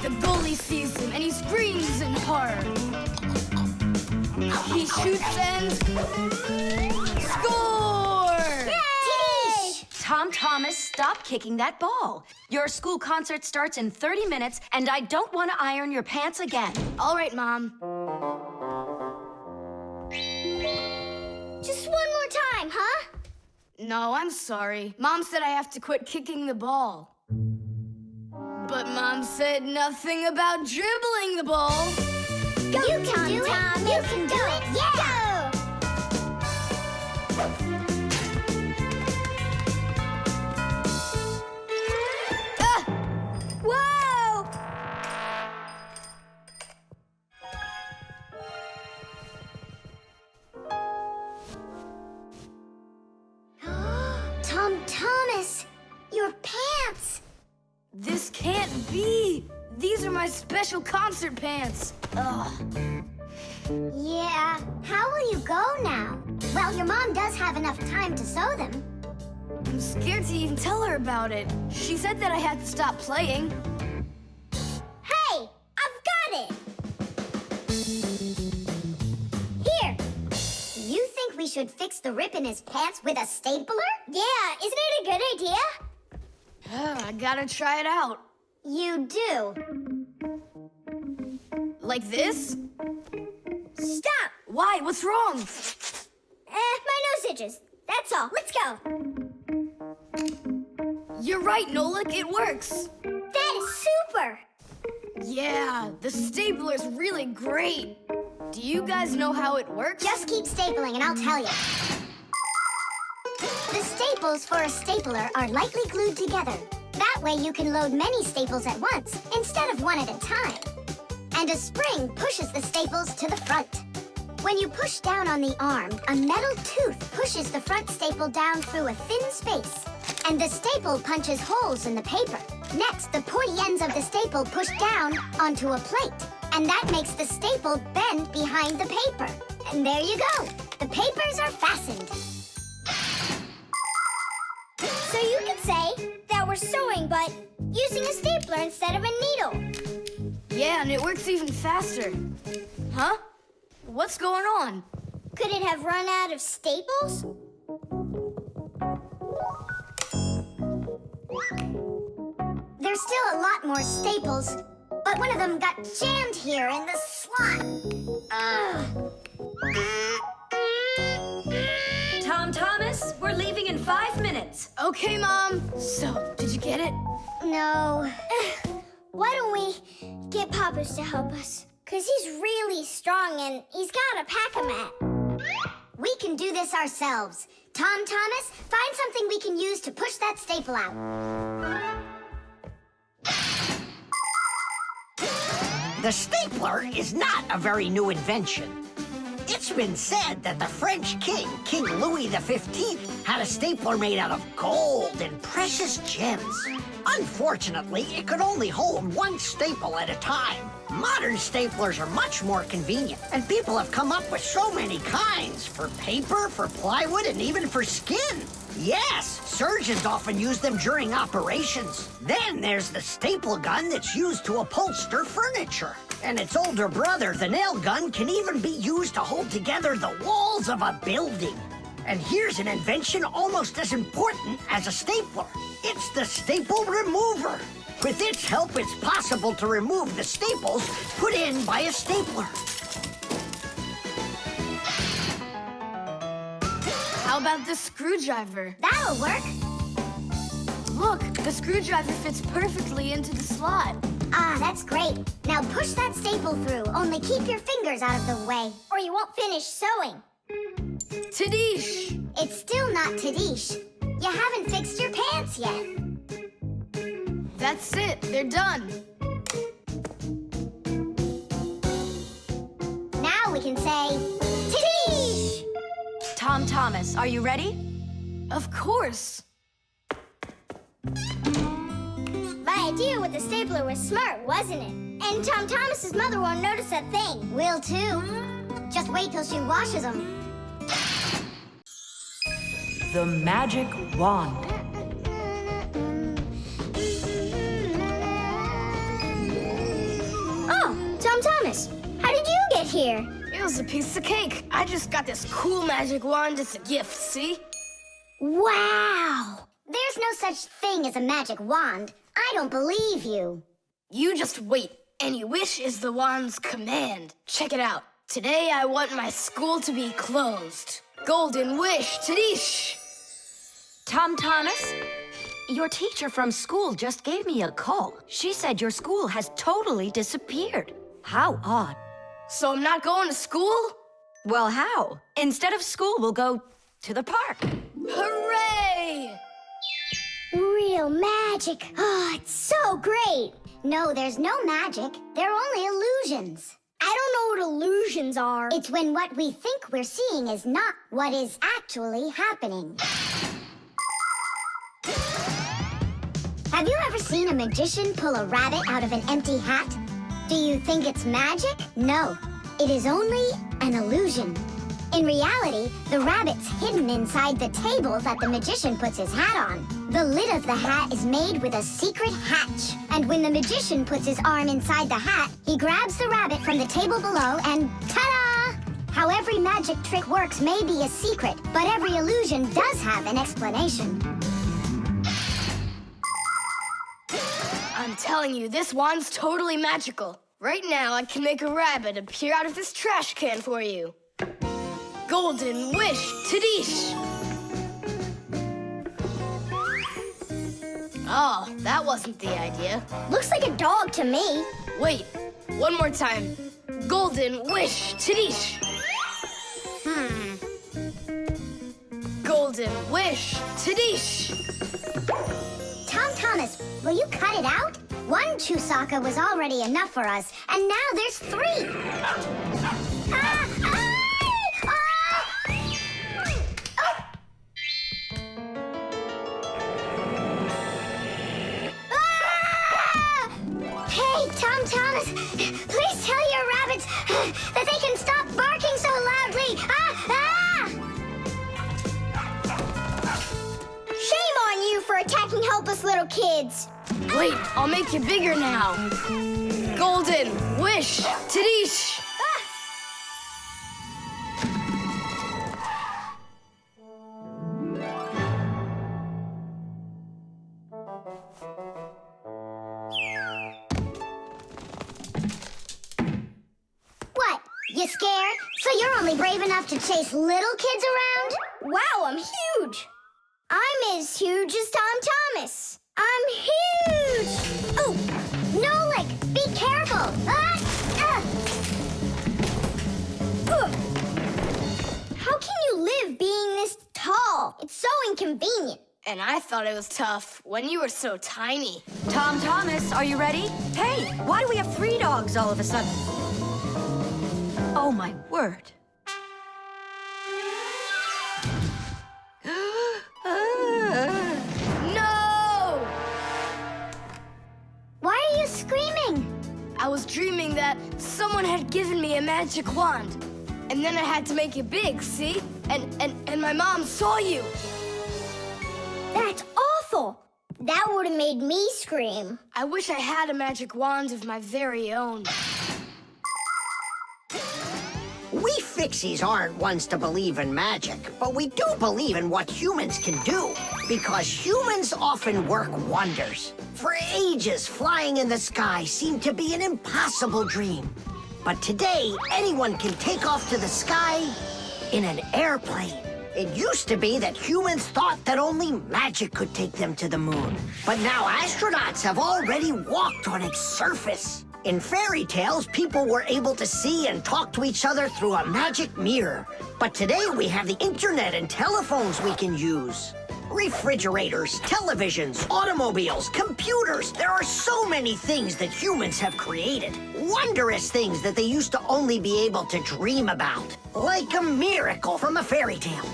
The goalie sees him and he screams in horror. He shoots and score! Yay! Tom Thomas, stop kicking that ball. Your school concert starts in 30 minutes, and I don't want to iron your pants again. All right, Mom. Just one more time, huh? No, I'm sorry. Mom said I have to quit kicking the ball. But Mom said nothing about dribbling the ball. Go, you can do it. You can do it. Yeah. Go. Whoa! Tom Thomas, your pants. This can't be. These are my special concert pants. Ugh. Yeah, how will you go now? Well, your mom does have enough time to sew them. I'm scared to even tell her about it. She said that I had to stop playing. Hey, I've got it. Here. You think we should fix the rip in his pants with a stapler? Yeah, isn't it a good idea? I gotta try it out. You do. Like this? Stop! Why? What's wrong? My nose itches. That's all. Let's go. You're right, Nolik. It works. That is super. Yeah, the stapler's really great. Do you guys know how it works? Just keep stapling and I'll tell you. The staples for a stapler are lightly glued together. That way you can load many staples at once instead of one at a time. And a spring pushes the staples to the front. When you push down on the arm, a metal tooth pushes the front staple down through a thin space. And the staple punches holes in the paper. Next, the pointy ends of the staple push down onto a plate. And that makes the staple bend behind the paper. And there you go. The papers are fastened. So you could say that we're sewing, but using a stapler instead of a needle. Yeah, and it works even faster. Huh? What's going on? Could it have run out of staples? There's still a lot more staples, but one of them got jammed here in the slot. Tom Thomas, we're leaving in 5 minutes. Okay, Mom. So, did you get it? No. Why don't we get Papa's to help us? Because he's really strong and he's got a pack-a-mat. We can do this ourselves. Tom Thomas, find something we can use to push that staple out. The stapler is not a very new invention. It's been said that the French king, King Louis XV, had a stapler made out of gold and precious gems. Unfortunately, it could only hold one staple at a time. Modern staplers are much more convenient, and people have come up with so many kinds for paper, for plywood, and even for skin. Yes, surgeons often use them during operations. Then there's the staple gun that's used to upholster furniture. And its older brother, the nail gun, can even be used to hold together the walls of a building. And here's an invention almost as important as a stapler. It's the staple remover. With its help, it's possible to remove the staples put in by a stapler. How about the screwdriver? That'll work. Look, the screwdriver fits perfectly into the slot. Ah, that's great. Now push that staple through, only keep your fingers out of the way. Or you won't finish sewing. Tadish! It's still not Tadish. You haven't fixed your pants yet. That's it, they're done. Now we can say, Tadish! Tom Thomas, are you ready? Of course. My idea with the stapler was smart, wasn't it? And Tom Thomas's mother won't notice a thing. Will too. Just wait till she washes them. The magic wand. Oh, Tom Thomas, how did you get here? It was a piece of cake. I just got this cool magic wand as a gift, see? Wow! There's no such thing as a magic wand. I don't believe you. You just wait. Any wish is the wand's command. Check it out. Today I want my school to be closed. Golden wish, Tadish! Tom Thomas, your teacher from school just gave me a call. She said your school has totally disappeared. How odd. So I'm not going to school? Well, how? Instead of school, we'll go to the park. Hooray! Real magic. Oh, it's so great. No, there's no magic. They're only illusions. I don't know what illusions are. It's when what we think we're seeing is not what is actually happening. Have you ever seen a magician pull a rabbit out of an empty hat? Do you think it's magic? No, it is only an illusion. In reality, the rabbit's hidden inside the table that the magician puts his hat on. The lid of the hat is made with a secret hatch. And when the magician puts his arm inside the hat, he grabs the rabbit from the table below and ta-da! How every magic trick works may be a secret, but every illusion does have an explanation. I'm telling you, this wand's totally magical. Right now, I can make a rabbit appear out of this trash can for you. Golden wish, Tadish! Oh, that wasn't the idea. Looks like a dog to me. Wait, one more time. Golden wish, Tadish. Golden wish, Tadish. Tom Thomas, will you cut it out? One Chusaka was already enough for us, and now there's 3. Hey, Tom Thomas, please tell your rabbits that they can stop barking so loudly. Shame on you for attacking helpless little kids. Wait, I'll make you bigger now. Golden wish, Tadish. What? You scared? So you're only brave enough to chase little kids around? Wow, I'm huge. I'm as huge as Tom Thomas. I'm huge. Oh, Nolik, be careful. How can you live being this tall? It's so inconvenient. And I thought it was tough when you were so tiny. Tom Thomas, are you ready? Hey, why do we have 3 dogs all of a sudden? Oh, my word. No! Why are you screaming? I was dreaming that someone had given me a magic wand. And then I had to make it big, see? And my mom saw you. That's awful. That would have made me scream. I wish I had a magic wand of my very own. We Fixies aren't ones to believe in magic, but we do believe in what humans can do, because humans often work wonders. For ages, flying in the sky seemed to be an impossible dream. But today, anyone can take off to the sky in an airplane. It used to be that humans thought that only magic could take them to the moon. But now astronauts have already walked on its surface. In fairy tales, people were able to see and talk to each other through a magic mirror. But today we have the internet and telephones we can use. Refrigerators, televisions, automobiles, computers. There are so many things that humans have created. Wondrous things that they used to only be able to dream about. Like a miracle from a fairy tale.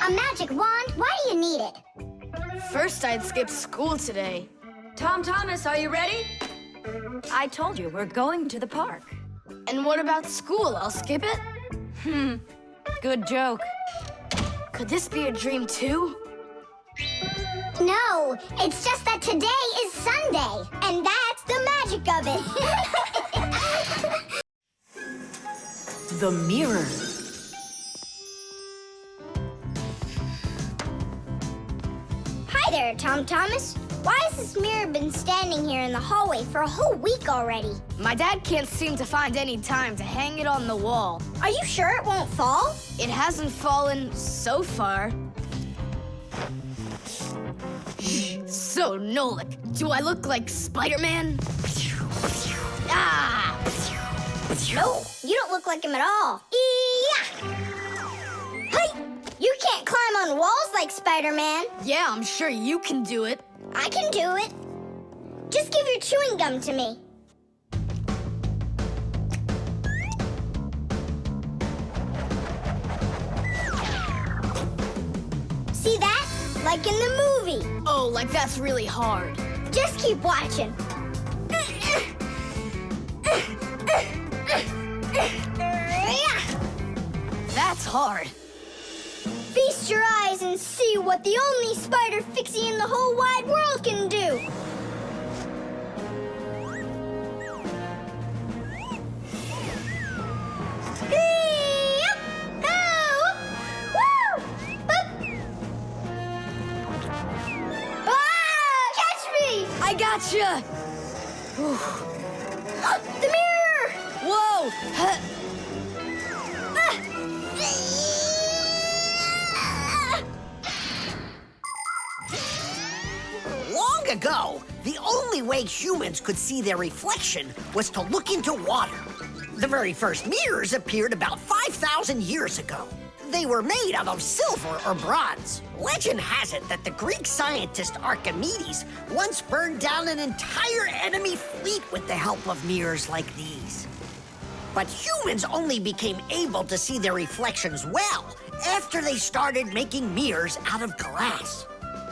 A magic wand? Why do you need it? First, I'd skip school today. Tom Thomas, are you ready? I told you, we're going to the park. And what about school? I'll skip it? Good joke. Could this be a dream too? No, it's just that today is Sunday. And that's the magic of it. The mirror. Hi there, Tom Thomas. Why has this mirror been standing here in the hallway for a whole week already? My dad can't seem to find any time to hang it on the wall. Are you sure it won't fall? It hasn't fallen so far. So, Nolik, do I look like Spider-Man? Ah! No, you don't look like him at all. Yeah! Hey! You can't climb on walls like Spider-Man. Yeah, I'm sure you can do it. I can do it. Just give your chewing gum to me. See that? Like in the movie. Oh, like that's really hard. Just keep watching. That's hard. Feast your eyes and see what the only spider Fixie in the whole wide world can do. Catch me! I gotcha! The mirror! Whoa! Long ago, the only way humans could see their reflection was to look into water. The very first mirrors appeared about 5,000 years ago. They were made out of silver or bronze. Legend has it that the Greek scientist Archimedes once burned down an entire enemy fleet with the help of mirrors like these. But humans only became able to see their reflections well after they started making mirrors out of glass.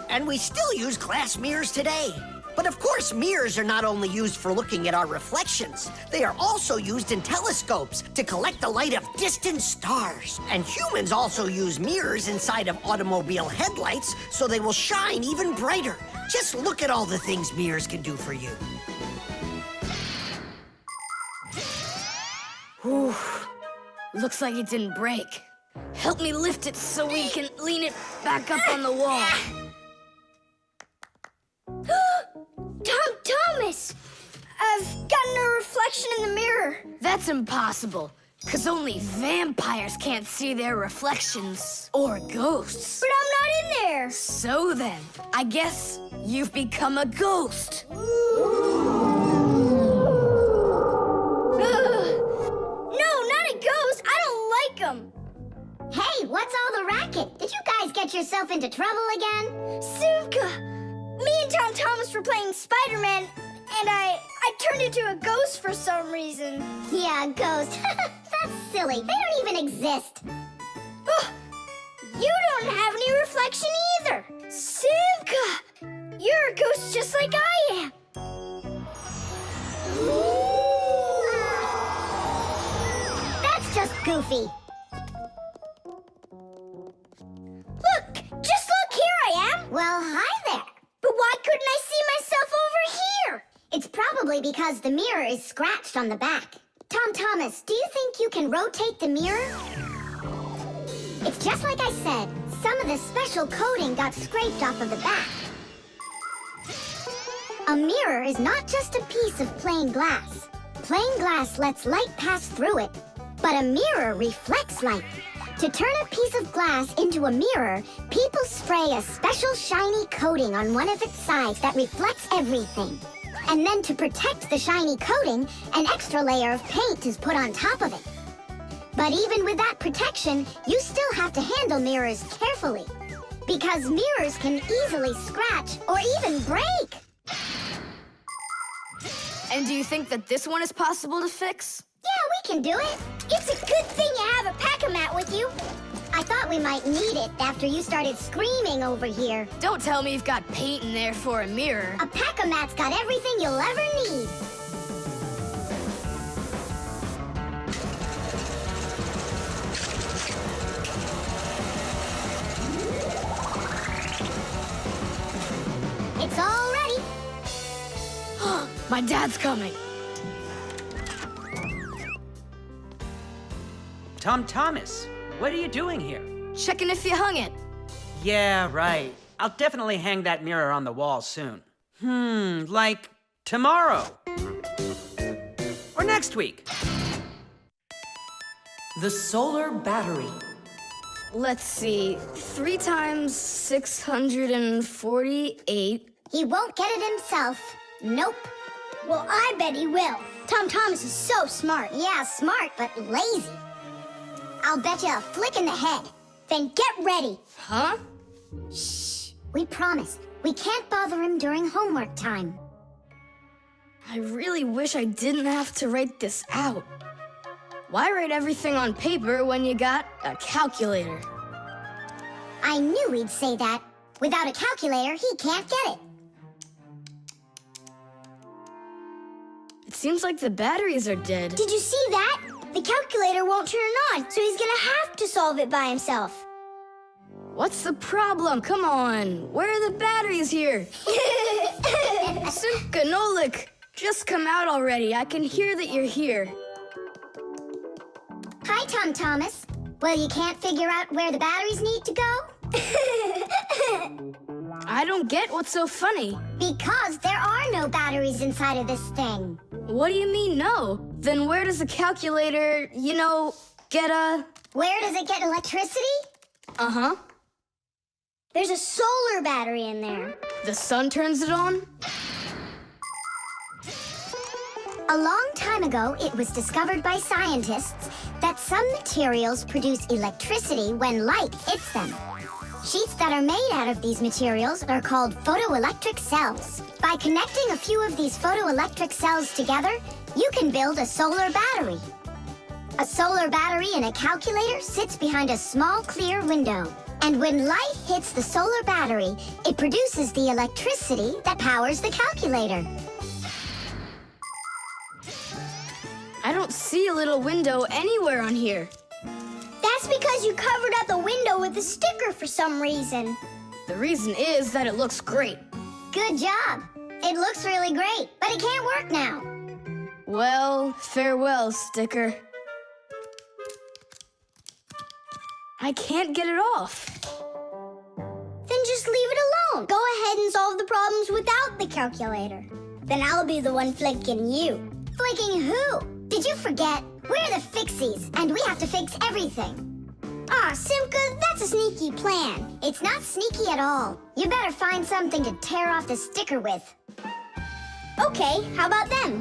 And we still use glass mirrors today. But of course, mirrors are not only used for looking at our reflections, they are also used in telescopes to collect the light of distant stars. And humans also use mirrors inside of automobile headlights so they will shine even brighter. Just look at all the things mirrors can do for you. Whew. Looks like it didn't break. Help me lift it so we can lean it back up on the wall. Tom Thomas! I've gotten a reflection in the mirror. That's impossible, because only vampires can't see their reflections. Or ghosts. But I'm not in there. So then, I guess you've become a ghost. No, not a ghost. I don't like them. Hey, what's all the racket? Did you guys get yourself into trouble again? Simka! Me and Tom Thomas were playing Spider-Man, and I turned into a ghost for some reason. Yeah, a ghost. That's silly. They don't even exist. Oh, you don't have any reflection either. Simka! You're a ghost just like I am. That's just goofy. Look! Just look! Here I am! Well, hi there. But why couldn't I see myself over here? It's probably because the mirror is scratched on the back. Tom Thomas, do you think you can rotate the mirror? It's just like I said. Some of the special coating got scraped off of the back. A mirror is not just a piece of plain glass. Plain glass lets light pass through it, but a mirror reflects light. To turn a piece of glass into a mirror, people spray a special shiny coating on one of its sides that reflects everything. And then to protect the shiny coating, an extra layer of paint is put on top of it. But even with that protection, you still have to handle mirrors carefully. Because mirrors can easily scratch or even break. And do you think that this one is possible to fix? Yeah, we can do it. It's a good thing you have a pack-a-mat with you. I thought we might need it after you started screaming over here. Don't tell me you've got paint in there for a mirror. A pack-a-mat's got everything you'll ever need. It's all ready. My dad's coming. Tom Thomas, what are you doing here? Checking if you hung it. Yeah, right. I'll definitely hang that mirror on the wall soon. Like tomorrow. Or next week. The solar battery. Let's see. 3 times 648. He won't get it himself. Nope. Well, I bet he will. Tom Thomas is so smart. Yeah, smart, but lazy. I'll bet you a flick in the head. Then get ready. Huh? Shh. We promise. We can't bother him during homework time. I really wish I didn't have to write this out. Why write everything on paper when you got a calculator? I knew he'd say that. Without a calculator, he can't get it. It seems like the batteries are dead. Did you see that? The calculator won't turn on, so he's gonna have to solve it by himself. What's the problem? Come on. Where are the batteries here? Simka, Nolik, just come out already. I can hear that you're here. Hi, Tom Thomas. Well, you can't figure out where the batteries need to go? I don't get what's so funny. Because there are no batteries inside of this thing. What do you mean, no? Then where does the calculator, get a... Where does it get electricity? Uh-huh. There's a solar battery in there. The sun turns it on? A long time ago, it was discovered by scientists that some materials produce electricity when light hits them. Sheets that are made out of these materials are called photoelectric cells. By connecting a few of these photoelectric cells together, you can build a solar battery. A solar battery in a calculator sits behind a small clear window. And when light hits the solar battery, it produces the electricity that powers the calculator. I don't see a little window anywhere on here. That's because you covered up the window with a sticker for some reason. The reason is that it looks great. Good job. It looks really great, but it can't work now. Well, farewell, sticker. I can't get it off. Then just leave it alone. Go ahead and solve the problems without the calculator. Then I'll be the one flicking you. Flicking who? Did you forget? We're the Fixies, and we have to fix everything. Ah, Simka, that's a sneaky plan. It's not sneaky at all. You better find something to tear off the sticker with. Okay, how about them?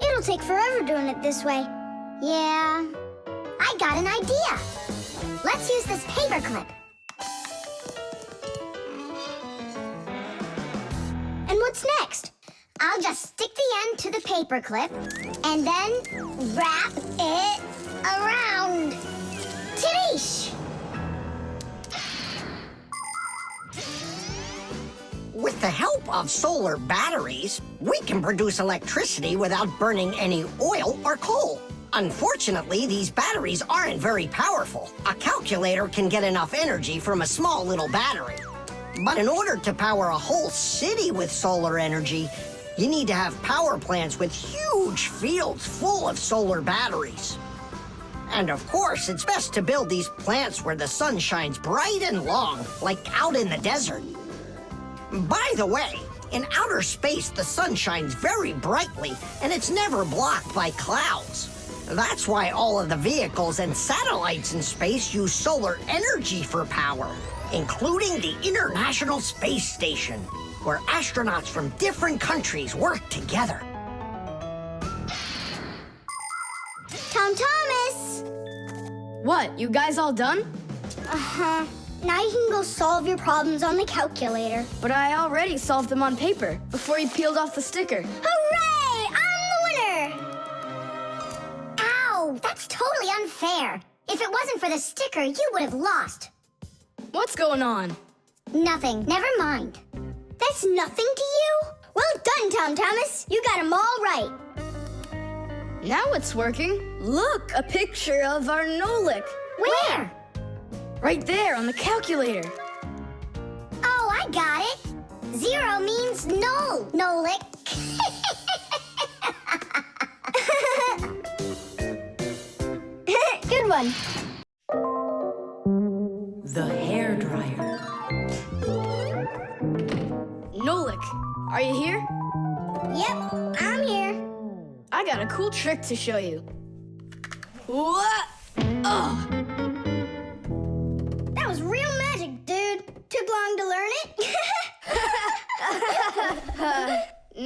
It'll take forever doing it this way. Yeah, I got an idea. Let's use this paper clip. And what's next? I'll just stick the end to the paper clip and then wrap it around. Tadish! With the help of solar batteries, we can produce electricity without burning any oil or coal. Unfortunately, these batteries aren't very powerful. A calculator can get enough energy from a small little battery. But in order to power a whole city with solar energy, you need to have power plants with huge fields full of solar batteries. And of course, it's best to build these plants where the sun shines bright and long, like out in the desert. By the way, in outer space, the sun shines very brightly, and it's never blocked by clouds. That's why all of the vehicles and satellites in space use solar energy for power, including the International Space Station, where astronauts from different countries work together. Tom Thomas! What, you guys all done? Uh-huh. Now you can go solve your problems on the calculator. But I already solved them on paper before you peeled off the sticker. Hooray! I'm the winner! Ow! That's totally unfair. If it wasn't for the sticker, you would have lost. What's going on? Nothing. Never mind. That's nothing to you? Well done, Tom Thomas. You got them all right. Now it's working. Look, a picture of our Nolik. Where? Right there on the calculator. Oh, I got it. 0 means null, Nolik. Good one. The hairdryer. Nolik, are you here? Yep, I'm here. I got a cool trick to show you. What? Oh! That was real magic, dude. Took long to learn it?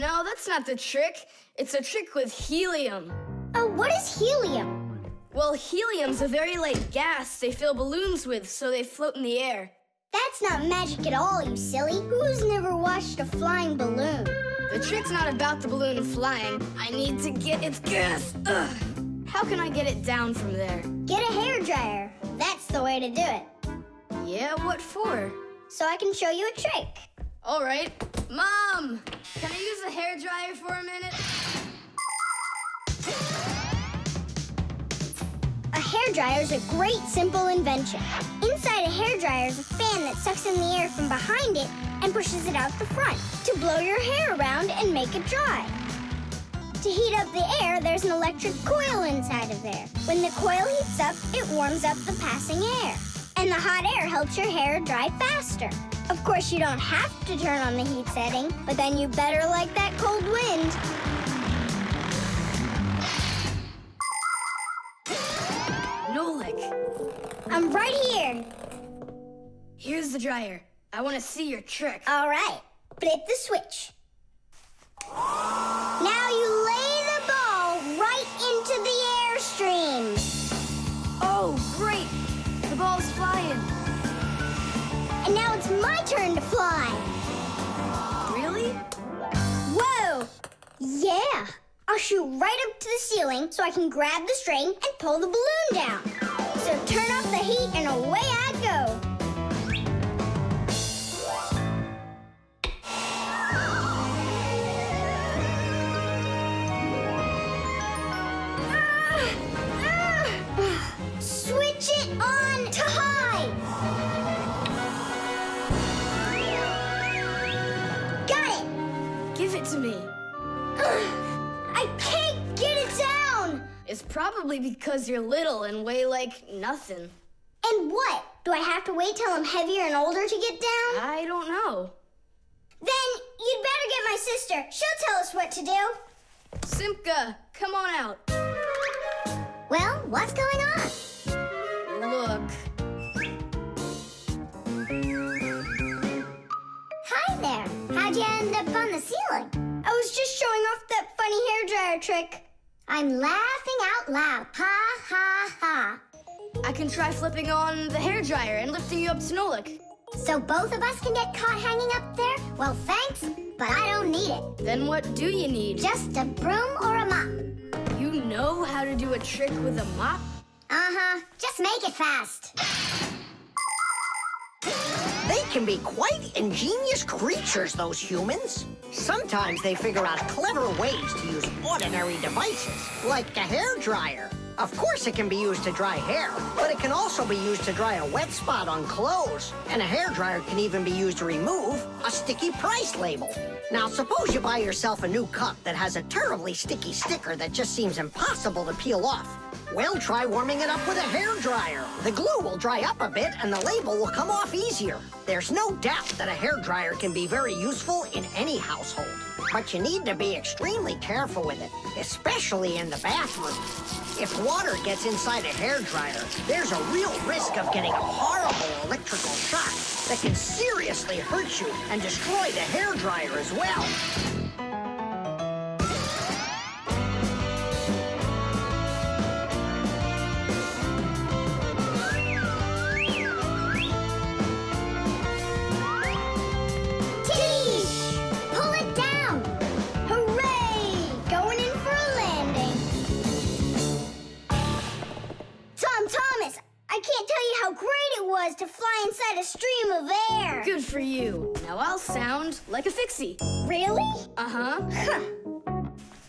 No, that's not the trick. It's a trick with helium. Oh, what is helium? Well, helium's a very light gas they fill balloons with so they float in the air. That's not magic at all, you silly. Who's never watched a flying balloon? The trick's not about the balloon flying. I need to get its gas. Ugh. How can I get it down from there? Get a hairdryer. That's the way to do it. Yeah, what for? So I can show you a trick. All right. Mom, can I use the hairdryer for a minute? A hairdryer is a great, simple invention. Inside a hairdryer is a fan that sucks in the air from behind it and pushes it out the front to blow your hair around and make it dry. To heat up the air, there's an electric coil inside of there. When the coil heats up, it warms up the passing air. And the hot air helps your hair dry faster. Of course, you don't have to turn on the heat setting, but then you better like that cold wind. Nolik, I'm right here. here's the dryer. I want to see your trick. All right, flip the switch. Now you lay the ball right into the airstream. Oh, great! The ball's flying. And now it's my turn to fly. Really? Whoa! Yeah! I'll shoot right up to the ceiling so I can grab the string and pull the balloon down. So turn off the heat and away I go. Switch it on to high. Got it. Give it to me. I can't get it down. It's probably because you're little and weigh like nothing. And what? Do I have to wait till I'm heavier and older to get down? I don't know. Then you'd better get my sister. She'll tell us what to do. Simka, come on out. Well, what's going on? Look. Hi there. How'd you end up on the ceiling? I was just showing off that funny hairdryer trick. I'm laughing out loud. Ha, ha, ha. I can try flipping on the hairdryer and lifting you up to Nolik. So both of us can get caught hanging up there? Well, thanks, but I don't need it. Then what do you need? Just a broom or a mop. You know how to do a trick with a mop? Uh-huh. Just make it fast. They can be quite ingenious creatures, those humans. Sometimes they figure out clever ways to use ordinary devices, like a hairdryer. Of course it can be used to dry hair, but it can also be used to dry a wet spot on clothes. And a hairdryer can even be used to remove a sticky price label. Now, suppose you buy yourself a new cup that has a terribly sticky sticker that just seems impossible to peel off. Well, try warming it up with a hairdryer. The glue will dry up a bit and the label will come off easier. There's no doubt that a hairdryer can be very useful in any household. But you need to be extremely careful with it, especially in the bathroom. If water gets inside a hairdryer, there's a real risk of getting a horrible electrical shock that can seriously hurt you and destroy the hairdryer as well. To fly inside a stream of air. Good for you. Now I'll sound like a Fixie. Really? Uh-huh. Huh.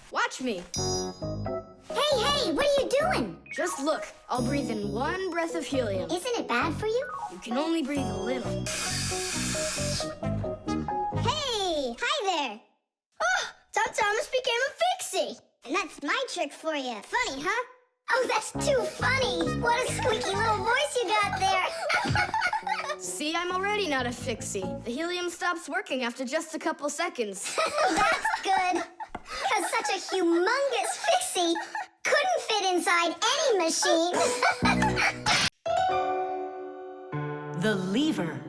Watch me. Hey, what are you doing? Just look. I'll breathe in one breath of helium. Isn't it bad for you? You can only breathe a little. Hey, hi there. Oh, Tom Thomas became a Fixie. And that's my trick for you. Funny, huh? Oh, that's too funny. What a squeaky little voice you got there. See, I'm already not a Fixie. The helium stops working after just a couple seconds. That's good. Because such a humongous Fixie couldn't fit inside any machine. The lever.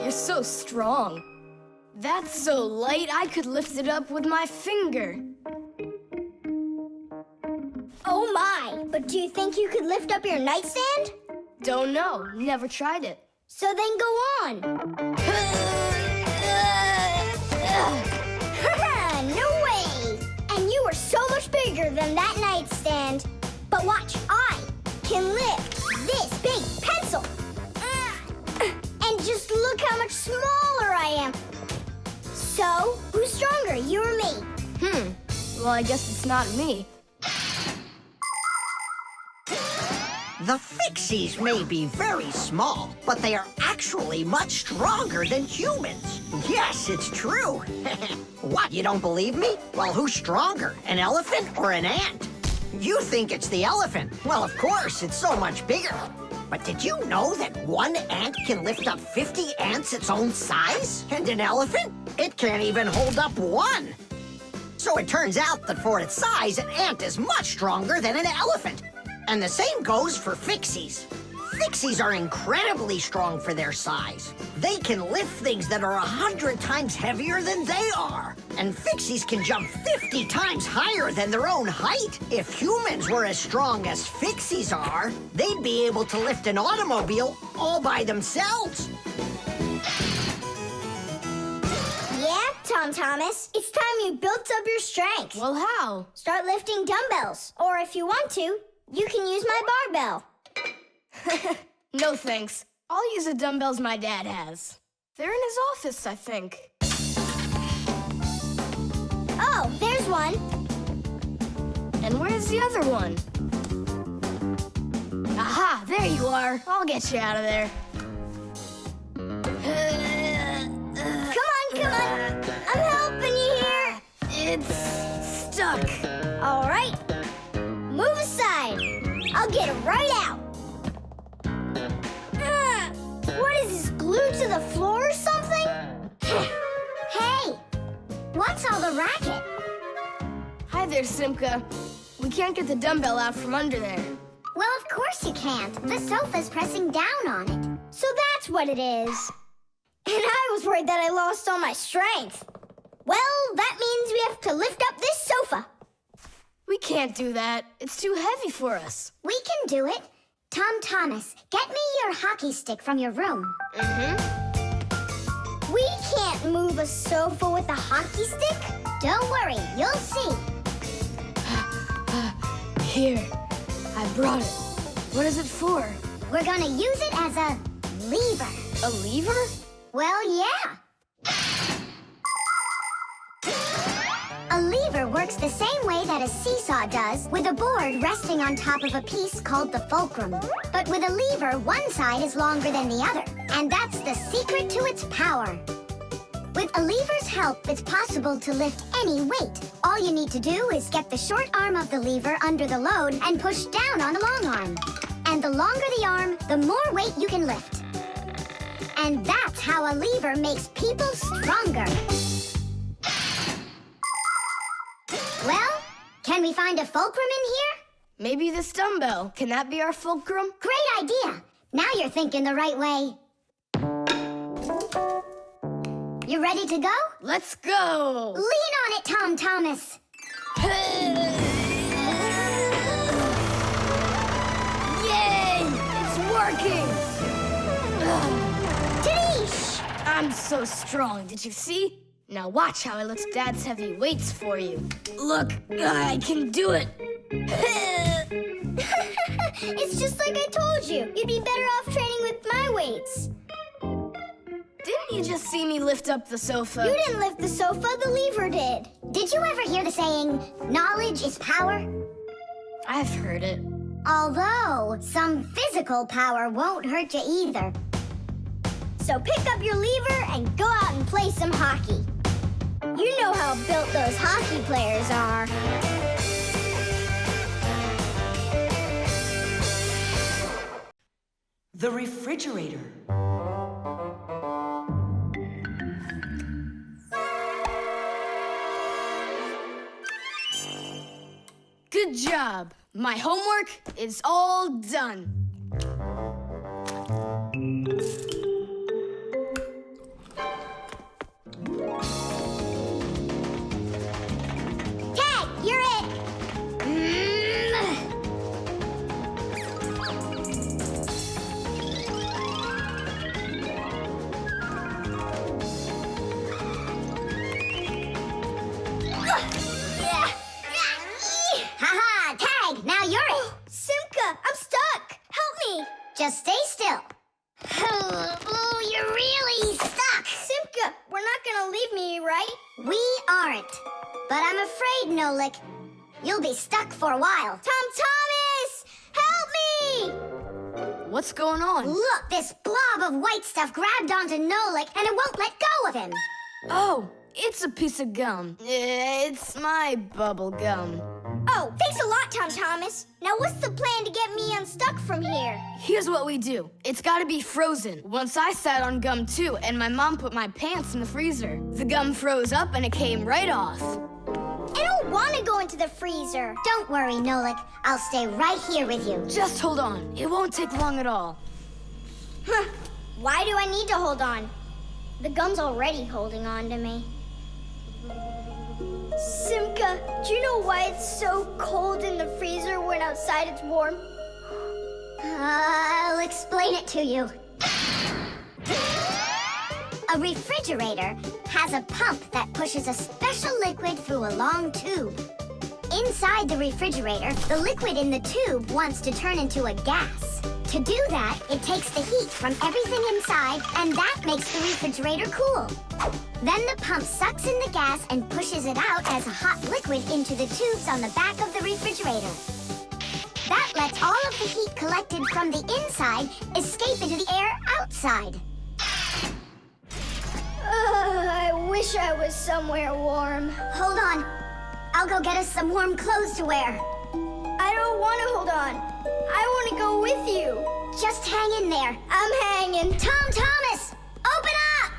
You're so strong. That's so light, I could lift it up with my finger. Oh my, but do you think you could lift up your nightstand? Don't know, never tried it. So then go on. No way! And you are so much bigger than that nightstand. But watch, I can lift this big pencil. And just look how much smaller I am. So, who's stronger, you or me? Well, I guess it's not me. The Fixies may be very small, but they are actually much stronger than humans. Yes, it's true. What, you don't believe me? Well, who's stronger, an elephant or an ant? You think it's the elephant. Well, of course, it's so much bigger. But did you know that one ant can lift up 50 ants its own size? And an elephant? It can't even hold up one. So it turns out that for its size, an ant is much stronger than an elephant. And the same goes for Fixies. Fixies are incredibly strong for their size. They can lift things that are 100 times heavier than they are. And Fixies can jump 50 times higher than their own height. If humans were as strong as Fixies are, they'd be able to lift an automobile all by themselves. Yeah, Tom Thomas. It's time you built up your strength. Well, how? Start lifting dumbbells. Or if you want to, you can use my barbell. No thanks. I'll use the dumbbells my dad has. They're in his office, I think. Oh, there's one. And where's the other one? Aha, there you are. I'll get you out of there. Come on. I'm helping you here. It's stuck. All right. Move aside. I'll get it right out. What is this, glued to the floor or something? Hey, what's all the racket? Hi there, Simka. We can't get the dumbbell out from under there. Well, of course you can't. The sofa's pressing down on it. So that's what it is. And I was worried that I lost all my strength. Well, that means we have to lift up this sofa. We can't do that. It's too heavy for us. We can do it. Tom Thomas, get me your hockey stick from your room. We can't move a sofa with a hockey stick. Don't worry, you'll see. Here, I brought it. What is it for? We're gonna use it as a lever. A lever? Well, yeah. A lever works the same way that a seesaw does, with a board resting on top of a piece called the fulcrum. But with a lever, one side is longer than the other, and that's the secret to its power. With a lever's help, it's possible to lift any weight. All you need to do is get the short arm of the lever under the load and push down on the long arm. And the longer the arm, the more weight you can lift. And that's how a lever makes people stronger. Well, can we find a fulcrum in here? Maybe this dumbbell. Can that be our fulcrum? Great idea. Now you're thinking the right way. You ready to go? Let's go! Lean on it, Tom Thomas. Yay! It's working! Tadeish! I'm so strong, did you see? Now watch how I lift Dad's heavy weights for you. Look, I can do it. It's just like I told you. You'd be better off training with my weights. Didn't you just see me lift up the sofa? You didn't lift the sofa, the lever did. Did you ever hear the saying, knowledge is power? I've heard it. Although, some physical power won't hurt you either. So pick up your lever and go out and play some hockey. You know how built those hockey players are. The refrigerator. Good job. My homework is all done. Tag, you're it. Haha, Tag, now you're it. Simka, I'm stuck. Nolik. You'll be stuck for a while. Tom Thomas! Help me! What's going on? Look, this blob of white stuff grabbed onto Nolik and it won't let go of him. Oh, it's a piece of gum. It's my bubble gum. Oh, thanks a lot, Tom Thomas. Now what's the plan to get me unstuck from here? Here's what we do. It's gotta be frozen. Once I sat on gum too, and my mom put my pants in the freezer. The gum froze up and it came right off. I don't want to go into the freezer. Don't worry, Nolik. I'll stay right here with you. Just hold on. It won't take long at all. Huh. Why do I need to hold on? The gum's already holding on to me. Simka, do you know why it's so cold in the freezer when outside it's warm? I'll explain it to you. A refrigerator has a pump that pushes a special liquid through a long tube. Inside the refrigerator, the liquid in the tube wants to turn into a gas. To do that, it takes the heat from everything inside, and that makes the refrigerator cool. Then the pump sucks in the gas and pushes it out as a hot liquid into the tubes on the back of the refrigerator. That lets all of the heat collected from the inside escape into the air outside. I wish I was somewhere warm. Hold on. I'll go get us some warm clothes to wear. I don't want to hold on. I want to go with you. Just hang in there. I'm hanging. Tom Thomas, open up!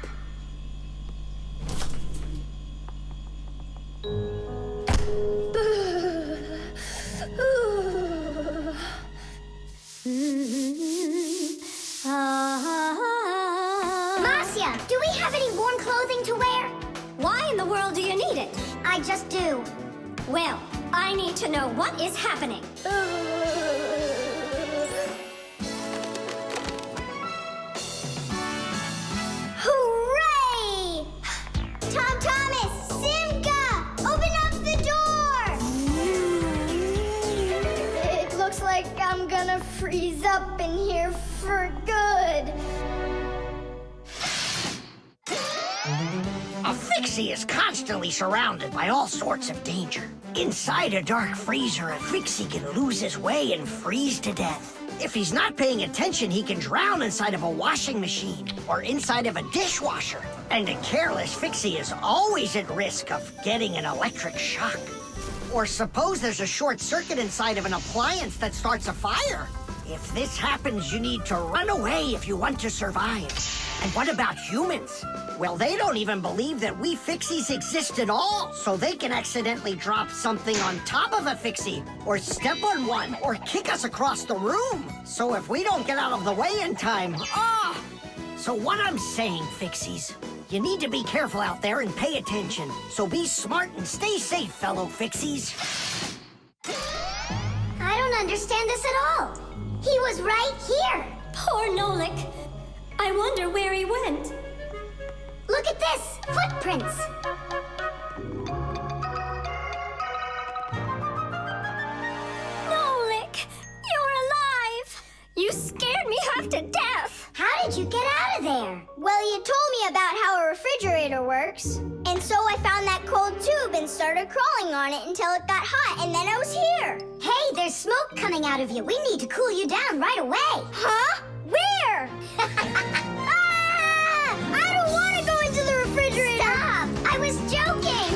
Marcia, do we have any warm clothing to wear? Why in the world do you need it? I just do. Well, I need to know what is happening. Hooray! Tom Thomas, Simka, open up the door! It looks like I'm gonna freeze up in here for good. A Fixie is constantly surrounded by all sorts of danger. Inside a dark freezer, a Fixie can lose his way and freeze to death. If he's not paying attention, he can drown inside of a washing machine or inside of a dishwasher. And a careless Fixie is always at risk of getting an electric shock. Or suppose there's a short circuit inside of an appliance that starts a fire. If this happens, you need to run away if you want to survive. And what about humans? Well, they don't even believe that we Fixies exist at all, so they can accidentally drop something on top of a Fixie, or step on one, or kick us across the room. So if we don't get out of the way in time, So what I'm saying, Fixies, you need to be careful out there and pay attention. So be smart and stay safe, fellow Fixies. I don't understand this at all. He was right here. Poor Nolik. I wonder where he went. Look at this, footprints. Nolik, you're alive. You scared me half to death. How did you get out of there? Well, you told me about how a refrigerator works. And so I found that cold tube and started crawling on it until it got hot, and then I was here. Hey, there's smoke coming out of you. We need to cool you down right away. Huh? Where? I don't want to go into the refrigerator. Stop! I was joking.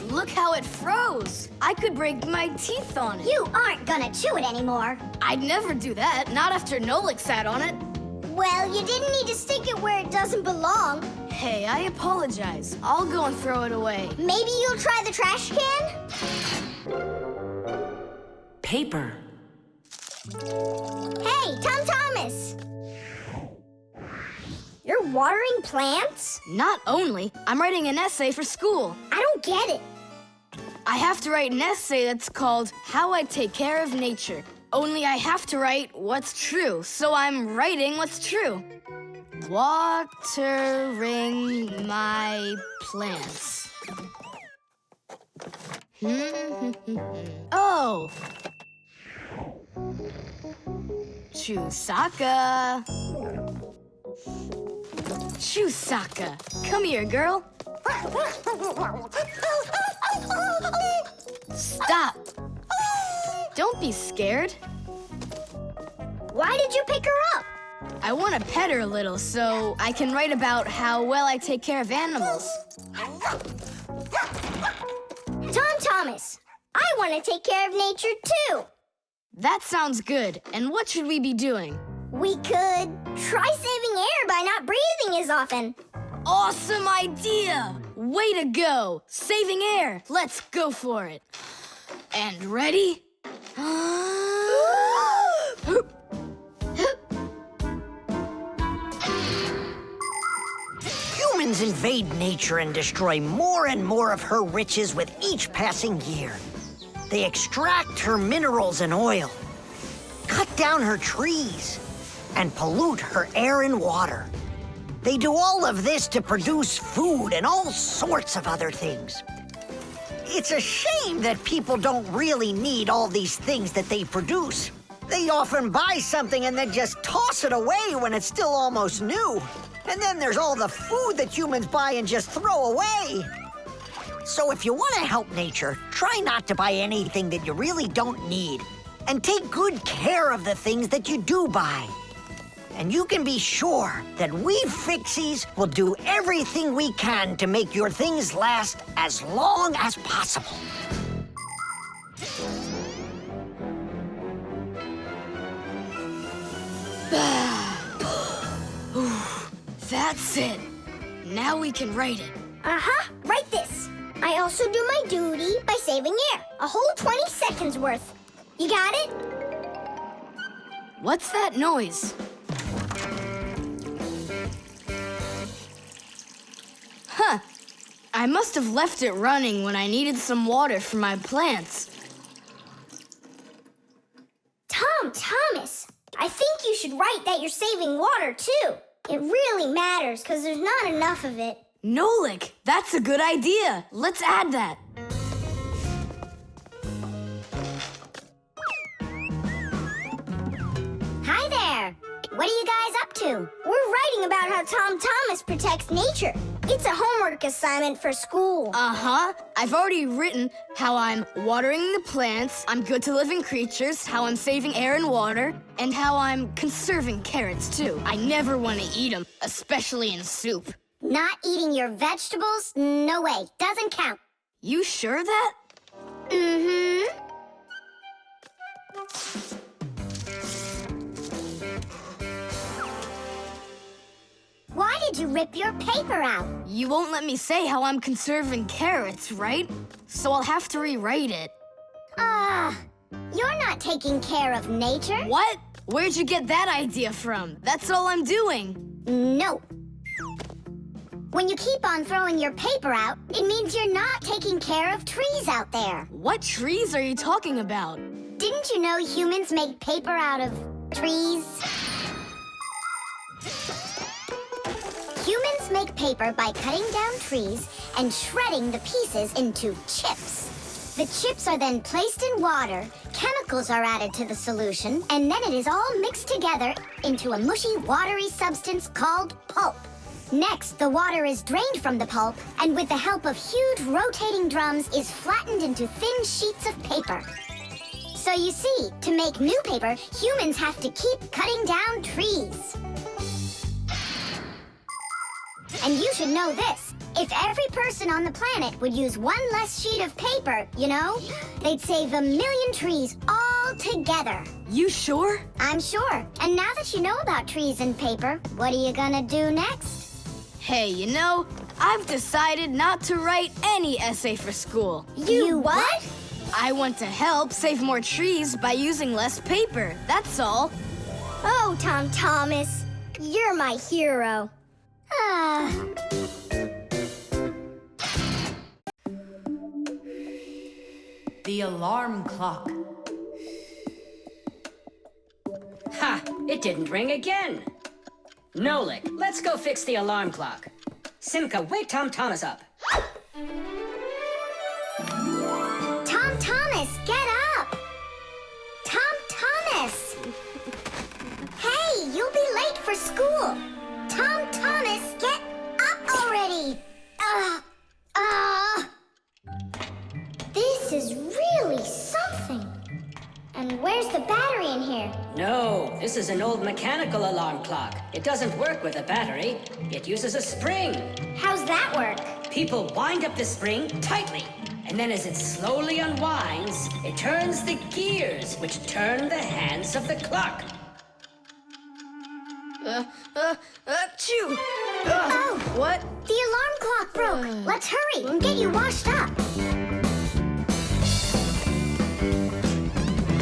Look how it froze. I could break my teeth on it. You aren't gonna chew it anymore. I'd never do that, not after Nolik sat on it. Well, you didn't need to stick it where it doesn't belong. Hey, I apologize. I'll go and throw it away. Maybe you'll try the trash can? Paper. Hey, Tom Thomas! You're watering plants? Not only, I'm writing an essay for school. I don't get it. I have to write an essay that's called How I Take Care of Nature. Only I have to write what's true, so I'm writing what's true. Watering my plants. Oh! Chusaka. Chusaka, come here, girl. Stop. Don't be scared. Why did you pick her up? I want to pet her a little so I can write about how well I take care of animals. Tom Thomas, I want to take care of nature too. That sounds good. And what should we be doing? We could try saving air by not breathing as often. Awesome idea! Way to go! Saving air. Let's go for it. And ready? Humans invade nature and destroy more and more of her riches with each passing year. They extract her minerals and oil, cut down her trees, and pollute her air and water. They do all of this to produce food and all sorts of other things. It's a shame that people don't really need all these things that they produce. They often buy something and then just toss it away when it's still almost new. And then there's all the food that humans buy and just throw away. So if you want to help nature, try not to buy anything that you really don't need. And take good care of the things that you do buy. And you can be sure that we Fixies will do everything we can to make your things last as long as possible. That's it. Now we can write it. Write this. I also do my duty by saving air. A whole 20 seconds worth. You got it? What's that noise? Huh. I must have left it running when I needed some water for my plants. Tom Thomas, I think you should write that you're saving water too. It really matters because there's not enough of it. Nolik, that's a good idea. Let's add that. Hi there. What are you guys up to? We're writing about how Tom Thomas protects nature. It's a homework assignment for school. I've already written how I'm watering the plants, I'm good to living creatures, how I'm saving air and water, and how I'm conserving carrots too. I never want to eat them, especially in soup. Not eating your vegetables? No way. Doesn't count. You sure that? Mm-hmm. Why did you rip your paper out? You won't let me say how I'm conserving carrots, right? So I'll have to rewrite it. You're not taking care of nature. What? Where'd you get that idea from? That's all I'm doing. No. When you keep on throwing your paper out, it means you're not taking care of trees out there. What trees are you talking about? Didn't you know humans make paper out of trees? Humans make paper by cutting down trees and shredding the pieces into chips. The chips are then placed in water, chemicals are added to the solution, and then it is all mixed together into a mushy, watery substance called pulp. Next, the water is drained from the pulp, and with the help of huge rotating drums is flattened into thin sheets of paper. So you see, to make new paper, humans have to keep cutting down trees. And you should know this. If every person on the planet would use one less sheet of paper, you know, they'd save 1 million trees all together. You sure? I'm sure. And now that you know about trees and paper, what are you gonna do next? Hey, you know, I've decided not to write any essay for school. You what? I want to help save more trees by using less paper, that's all. Oh, Tom Thomas, you're my hero. The alarm clock. Ha! It didn't ring again. Nolik, let's go fix the alarm clock. Simka, wake Tom Thomas up. Tom Thomas, get up! Tom Thomas! Hey, you'll be late for school. Tom Thomas, get up already! is an old mechanical alarm clock. It doesn't work with a battery. It uses a spring. How's that work? People wind up the spring tightly, and then as it slowly unwinds, it turns the gears, which turn the hands of the clock. Achoo! Oh! What? The alarm clock broke. Let's hurry and get you washed up.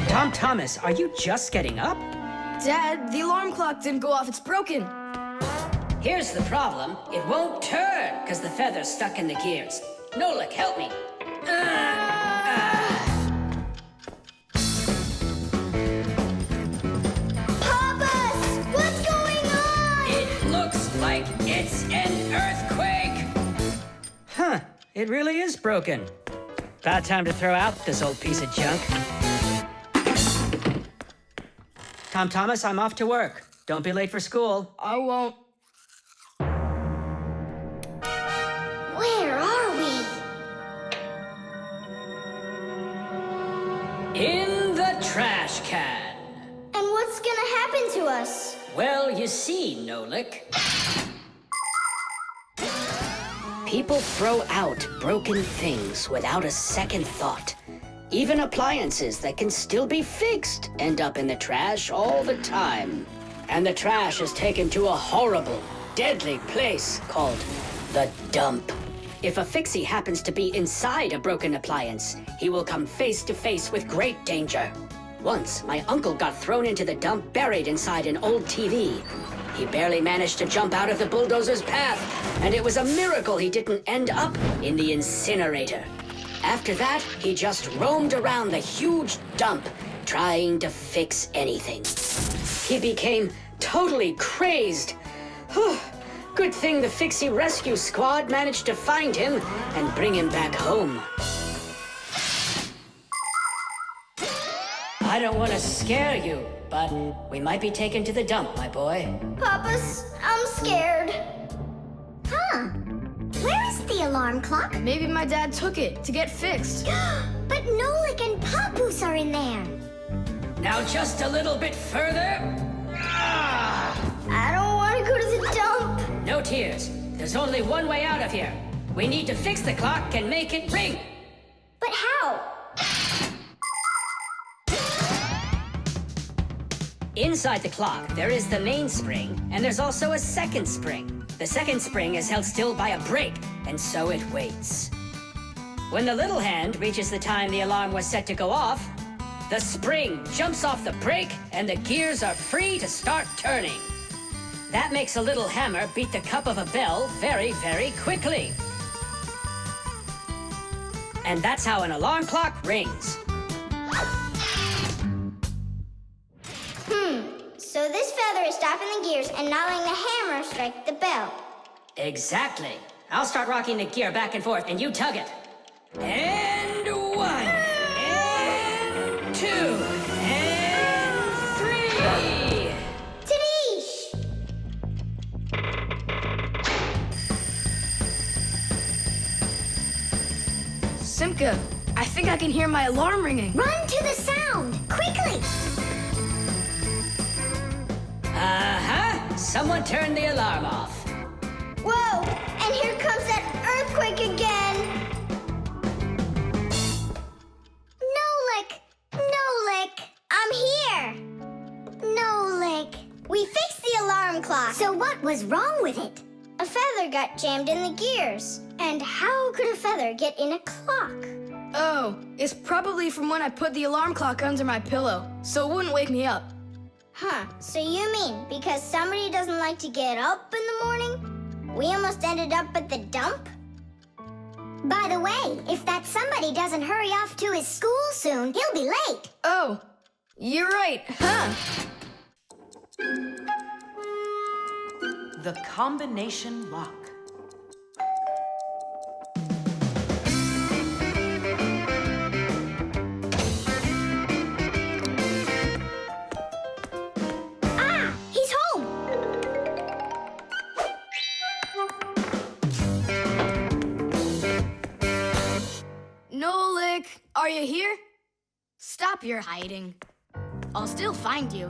Tom Thomas, are you just getting up? Dad, the alarm clock didn't go off. It's broken. Here's the problem. It won't turn, because the feather's stuck in the gears. Nolik, help me. Papas, what's going on? It looks like it's an earthquake. Huh, it really is broken. About time to throw out this old piece of junk. Tom Thomas, I'm off to work. Don't be late for school. I won't. Where are we? In the trash can. And what's gonna happen to us? Well, you see, Nolik. People throw out broken things without a second thought. Even appliances that can still be fixed end up in the trash all the time. And the trash is taken to a horrible, deadly place called the dump. If a Fixie happens to be inside a broken appliance, he will come face to face with great danger. Once, my uncle got thrown into the dump buried inside an old TV. He barely managed to jump out of the bulldozer's path, and it was a miracle he didn't end up in the incinerator. After that, he just roamed around the huge dump, trying to fix anything. He became totally crazed. Whew. Good thing the Fixie Rescue Squad managed to find him and bring him back home. I don't want to scare you, but we might be taken to the dump, my boy. Papas, I'm scared. Huh. Where is the alarm clock? Maybe my dad took it to get fixed. But Nolik and Papoose are in there. Now just a little bit further. I don't want to go to the dump. No tears. There's only one way out of here. We need to fix the clock and make it ring. But how? Inside the clock, there is the main spring, and there's also a second spring. The second spring is held still by a brake, and so it waits. When the little hand reaches the time the alarm was set to go off, the spring jumps off the brake, and the gears are free to start turning. That makes a little hammer beat the cup of a bell very, very quickly. And that's how an alarm clock rings. So this feather is stopping the gears and not letting the hammer strike the bell. Exactly. I'll start rocking the gear back and forth, and you tug it. And 1, and 2, and 3. Tadish! Simka, I think I can hear my alarm ringing. Run to the sound, quickly! Uh-huh. Someone turned the alarm off. Whoa! And here comes that earthquake again! Nolik! I'm here! Nolik! We fixed the alarm clock. So what was wrong with it? A feather got jammed in the gears. And how could a feather get in a clock? Oh, it's probably from when I put the alarm clock under my pillow, so it wouldn't wake me up. Huh, so you mean because somebody doesn't like to get up in the morning? We almost ended up at the dump? By the way, if that somebody doesn't hurry off to his school soon, he'll be late. Oh, you're right, huh? The combination lock. He's home! Nolik, are you here? Stop your hiding. I'll still find you.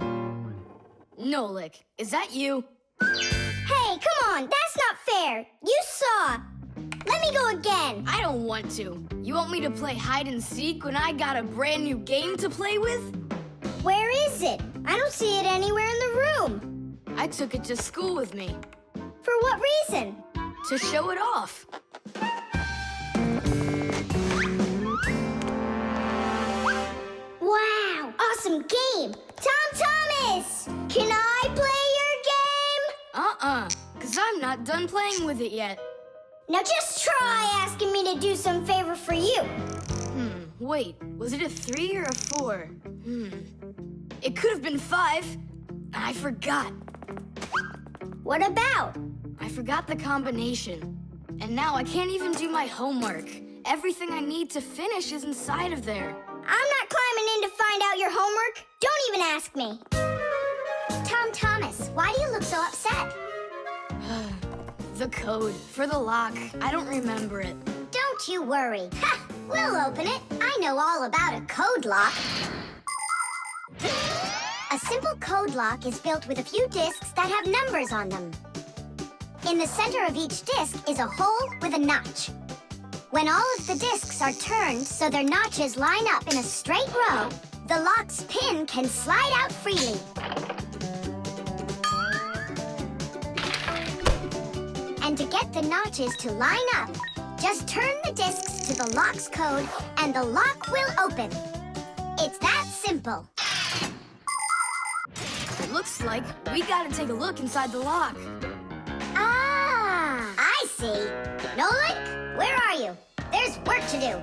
Nolik, is that you? Hey, come on, that's not fair. You saw. Let me go again. I don't want to. You want me to play hide and seek when I got a brand new game to play with? Where is it? I don't see it anywhere in the room. I took it to school with me. For what reason? To show it off. Wow, awesome game. Tom Thomas, can I play your game? Because I'm not done playing with it yet. Now just try asking me to do some favor for you. Wait, was it a 3 or a 4? It could have been 5. I forgot. What about? I forgot the combination. And now I can't even do my homework. Everything I need to finish is inside of there. I'm not climbing in to find out your homework. Don't even ask me. Tom Thomas, why do you look so upset? The code for the lock. I don't remember it. Don't you worry. Ha! We'll open it. I know all about a code lock. A simple code lock is built with a few discs that have numbers on them. In the center of each disc is a hole with a notch. When all of the discs are turned so their notches line up in a straight row, the lock's pin can slide out freely. And to get the notches to line up, just turn the discs to the lock's code and the lock will open. It's that simple. It looks like we gotta take a look inside the lock. Ah, I see. Nolik, where are you? There's work to do.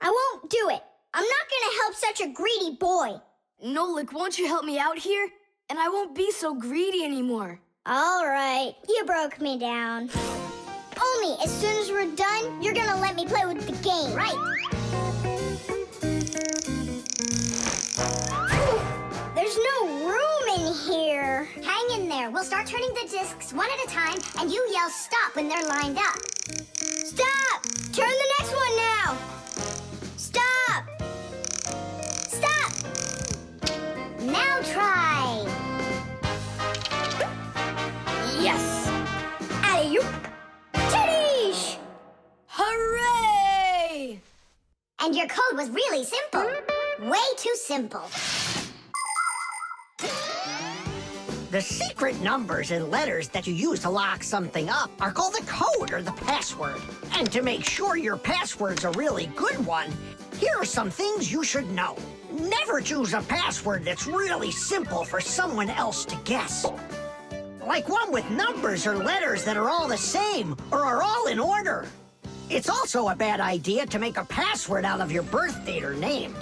I won't do it. I'm not gonna help such a greedy boy. Nolik, won't you help me out here? And I won't be so greedy anymore. All right, you broke me down. Only as soon as we're done, you're gonna let me play with the game. Right. There's no room in here. Hang in there. We'll start turning the discs one at a time, and you yell stop when they're lined up. Stop! Turn the next one now. Stop! Stop! Now try. Yes! Alley-oop! Titties! Hooray! And your code was really simple. Way too simple. The secret numbers and letters that you use to lock something up are called the code or the password. And to make sure your password's a really good one, here are some things you should know. Never choose a password that's really simple for someone else to guess. Like one with numbers or letters that are all the same or are all in order. It's also a bad idea to make a password out of your birth date or name.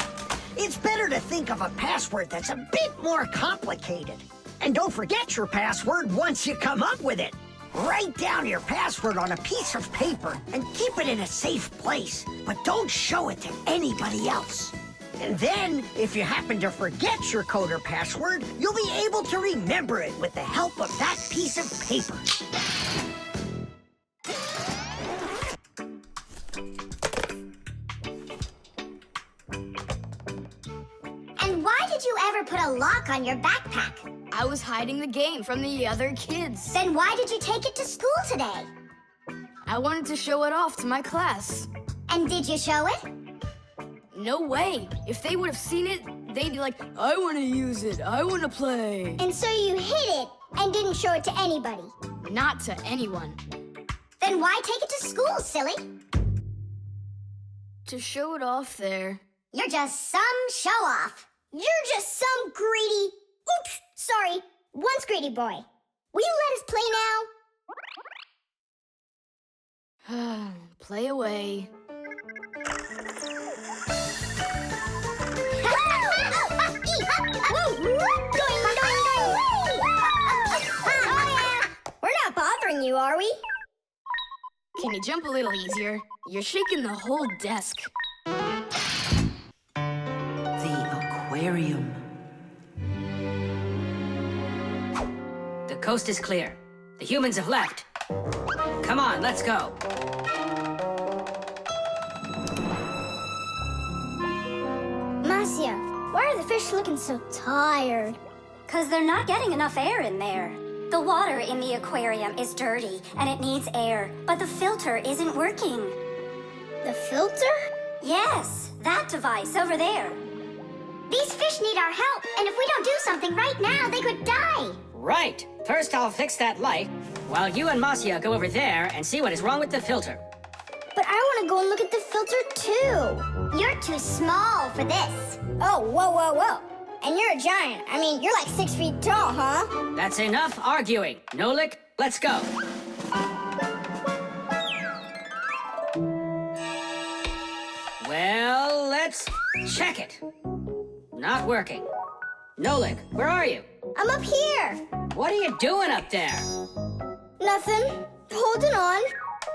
It's better to think of a password that's a bit more complicated. And don't forget your password once you come up with it. Write down your password on a piece of paper and keep it in a safe place, but don't show it to anybody else. And then, if you happen to forget your code or password, you'll be able to remember it with the help of that piece of paper. And why did you ever put a lock on your backpack? I was hiding the game from the other kids. Then why did you take it to school today? I wanted to show it off to my class. And did you show it? No way. If they would have seen it, they'd be like, I want to use it. I want to play. And so you hid it and didn't show it to anybody. Not to anyone. Then why take it to school, silly? To show it off there. You're just some show-off. You're just some greedy... Oops, sorry. Once greedy boy. Will you let us play now? Play away. We're not bothering you, are we? Can you jump a little easier? You're shaking the whole desk. The aquarium. The coast is clear. The humans have left. Come on, let's go. Marcia, why are the fish looking so tired? 'cause they're not getting enough air in there. The water in the aquarium is dirty and it needs air, but the filter isn't working. The filter? Yes, that device over there. These fish need our help, and if we don't do something right now, they could die. Right. First, I'll fix that light, while you and Marcia go over there and see what is wrong with the filter. But I want to go and look at the filter too. You're too small for this. Oh, whoa, whoa, whoa. And you're a giant. I mean, you're like 6 feet tall, huh? That's enough arguing. Nolik, let's go. Well, let's check it. Not working. Nolik, where are you? I'm up here. What are you doing up there? Nothing. Holding on.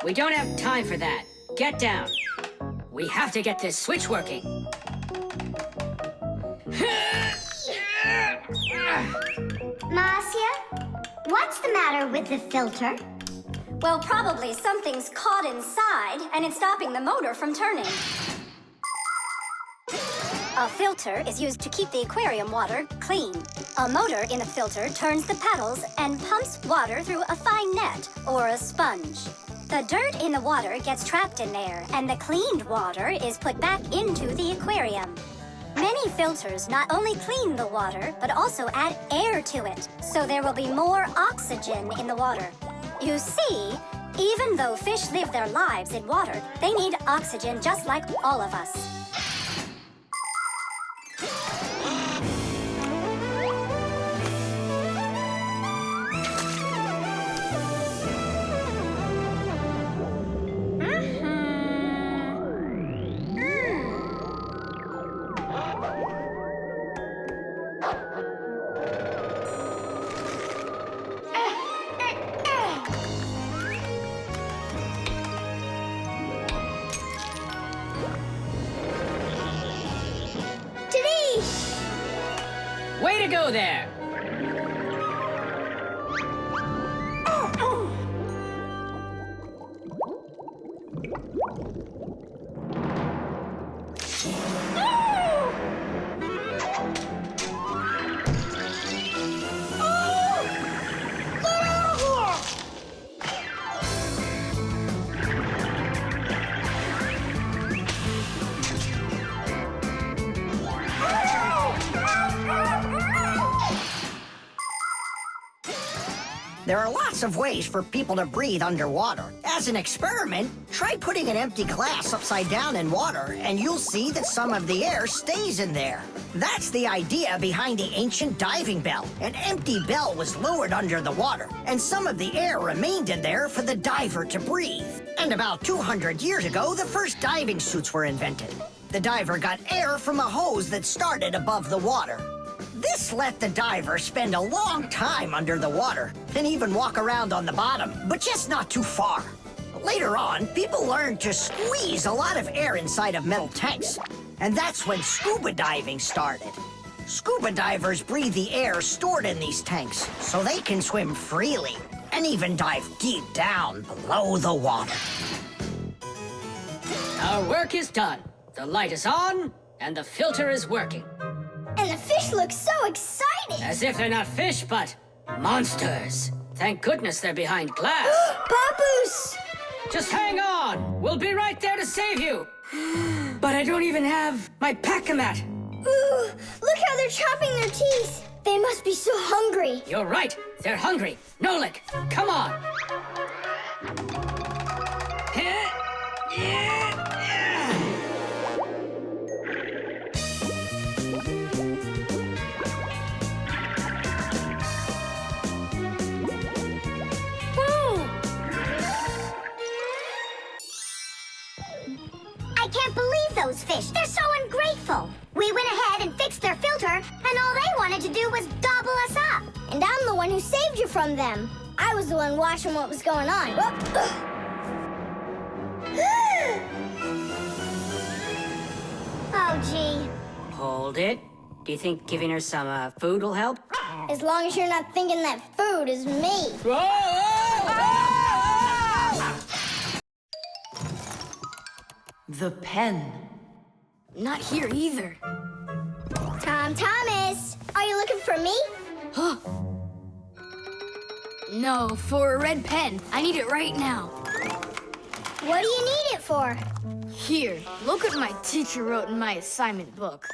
We don't have time for that. Get down. We have to get this switch working. Marcia, what's the matter with the filter? Well, probably something's caught inside and it's stopping the motor from turning. A filter is used to keep the aquarium water clean. A motor in the filter turns the paddles and pumps water through a fine net or a sponge. The dirt in the water gets trapped in there, and the cleaned water is put back into the aquarium. Many filters not only clean the water, but also add air to it, so there will be more oxygen in the water. You see, even though fish live their lives in water, they need oxygen just like all of us. Way to go there! There are lots of ways for people to breathe underwater. As an experiment, try putting an empty glass upside down in water, and you'll see that some of the air stays in there. That's the idea behind the ancient diving bell. An empty bell was lowered under the water, and some of the air remained in there for the diver to breathe. And about 200 years ago, the first diving suits were invented. The diver got air from a hose that started above the water. This let the diver spend a long time under the water and even walk around on the bottom, but just not too far. Later on, people learned to squeeze a lot of air inside of metal tanks, and that's when scuba diving started. Scuba divers breathe the air stored in these tanks so they can swim freely and even dive deep down below the water. Our work is done. The light is on, and the filter is working. And the fish look so excited. As if they're not fish, but monsters. Thank goodness they're behind glass. Papoose! Just hang on. We'll be right there to save you. But I don't even have my pack-a-mat. Ooh, look how they're chopping their teeth. They must be so hungry. You're right. They're hungry. Nolik, come on. I can't believe those fish. They're so ungrateful. We went ahead and fixed their filter, and all they wanted to do was gobble us up. And I'm the one who saved you from them. I was the one watching what was going on. Oh, gee. Hold it. Do you think giving her some food will help? As long as you're not thinking that food is me. The pen. Not here either. Tom Thomas, are you looking for me? No, for a red pen. I need it right now. What do you need it for? Here, look what my teacher wrote in my assignment book.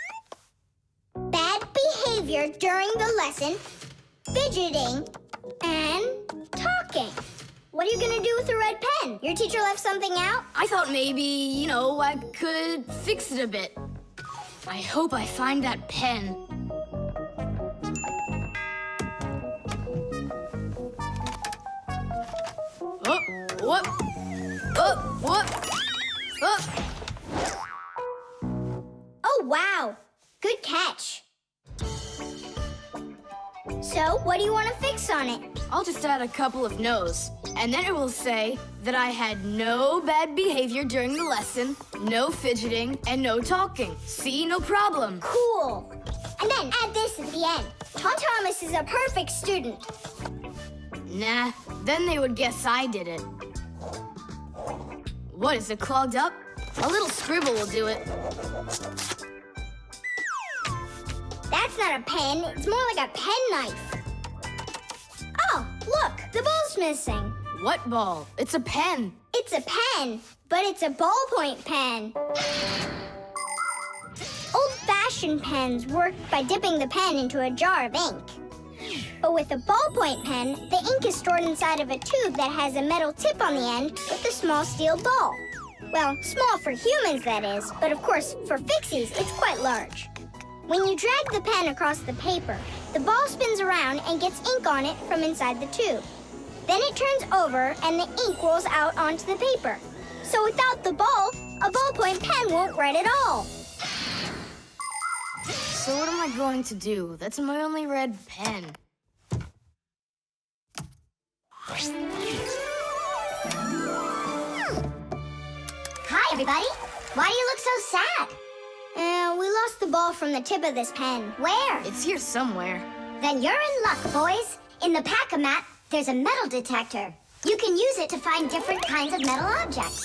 Bad behavior during the lesson, fidgeting, and talking. What are you gonna do with a red pen? Your teacher left something out? I thought maybe, I could fix it a bit. I hope I find that pen. Oh, whoop. Oh, whoop. Oh. Oh, wow. Good catch. So, what do you want to fix on it? I'll just add a couple of no's, and then it will say that I had no bad behavior during the lesson, no fidgeting, and no talking. See, no problem. Cool. And then add this at the end. Tom Thomas is a perfect student. Nah, then they would guess I did it. What, is it clogged up? A little scribble will do it. That's not a pen. It's more like a penknife. Oh, look, the ball's missing. What ball? It's a pen. It's a pen, but it's a ballpoint pen. Old-fashioned pens work by dipping the pen into a jar of ink. But with a ballpoint pen, the ink is stored inside of a tube that has a metal tip on the end with a small steel ball. Well, small for humans, that is, but of course, for Fixies, it's quite large. When you drag the pen across the paper, the ball spins around and gets ink on it from inside the tube. Then it turns over and the ink rolls out onto the paper. So without the ball, a ballpoint pen won't write at all. So what am I going to do? That's my only red pen. Hi, everybody. Why do you look so sad? We lost the ball from the tip of this pen. Where? It's here somewhere. Then you're in luck, boys. In the pack-a-mat, there's a metal detector. You can use it to find different kinds of metal objects.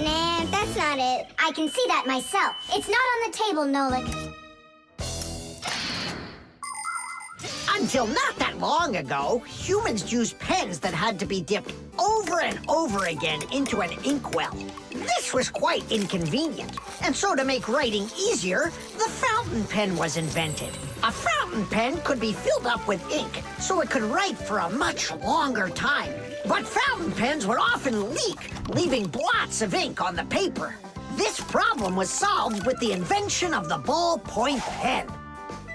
Nah, that's not it. I can see that myself. It's not on the table, Nolik. Until not that long ago, humans used pens that had to be dipped over and over again into an inkwell. This was quite inconvenient, and so to make writing easier, the fountain pen was invented. A fountain pen could be filled up with ink, so it could write for a much longer time. But fountain pens would often leak, leaving blots of ink on the paper. This problem was solved with the invention of the ballpoint pen.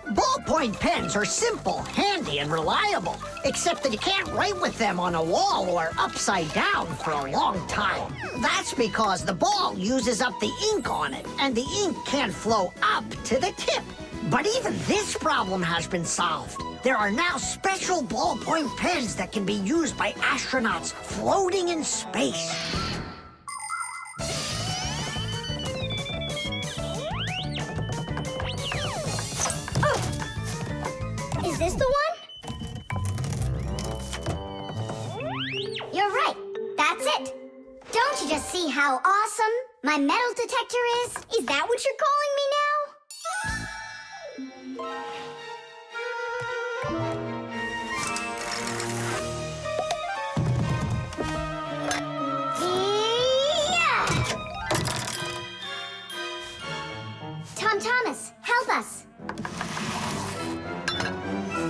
Ballpoint pens are simple, handy, and reliable, except that you can't write with them on a wall or upside down for a long time. That's because the ball uses up the ink on it, and the ink can't flow up to the tip. But even this problem has been solved. There are now special ballpoint pens that can be used by astronauts floating in space. Is this the one? You're right. That's it. Don't you just see how awesome my metal detector is? Is that what you're calling me now? Yeah! Tom Thomas, help us.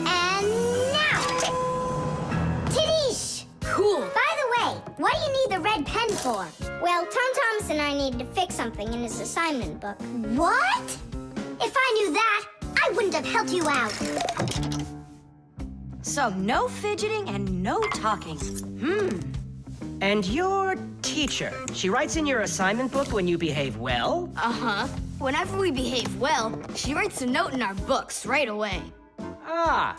And now! Tidish! Cool. By the way, what do you need the red pen for? Well, Tom Thomas and I needed to fix something in his assignment book. What? If I knew that, I wouldn't have helped you out. So no fidgeting and no talking. And your teacher, she writes in your assignment book when you behave well? Uh-huh. Whenever we behave well, she writes a note in our books right away. Ah.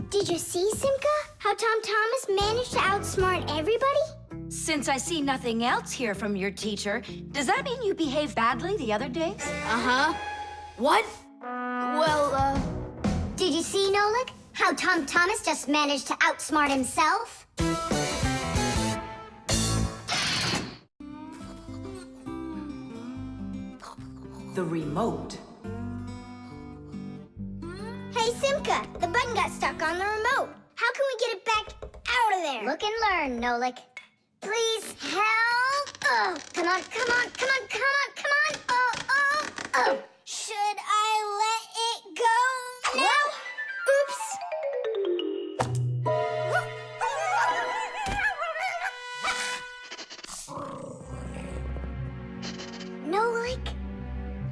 Did you see, Simka? How Tom Thomas managed to outsmart everybody? Since I see nothing else here from your teacher, does that mean you behaved badly the other days? Uh-huh. What? Well, Did you see, Nolik? How Tom Thomas just managed to outsmart himself? the remote. Hey, Simka, the button got stuck on the remote. How can we get it back out of there? Look and learn, Nolik. Please help! Oh, come on, come on, come on, come on, come on! Oh, oh, oh! Should I let it go now? Oops. Nolik,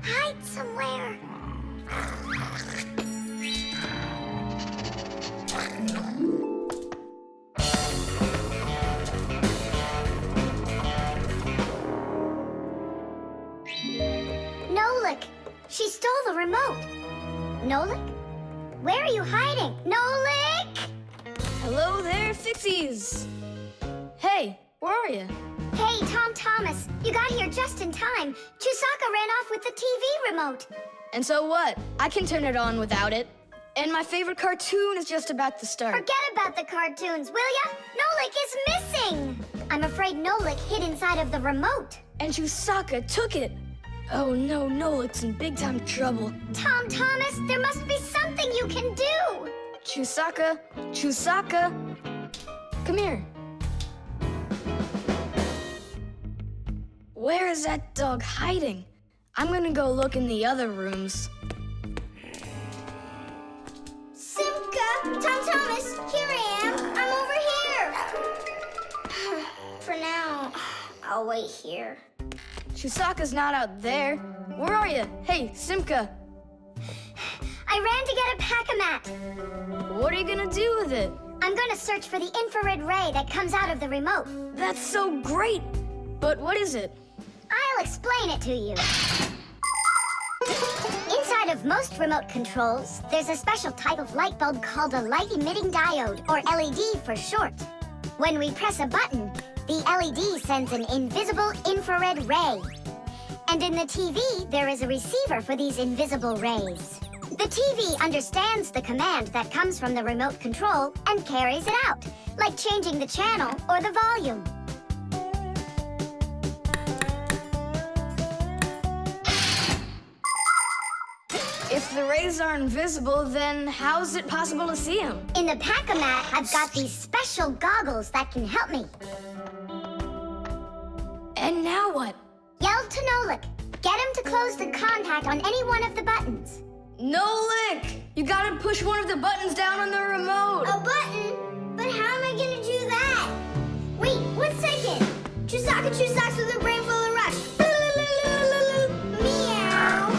hide somewhere. Nolik, she stole the remote. Nolik? Where are you hiding? Nolik! Hello there, Fixies. Hey, where are you? Hey, Tom Thomas, you got here just in time. Chusaka ran off with the TV remote. And so what? I can turn it on without it. And my favorite cartoon is just about to start. Forget about the cartoons, will ya? Nolik is missing! I'm afraid Nolik hid inside of the remote. And Chusaka took it. Oh no, Nolik's in big time trouble. Tom Thomas, there must be something you can do! Chusaka, Chusaka, come here. Where is that dog hiding? I'm gonna go look in the other rooms. Simka, Tom Thomas, here I am. I'm over here. For now, I'll wait here. Chusaka's not out there. Where are you? Hey, Simka. I ran to get a pack-a-mat. What are you gonna do with it? I'm gonna search for the infrared ray that comes out of the remote. That's so great! But what is it? I'll explain it to you. Inside of most remote controls, there's a special type of light bulb called a light-emitting diode, or LED for short. When we press a button, the LED sends an invisible infrared ray. And in the TV, there is a receiver for these invisible rays. The TV understands the command that comes from the remote control and carries it out, like changing the channel or the volume. If the rays are invisible, then how is it possible to see them? In the pack-a-mat, I've got these special goggles that can help me. And now what? Yell to Nolik. Get him to close the contact on any one of the buttons. Nolik! You gotta push one of the buttons down on the remote. A button? But how am I gonna do that? Wait, 1 second. Chusaka Chusaks with a brain full of rocks. Meow.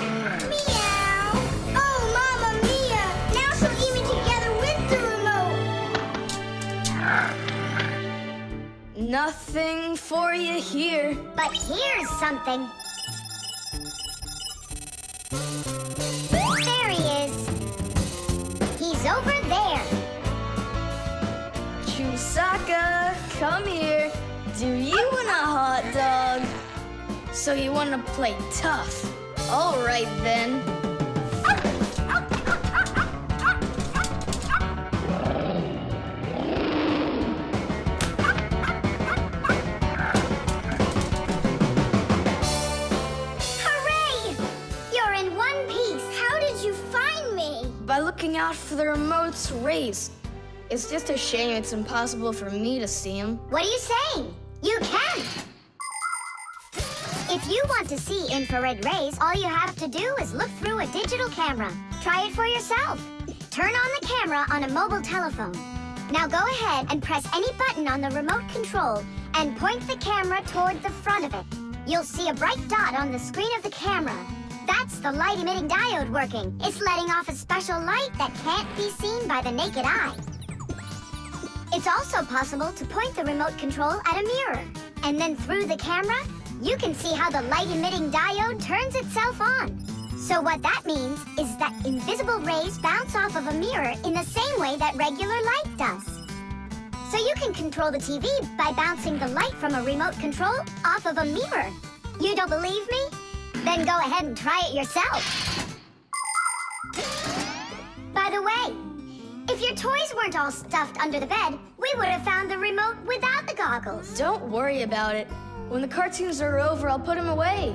Meow. Oh, Mamma Mia. Now she'll eat me together with the remote. Nothing for you here. But here's something. There he is. He's over there. Chusaka, come here. Do you want a hot dog? So you want to play tough? All right then. Hooray! You're in one piece. How did you find me? By looking out for the remote's rays. It's just a shame it's impossible for me to see him. What are you saying? You can. If you want to see infrared rays, all you have to do is look through a digital camera. Try it for yourself. Turn on the camera on a mobile telephone. Now go ahead and press any button on the remote control and point the camera toward the front of it. You'll see a bright dot on the screen of the camera. That's the light-emitting diode working. It's letting off a special light that can't be seen by the naked eye. It's also possible to point the remote control at a mirror. And then through the camera, you can see how the light-emitting diode turns itself on. So what that means is that invisible rays bounce off of a mirror in the same way that regular light does. So you can control the TV by bouncing the light from a remote control off of a mirror. You don't believe me? Then go ahead and try it yourself. By the way, if your toys weren't all stuffed under the bed, we would have found the remote without the goggles. Don't worry about it. When the cartoons are over, I'll put them away.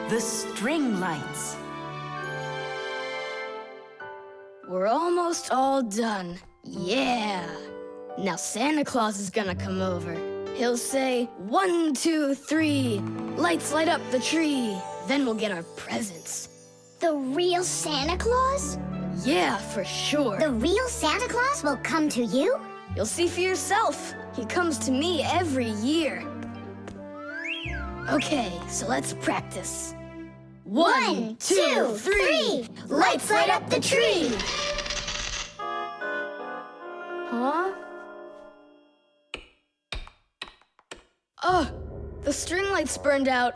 The string lights. We're almost all done. Yeah. Now Santa Claus is gonna come over. He'll say, 1, 2, 3, lights light up the tree. Then we'll get our presents. The real Santa Claus? Yeah, for sure. The real Santa Claus will come to you? You'll see for yourself. He comes to me every year. Okay, so let's practice. 1, 2, 3, lights light up the tree. Huh? Oh, the string lights burned out.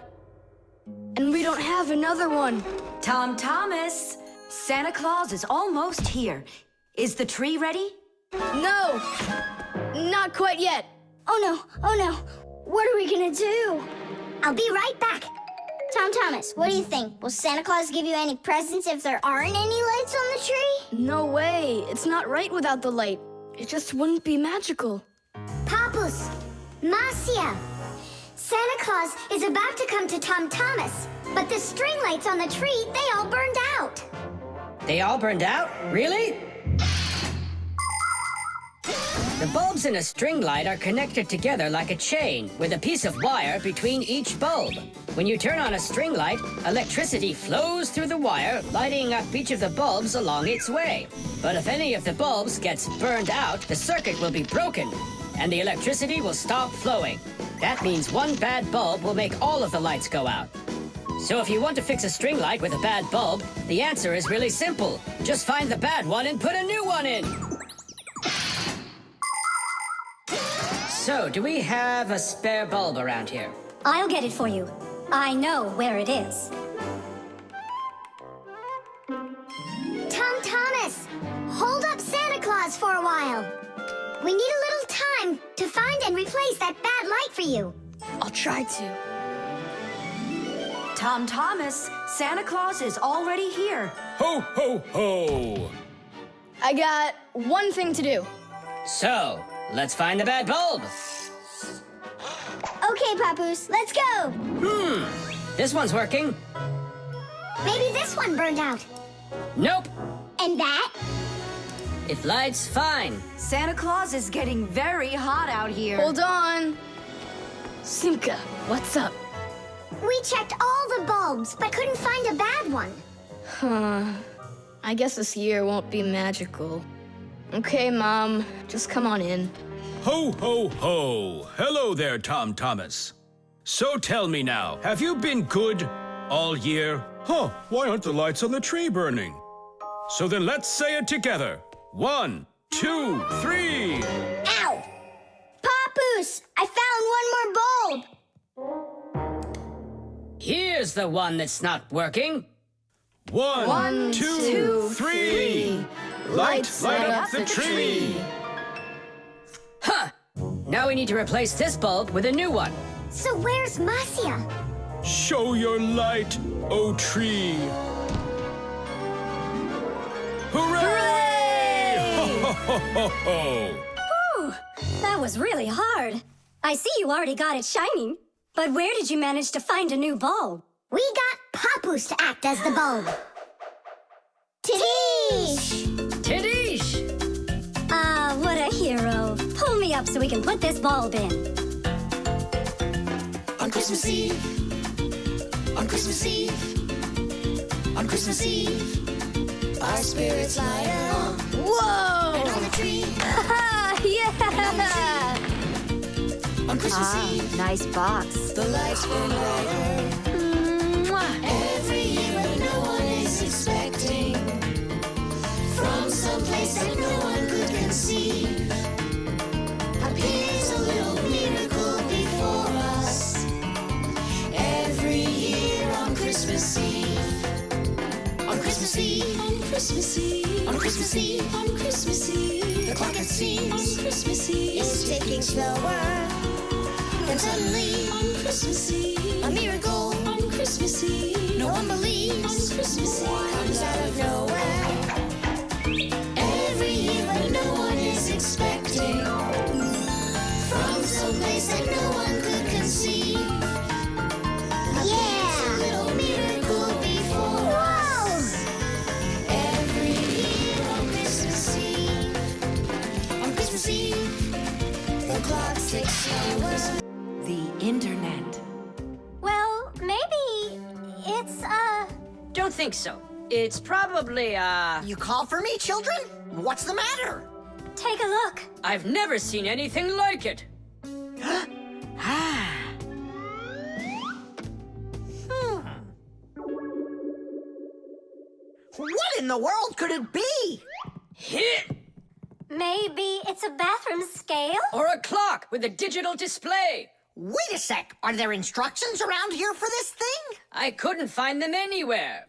And we don't have another one. Tom Thomas, Santa Claus is almost here. Is the tree ready? No, not quite yet. Oh no. What are we gonna do? I'll be right back. Tom Thomas, what do you think? Will Santa Claus give you any presents if there aren't any lights on the tree? No way. It's not right without the light. It just wouldn't be magical. Papus, Marcia, Santa Claus is about to come to Tom Thomas, but the string lights on the tree, they all burned out. They all burned out? Really? The bulbs in a string light are connected together like a chain with a piece of wire between each bulb. When you turn on a string light, electricity flows through the wire, lighting up each of the bulbs along its way. But if any of the bulbs gets burned out, the circuit will be broken, and the electricity will stop flowing. That means one bad bulb will make all of the lights go out. So if you want to fix a string light with a bad bulb, the answer is really simple. Just find the bad one and put a new one in. So, do we have a spare bulb around here? I'll get it for you. I know where it is. Tom Thomas, hold up Santa Claus for a while. We need a little time to find and replace that bad light for you. I'll try to. Tom Thomas, Santa Claus is already here. Ho, ho, ho! I got one thing to do. So, let's find the bad bulb. Okay, Papoose, let's go. This one's working. Maybe this one burned out. Nope. And that? It lights fine. Santa Claus is getting very hot out here. Hold on. Simka, what's up? We checked all the bulbs, but couldn't find a bad one. Huh. I guess this year won't be magical. Okay, Mom, just come on in. Ho, ho, ho! Hello there, Tom Thomas. So tell me now, have you been good all year? Huh, why aren't the lights on the tree burning? So then let's say it together. 1, 2, 3. Ow! Papoose, I found one more bulb. Here's the one that's not working. 1, 2, 3. Light up the tree. Huh! Now we need to replace this bulb with a new one. So where's Marcia? Show your light, O tree. Hooray! Ho, ho, ho, ho. Whew, that was really hard. I see you already got it shining. But where did you manage to find a new bulb? We got Papoose to act as the bulb. Tidish! Tidish! Ah, what a hero. Pull me up so we can put this bulb in. On Christmas Eve, on Christmas Eve, on Christmas Eve, our spirits light up. Whoa! And on the tree. Yeah! On Christmas Eve, nice box. the lights burn brighter. Every year when no one is expecting, from some place that no one could conceive, appears a little miracle before us. Every year on Christmas Eve, on Christmas Eve, on Christmas Eve, on Christmas Eve, on Christmas Eve, the clock it seems on Christmas Eve is ticking slower. And suddenly, on Christmas Eve, a miracle on Christmas Eve, no one believes on Christmas Eve comes out of nowhere. Every year when no one is expecting, from some place that don't think so. It's probably, You call for me, children? What's the matter? Take a look. I've never seen anything like it. What in the world could it be? Maybe it's a bathroom scale? Or a clock with a digital display. Wait a sec. Are there instructions around here for this thing? I couldn't find them anywhere.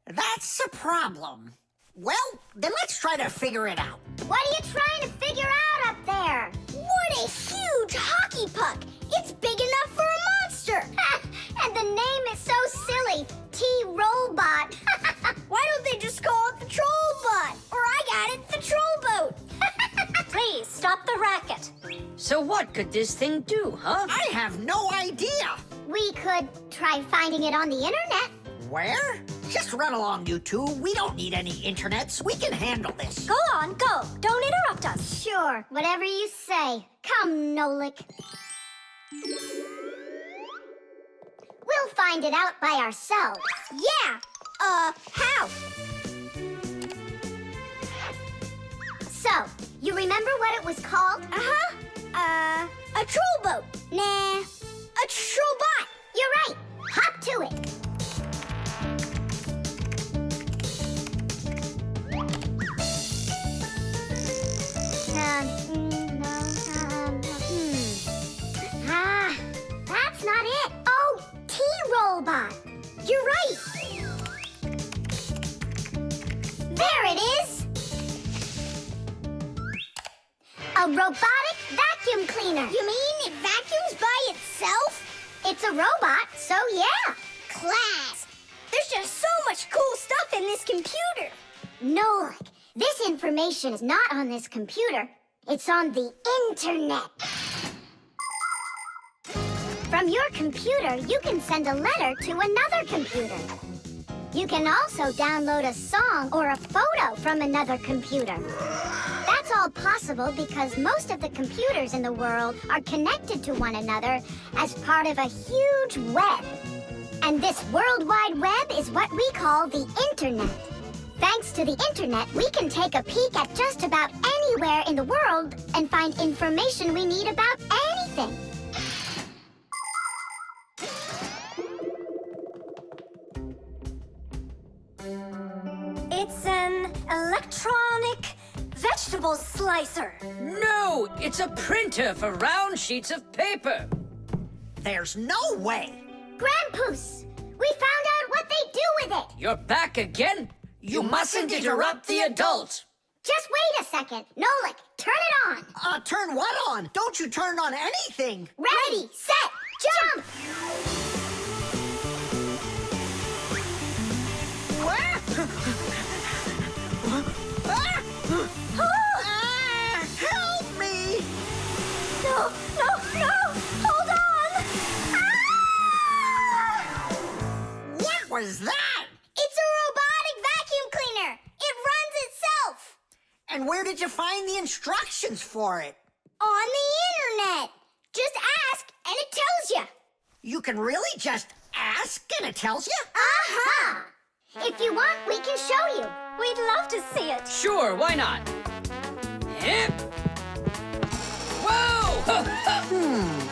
That's a problem. Well, then let's try to figure it out. What are you trying to figure out up there? What a huge hockey puck! It's big enough for a monster! And the name is so silly, T-Robot. Why don't they just call it the Trollbot? Or I got it, the Trollboat. Please, stop the racket. So what could this thing do, huh? I have no idea. We could try finding it on the internet. Where? Just run along, you two. We don't need any internets. We can handle this. Go on, go. Don't interrupt us. Sure, whatever you say. Come, Nolik. We'll find it out by ourselves. Yeah! How? So, you remember what it was called? A trollboat. Nah, a trollbot. You're right. Hop to it. That's not it. Oh, T-Robot. You're right. There it is. A robotic vacuum cleaner. You mean it vacuums by itself? It's a robot, so yeah. Class. There's just so much cool stuff in this computer. Nolik, this information is not on this computer. It's on the internet. From your computer, you can send a letter to another computer. You can also download a song or a photo from another computer. That's all possible because most of the computers in the world are connected to one another as part of a huge web. And this World Wide Web is what we call the Internet. Thanks to the Internet, we can take a peek at just about anywhere in the world and find information we need about anything. It's an electronic vegetable slicer. No, it's a printer for round sheets of paper. There's no way. Grandpoos, we found out what they do with it. You're back again? You mustn't interrupt the adult. Just wait a second. Nolik, turn it on. Turn what on? Don't you turn on anything. Ready, set, jump! Help me! No, hold on! What was that? It's a robotic vacuum cleaner. It runs itself. And where did you find the instructions for it? On the internet. Just ask and it tells you. You can really just ask and it tells you? Aha! If you want, we can show you. We'd love to see it. Sure, why not? Hip. Whoa!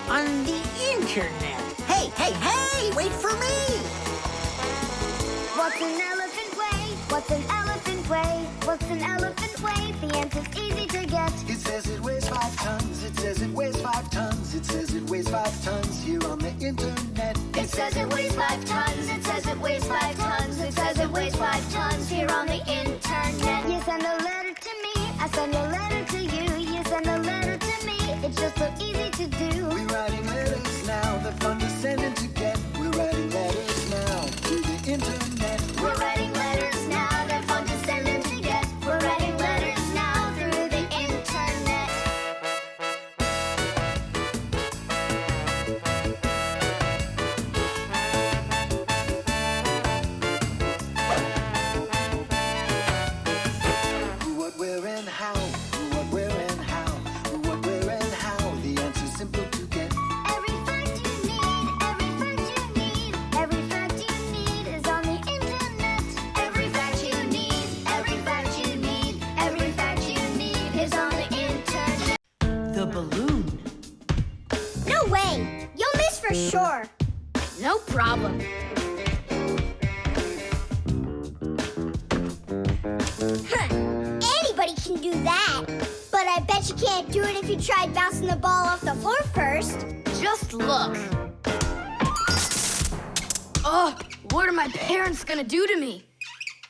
On the internet. Hey, wait for me! What's an elephant weigh? What's an elephant weigh? What's an elephant weigh? The answer's easy to get. It says it weighs 5 tons. It says it weighs 5 tons. It says it weighs 5 tons here on the internet. It says it weighs 5 tons. It says it weighs 5 tons. It says it weighs 5 tons here on the internet. You send a letter to me. I send a letter to you. You send a letter to me. It's just so easy to do. We're writing letters now. They're fun to send and to get. We're writing letters now through the internet. We're writing letters now. They're fun to send and to get. We're writing letters now through the internet. Who, what, where, and how. Who, what, where, and how. Who, what, where, and how. The answer's simple to get. sure. No problem. Anybody can do that. But I bet you can't do it if you tried bouncing the ball off the floor first. Just look. Oh, what are my parents gonna do to me?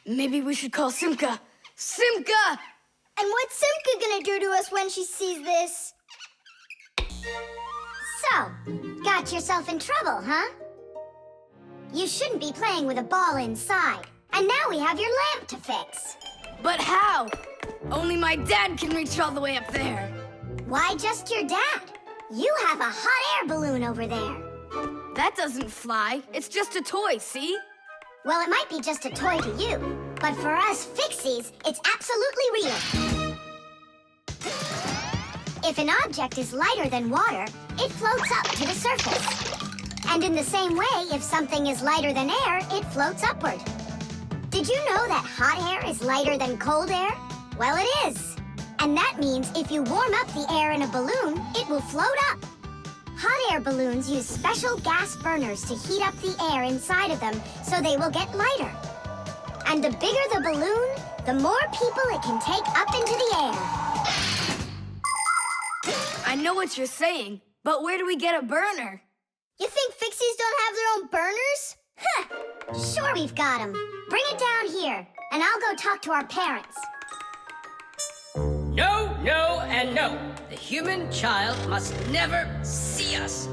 Maybe we should call Simka. Simka! And what's Simka gonna do to us when she sees this? So, got yourself in trouble, huh? You shouldn't be playing with a ball inside. And now we have your lamp to fix. But how? Only my dad can reach all the way up there. Why just your dad? You have a hot air balloon over there. That doesn't fly. It's just a toy, see? Well, it might be just a toy to you, but for us Fixies, it's absolutely real. If an object is lighter than water, it floats up to the surface. And in the same way, if something is lighter than air, it floats upward. Did you know that hot air is lighter than cold air? Well, it is. And that means if you warm up the air in a balloon, it will float up. Hot air balloons use special gas burners to heat up the air inside of them so they will get lighter. And the bigger the balloon, the more people it can take up into the air. I know what you're saying, but where do we get a burner? You think Fixies don't have their own burners? Huh! Sure we've got them. Bring it down here, and I'll go talk to our parents. No, no, and no. The human child must never see us.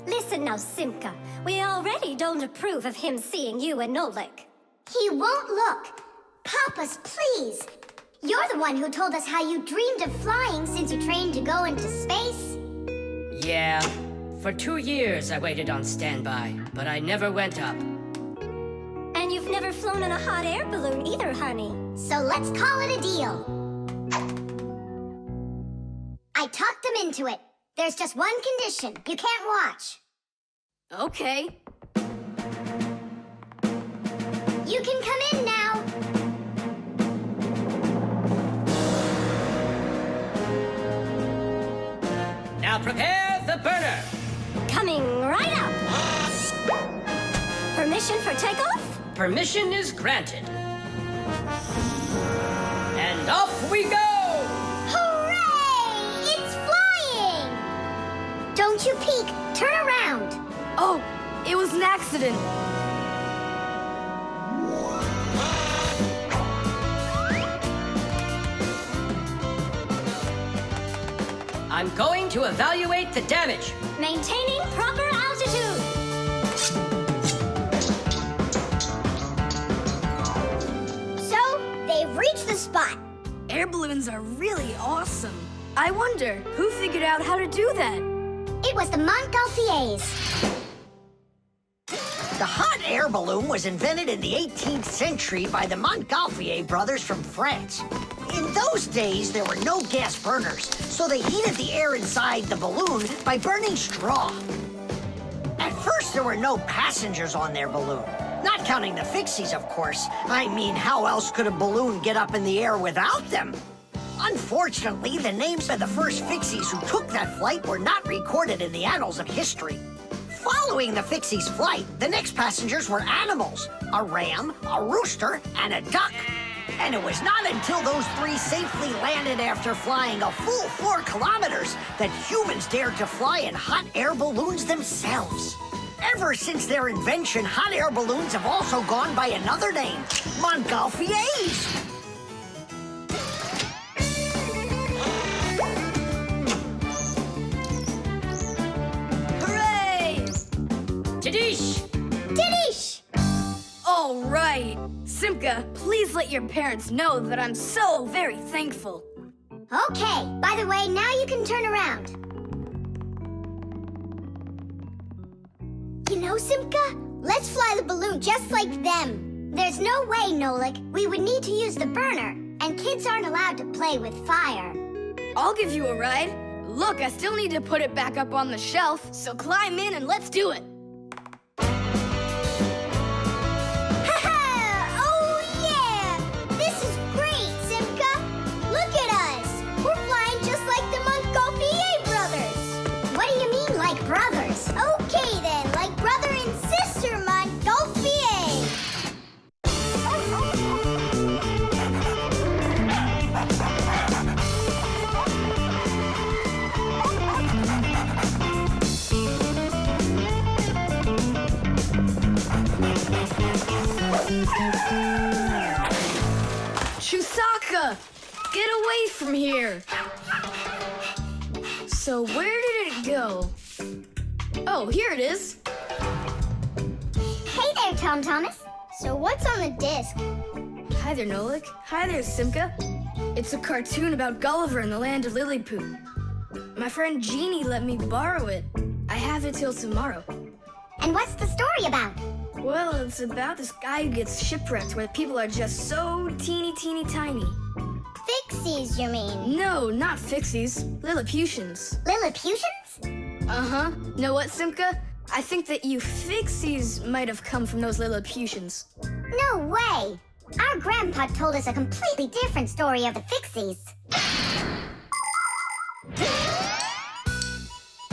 Listen now, Simka. We already don't approve of him seeing you and Nolik. He won't look. Papas, please. You're the one who told us how you dreamed of flying since you trained to go into space. Yeah. For 2 years I waited on standby, but I never went up. And you've never flown in a hot air balloon either, honey. So let's call it a deal. I talked them into it. There's just one condition. You can't watch. Okay. You can come in now. Now prepare the burner. Coming right up. Permission for takeoff? Permission is granted. And off we go! Hooray! It's flying! Don't you peek. Turn around. Oh, it was an accident. I'm going to evaluate the damage. Maintaining proper altitude. So, they've reached the spot. Air balloons are really awesome. I wonder, who figured out how to do that? It was the Montgolfiers. The hot air balloon was invented in the 18th century by the Montgolfier brothers from France. In those days, there were no gas burners, so they heated the air inside the balloon by burning straw. At first, there were no passengers on their balloon. Not counting the Fixies, of course. I mean, how else could a balloon get up in the air without them? Unfortunately, the names of the first Fixies who took that flight were not recorded in the annals of history. Following the Fixies' flight, the next passengers were animals: a ram, a rooster, and a duck. And it was not until those three safely landed after flying a full 4 kilometers that humans dared to fly in hot air balloons themselves. Ever since their invention, hot air balloons have also gone by another name: Montgolfiers. Hooray! Tadish! Tadish! All right. Simka, please let your parents know that I'm so very thankful. Okay, by the way, now you can turn around. You know, Simka, let's fly the balloon just like them. There's no way, Nolik. We would need to use the burner, and kids aren't allowed to play with fire. I'll give you a ride. Look, I still need to put it back up on the shelf, so climb in and let's do it. Okay then. Lusaka! Get away from here! So where did it go? Oh, here it is. Hey there, Tom Thomas. So what's on the disc? Hi there, Nolik. Hi there, Simka. It's a cartoon about Gulliver in the land of Lilliput. My friend Jeannie let me borrow it. I have it till tomorrow. And what's the story about? Well, it's about this guy who gets shipwrecked where people are just so teeny tiny. Fixies, you mean? No, not Fixies. Lilliputians. Lilliputians? Uh-huh. Know what, Simka? I think that you Fixies might have come from those Lilliputians. No way! Our grandpa told us a completely different story of the Fixies.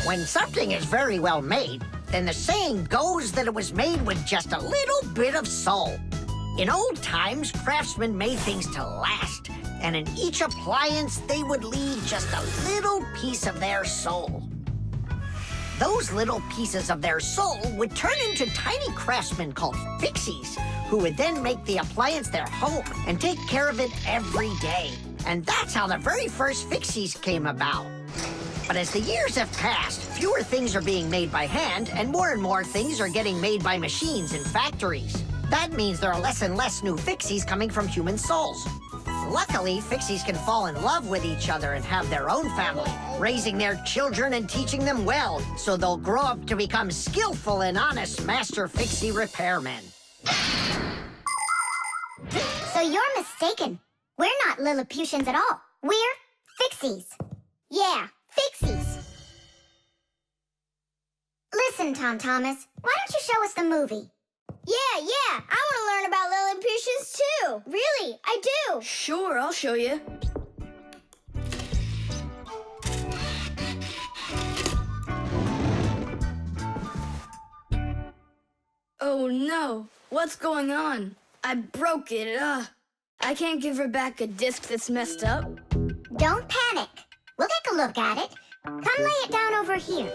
When something is very well made, then the saying goes that it was made with just a little bit of soul. In old times, craftsmen made things to last, and in each appliance, they would leave just a little piece of their soul. Those little pieces of their soul would turn into tiny craftsmen called Fixies, who would then make the appliance their home and take care of it every day. And that's how the very first Fixies came about. But as the years have passed, fewer things are being made by hand, and more things are getting made by machines in factories. That means there are less and less new Fixies coming from human souls. Luckily, Fixies can fall in love with each other and have their own family, raising their children and teaching them well, so they'll grow up to become skillful and honest master Fixie repairmen. So you're mistaken. We're not Lilliputians at all. We're Fixies. Yeah, Fixies. Listen, Tom Thomas, why don't you show us the movie? Yeah, I want to learn about Lilliputians too. Really, I do. Sure, I'll show you. Oh no, what's going on? I broke it, I can't give her back a disc that's messed up. Don't panic. We'll take a look at it. Come lay it down over here.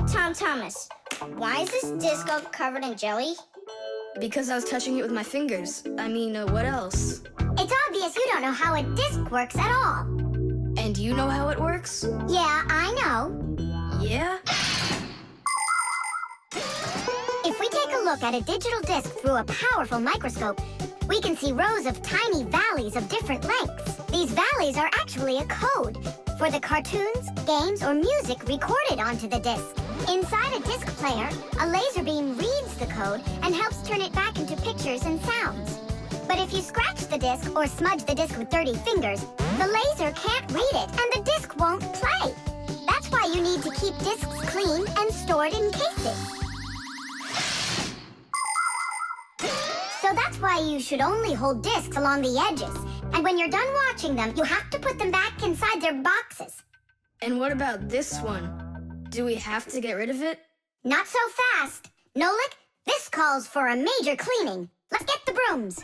Tom Thomas, why is this disc all covered in jelly? Because I was touching it with my fingers. I mean, what else? It's obvious you don't know how a disc works at all. And you know how it works? Yeah, I know. Yeah? If we take a look at a digital disc through a powerful microscope, we can see rows of tiny valleys of different lengths. These valleys are actually a code for the cartoons, games, or music recorded onto the disc. Inside a disc player, a laser beam reads the code and helps turn it back into pictures and sounds. But if you scratch the disc or smudge the disc with dirty fingers, the laser can't read it and the disc won't play. That's why you need to keep discs clean and stored in cases. So that's why you should only hold discs along the edges. And when you're done watching them, you have to put them back inside their boxes. And what about this one? Do we have to get rid of it? Not so fast. Nolik, this calls for a major cleaning. Let's get the brooms.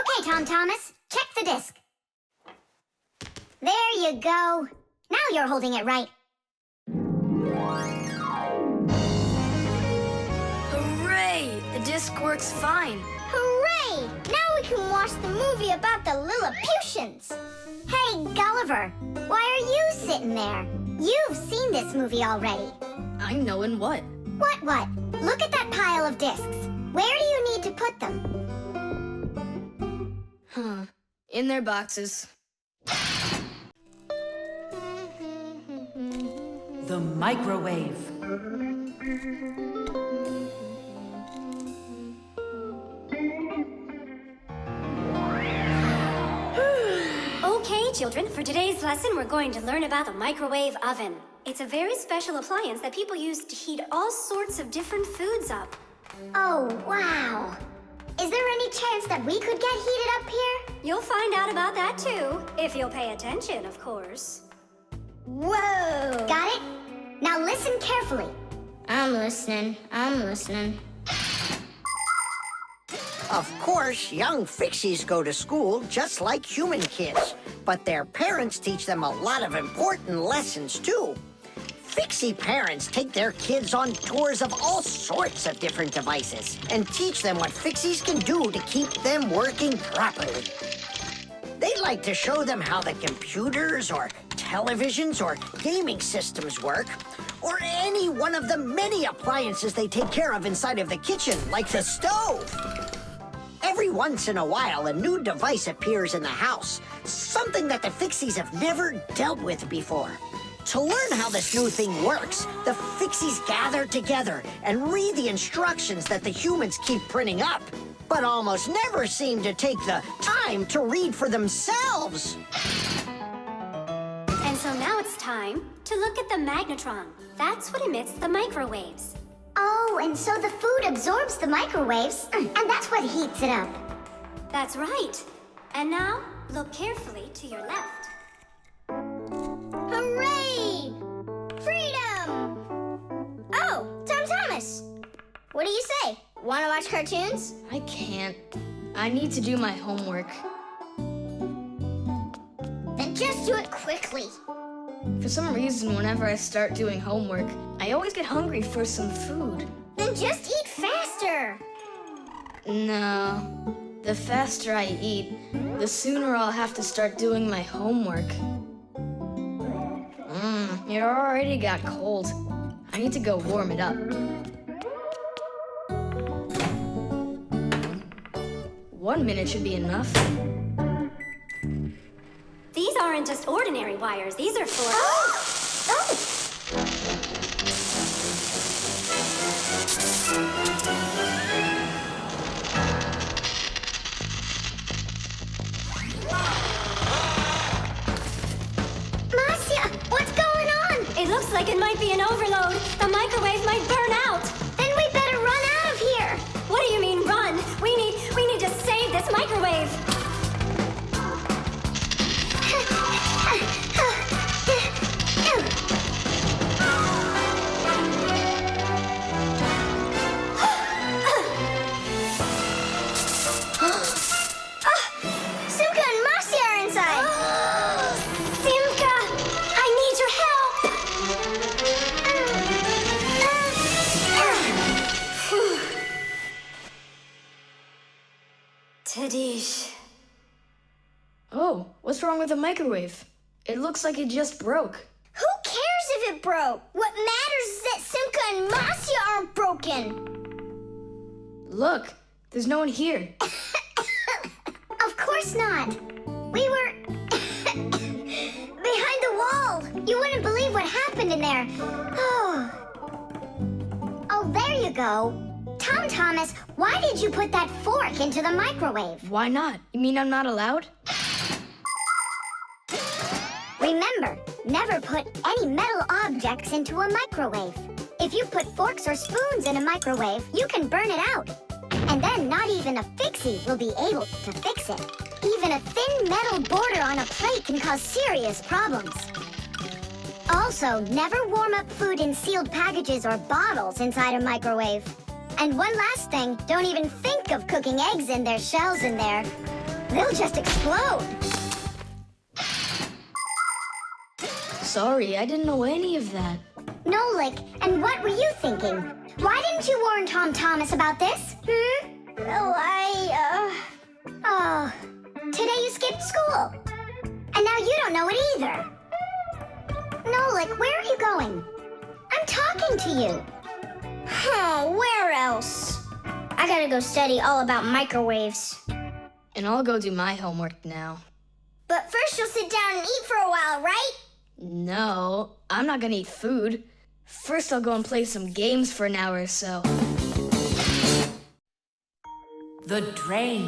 Okay, Tom Thomas, check the disc. There you go. Now you're holding it right. Hooray! The disc works fine. Hooray! Now we can watch the movie about the Lilliputians. Hey, Gulliver, why are you sitting there? You've seen this movie already. I know in what? What? Look at that pile of discs. Where do you need to put them? Huh. In their boxes. The microwave. Okay, children, for today's lesson, we're going to learn about the microwave oven. It's a very special appliance that people use to heat all sorts of different foods up. Oh, wow. Is Is there any chance that we could get heated up here? You'll find out about that too, if you'll pay attention, of course. Whoa! Got it? Now listen carefully. I'm listening. Of course, young Fixies go to school just like human kids, but their parents teach them a lot of important lessons, too. Fixie parents take their kids on tours of all sorts of different devices and teach them what Fixies can do to keep them working properly. They like to show them how the computers or televisions or gaming systems work, or any one of the many appliances they take care of inside of the kitchen, like the stove. Every once in a while, a new device appears in the house, something that the Fixies have never dealt with before. To learn how this new thing works, the Fixies gather together and read the instructions that the humans keep printing up, but almost never seem to take the time to read for themselves. And so now it's time to look at the magnetron. That's what emits the microwaves. Oh, and so the food absorbs the microwaves, and that's what heats it up. That's right. And now, look carefully to your left. Hooray! Freedom! Oh, Tom Thomas. What do you say? Want to watch cartoons? I can't. I need to do my homework. Then just do it quickly. For some reason, whenever I start doing homework, I always get hungry for some food. Then just eat faster. No. The faster I eat, the sooner I'll have to start doing my homework. It already got cold. I need to go warm it up. 1 minute should be enough. These aren't just ordinary wires. These are for... Marcia, what's going on? It looks like it might be an overload. The microwave might burn out. Then we better run out of here. What do you mean run? We need to save this microwave. Simka and Marcia are inside. Simka, I need your help. Tadish. Oh, what's wrong with the microwave? It looks like it just broke. Who cares if it broke? What matters is that Simka and Marcia aren't broken. Look, there's no one here. Of course not. We were behind the wall. You wouldn't believe what happened in there. Oh, there you go. Tom Thomas, why did you put that fork into the microwave? Why not? You mean I'm not allowed? Remember, never put any metal objects into a microwave. If you put forks or spoons in a microwave, you can burn it out. And then not even a Fixie will be able to fix it. Even a thin metal border on a plate can cause serious problems. Also, never warm up food in sealed packages or bottles inside a microwave. And one last thing, don't even think of cooking eggs in their shells in there. They'll just explode. Sorry, I didn't know any of that. Nolik, and what were you thinking? Why didn't you warn Tom Thomas about this? Well, Oh, today you skipped school. And now you don't know it either. Nolik, where are you going? I'm talking to you. Huh, where else? I gotta go study all about microwaves. And I'll go do my homework now. But first you'll sit down and eat for a while, right? No, I'm not gonna eat food. First I'll go and play some games for an hour or so. The drain.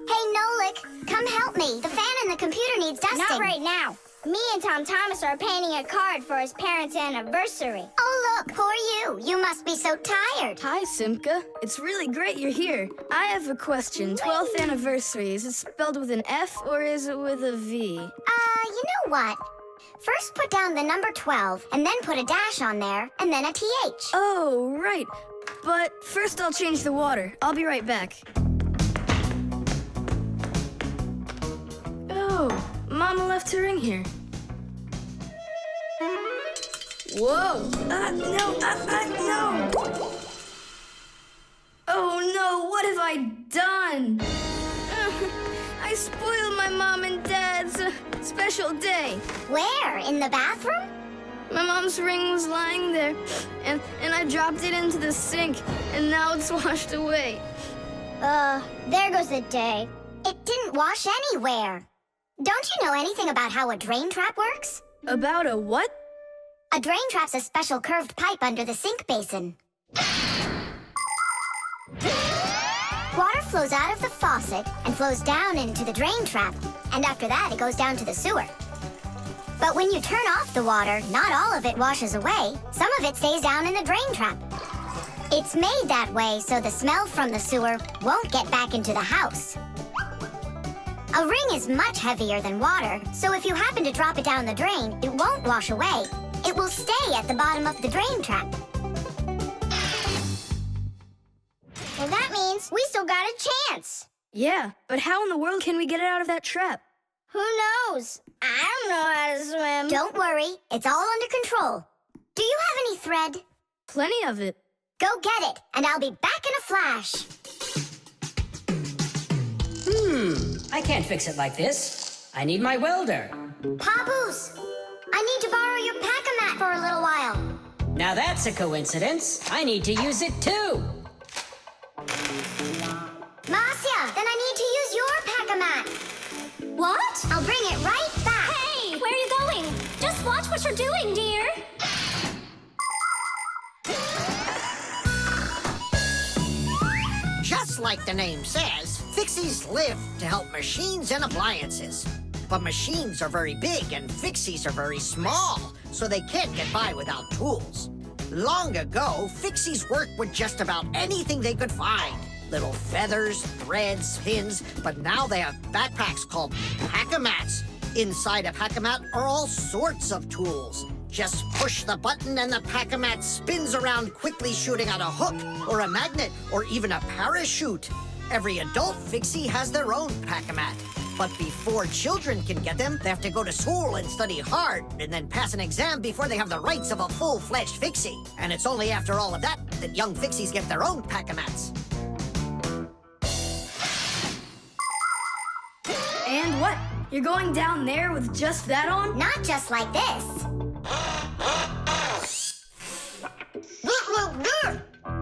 Hey, Nolik, come help me. The fan in the computer needs dusting. Not right now. Me and Tom Thomas are painting a card for his parents' anniversary. Oh, Look, poor you. You must be so tired. Hi, Simka. It's really great you're here. I have a question. 12th anniversary, is it spelled with an F or is it with a V? You know what? First put down the number 12, and then put a dash on there, and then a TH. Oh, right. But first I'll change the water. I'll be right back. Oh, Mama left her ring here. Whoa! No! Oh no, what have I done? I spoiled my mom and dad's special day. Where? In the bathroom? My mom's ring was lying there, and I dropped it into the sink, and now it's washed away. There goes the day. It didn't wash anywhere. Don't you know anything about how a drain trap works? About a what? A drain trap's a special curved pipe under the sink basin. Water flows out of the faucet and flows down into the drain trap, and after that it goes down to the sewer. But when you turn off the water, not all of it washes away. Some of it stays down in the drain trap. It's made that way so the smell from the sewer won't get back into the house. A ring is much heavier than water, so if you happen to drop it down the drain, it won't wash away. It will stay at the bottom of the drain trap. Well, that means we still got a chance. Yeah, but how in the world can we get it out of that trap? Who knows? I don't know how to swim. Don't worry, it's all under control. Do you have any thread? Plenty of it. Go get it, and I'll be back in a flash. I can't fix it like this. I need my welder. Papoose, I need to borrow your pack-a-mat for a little while. Now that's a coincidence. I need to use it too. Marcia, then I need to use your pack-a-mat. What? I'll bring it right back. Hey, where are you going? Just watch what you're doing, dear. Just like the name says, Fixies live to help machines and appliances. But machines are very big and Fixies are very small, so they can't get by without tools. Long ago, Fixies worked with just about anything they could find. Little feathers, threads, pins, but now they have backpacks called pack-a-mats. Inside a pack-a-mat are all sorts of tools. Just push the button and the pack-a-mat spins around quickly, shooting out a hook or a magnet or even a parachute. Every adult Fixie has their own pack-a-mat. But before children can get them, they have to go to school and study hard and then pass an exam before they have the rights of a full-fledged Fixie. And it's only after all of that that young Fixies get their own pack-a-mats. And what? You're going down there with just that on? Not just like this.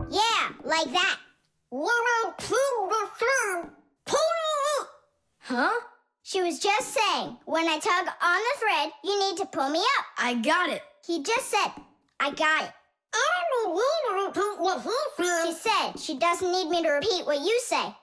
Yeah, like that. Huh? She was just saying, when I tug on the thread, you need to pull me up. I got it. He just said, I got it. I don't need to repeat what he said. She said she doesn't need me to repeat what you say.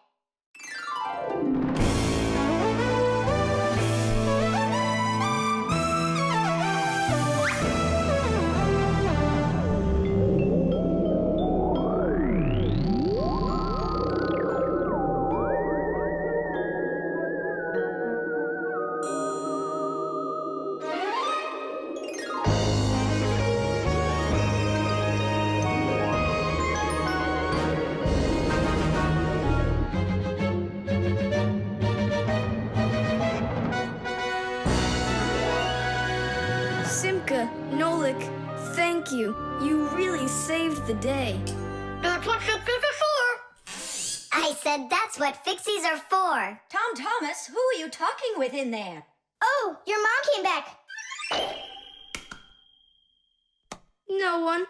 Simka, Nolik, thank you. You really saved the day. That's what Fixies are for. I said that's what Fixies are for. Tom Thomas, who are you talking with in there? Oh, your mom came back. No one.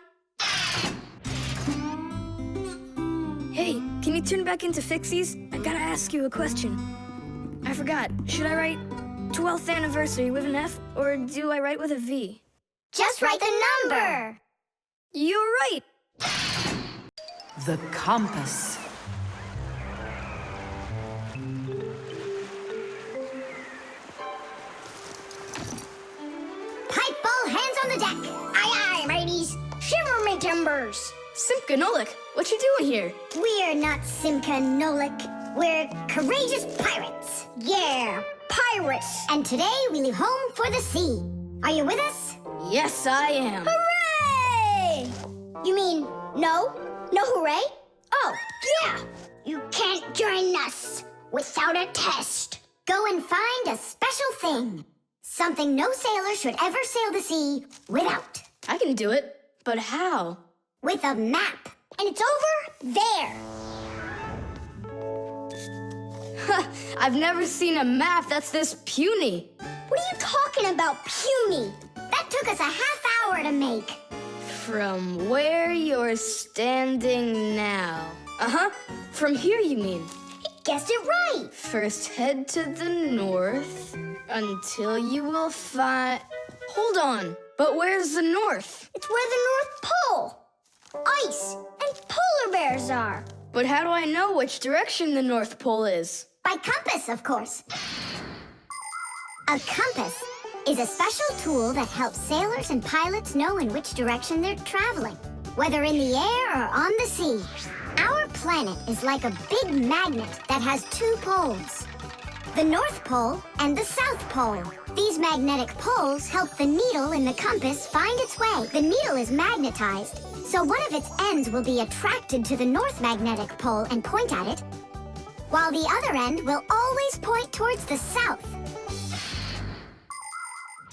Hey, can you turn back into Fixies? I gotta ask you a question. I forgot. Should I write 12th anniversary with an F, or do I write with a V? Just write the number. You're right. The compass. Pipe ball, hands on the deck. Aye, aye, mateys. Shiver me Simka and Nolik, what you doing here? We're not Simka and Nolik. We're courageous pirates. Yeah, pirates. And today we leave home for the sea. Are you with us? Yes, I am. Hooray! You mean no? No hooray? Oh, yeah. You can't join us without a test. Go and find a special thing. Something no sailor should ever sail the sea without. I can do it, but how? With a map. And it's over there. I've never seen a map that's this puny. What are you talking about, puny? That took us a half hour to make. From where you're standing now. Uh-huh. From here, you mean? He guessed it right. First, head to the north until you will find... Hold on. But where's the north? It's where the North Pole. Ice and polar bears are. But how do I know which direction the North Pole is? By compass, of course. A compass is a special tool that helps sailors and pilots know in which direction they're traveling, whether in the air or on the sea. Our planet is like a big magnet that has two poles, the North Pole and the South Pole. These magnetic poles help the needle in the compass find its way. The needle is magnetized, so one of its ends will be attracted to the North Magnetic Pole and point at it, while the other end will always point towards the south.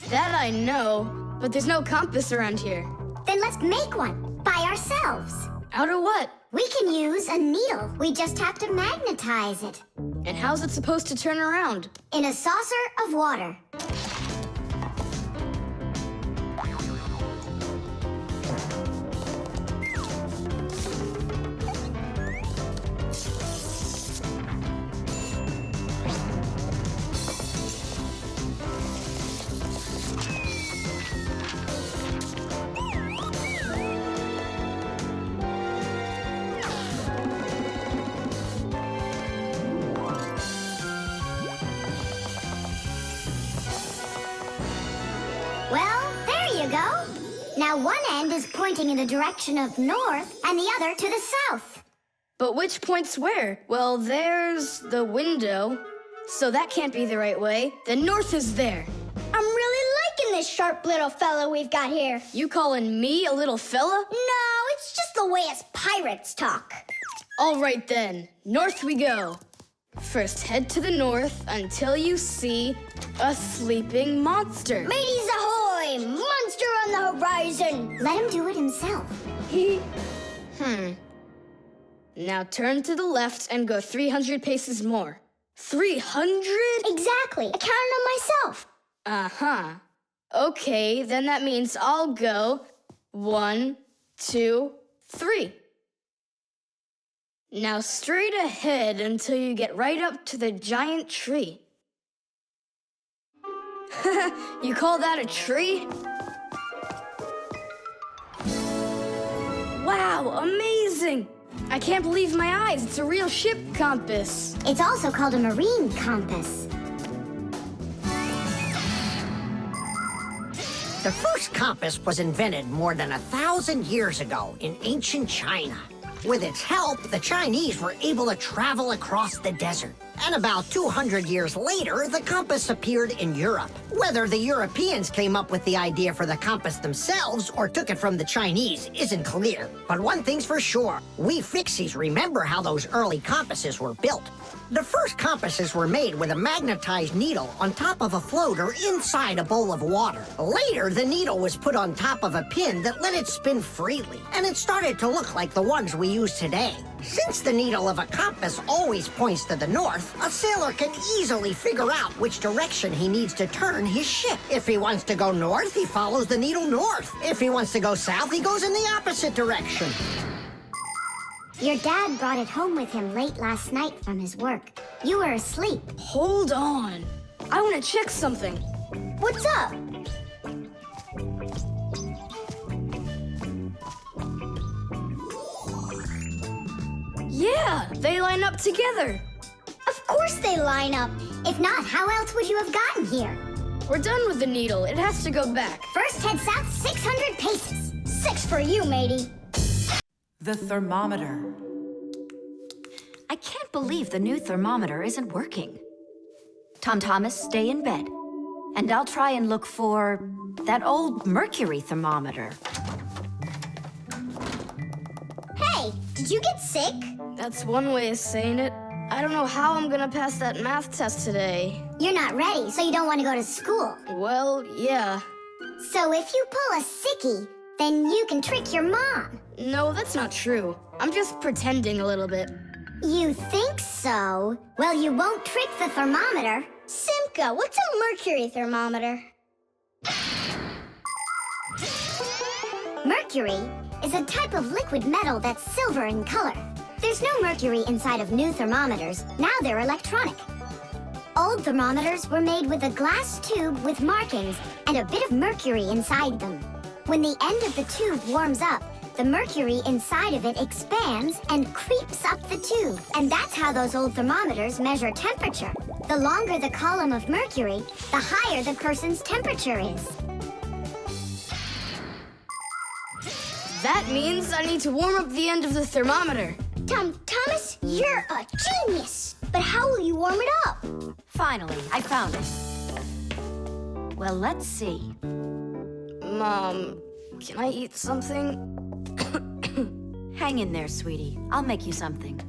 That I know, but there's no compass around here. Then let's make one by ourselves. Out of what? We can use a needle. We just have to magnetize it. And how's it supposed to turn around? In a saucer of water. Well, there you go. Now one end is pointing in the direction of north and the other to the south. But which points where? Well, there's the window, so that can't be the right way. The north is there. I'm really liking this sharp little fella we've got here. You calling me a little fella? No, it's just the way us pirates talk. All right then, north we go. First, head to the north until you see a sleeping monster. Mateys ahoy! Monster on the horizon! Let him do it himself. Now turn to the left and go 300 paces more. 300? Exactly. I counted on myself. Uh-huh. Okay, then that means I'll go 1, 2, 3. Now straight ahead until you get right up to the giant tree. You call that a tree? Wow, amazing! I can't believe my eyes. It's a real ship compass. It's also called a marine compass. The first compass was invented more than 1,000 years ago in ancient China. With its help, the Chinese were able to travel across the desert. And about 200 years later, the compass appeared in Europe. Whether the Europeans came up with the idea for the compass themselves or took it from the Chinese isn't clear. But one thing's for sure, we Fixies remember how those early compasses were built. The first compasses were made with a magnetized needle on top of a floater inside a bowl of water. Later, the needle was put on top of a pin that let it spin freely, and it started to look like the ones we use today. Since the needle of a compass always points to the north, a sailor can easily figure out which direction he needs to turn his ship. If he wants to go north, he follows the needle north. If he wants to go south, he goes in the opposite direction. Your dad brought it home with him late last night from his work. You were asleep. Hold on. I want to check something. What's up? Yeah, they line up together. Of course they line up. If not, how else would you have gotten here? We're done with the needle. It has to go back. First, head south 600 paces. 6 for you, matey. The thermometer. I can't believe the new thermometer isn't working. Tom Thomas, stay in bed. And I'll try and look for that old mercury thermometer. Hey, did you get sick? That's one way of saying it. I don't know how I'm gonna pass that math test today. You're not ready, so you don't want to go to school. Well, yeah. So if you pull a sickie, then you can trick your mom. No, that's not true. I'm just pretending a little bit. You think so? Well, you won't trick the thermometer. Simka, what's a mercury thermometer? Mercury is a type of liquid metal that's silver in color. There's no mercury inside of new thermometers. Now they're electronic. Old thermometers were made with a glass tube with markings and a bit of mercury inside them. When the end of the tube warms up, the mercury inside of it expands and creeps up the tube. And that's how those old thermometers measure temperature. The longer the column of mercury, the higher the person's temperature is. That means I need to warm up the end of the thermometer. Tom Thomas, you're a genius. But how will you warm it up? Finally, I found it. Well, let's see. Mom, can I eat something? Hang in there, sweetie. I'll make you something.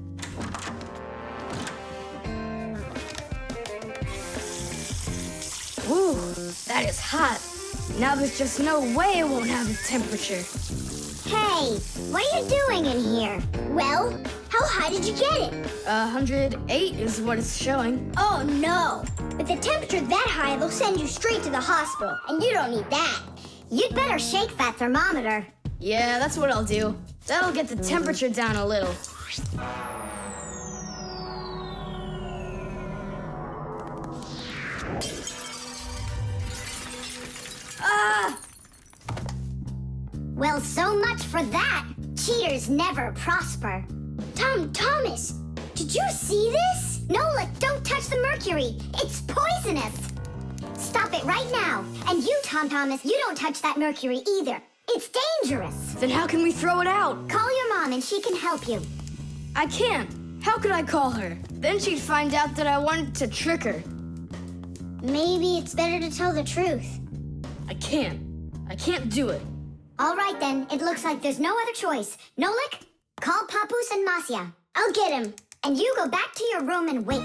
Ooh, that is hot. Now there's just no way it won't have a temperature. Hey, what are you doing in here? Well, how high did you get it? 108 is what it's showing. Oh no! With the temperature that high, they'll send you straight to the hospital, and you don't need that. You'd better shake that thermometer. Yeah, that's what I'll do. That'll get the temperature down a little. Ah! Well, so much for that. Cheaters never prosper. Tom Thomas, did you see this? Nolik, don't touch the mercury. It's poisonous. Stop it right now. And you, Tom Thomas, you don't touch that mercury either. It's dangerous. Then how can we throw it out? Call your mom and she can help you. I can't. How could I call her? Then she'd find out that I wanted to trick her. Maybe it's better to tell the truth. I can't. I can't do it. All right then, it looks like there's no other choice. Nolik, call Papoose and Masya. I'll get him. And you go back to your room and wait.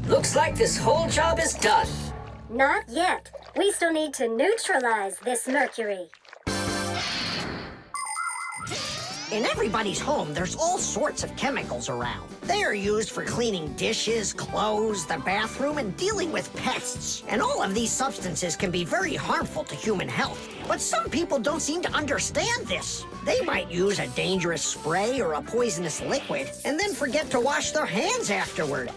Looks like this whole job is done. Not yet. We still need to neutralize this mercury. In everybody's home, there's all sorts of chemicals around. They are used for cleaning dishes, clothes, the bathroom, and dealing with pests. And all of these substances can be very harmful to human health. But some people don't seem to understand this. They might use a dangerous spray or a poisonous liquid and then forget to wash their hands afterward.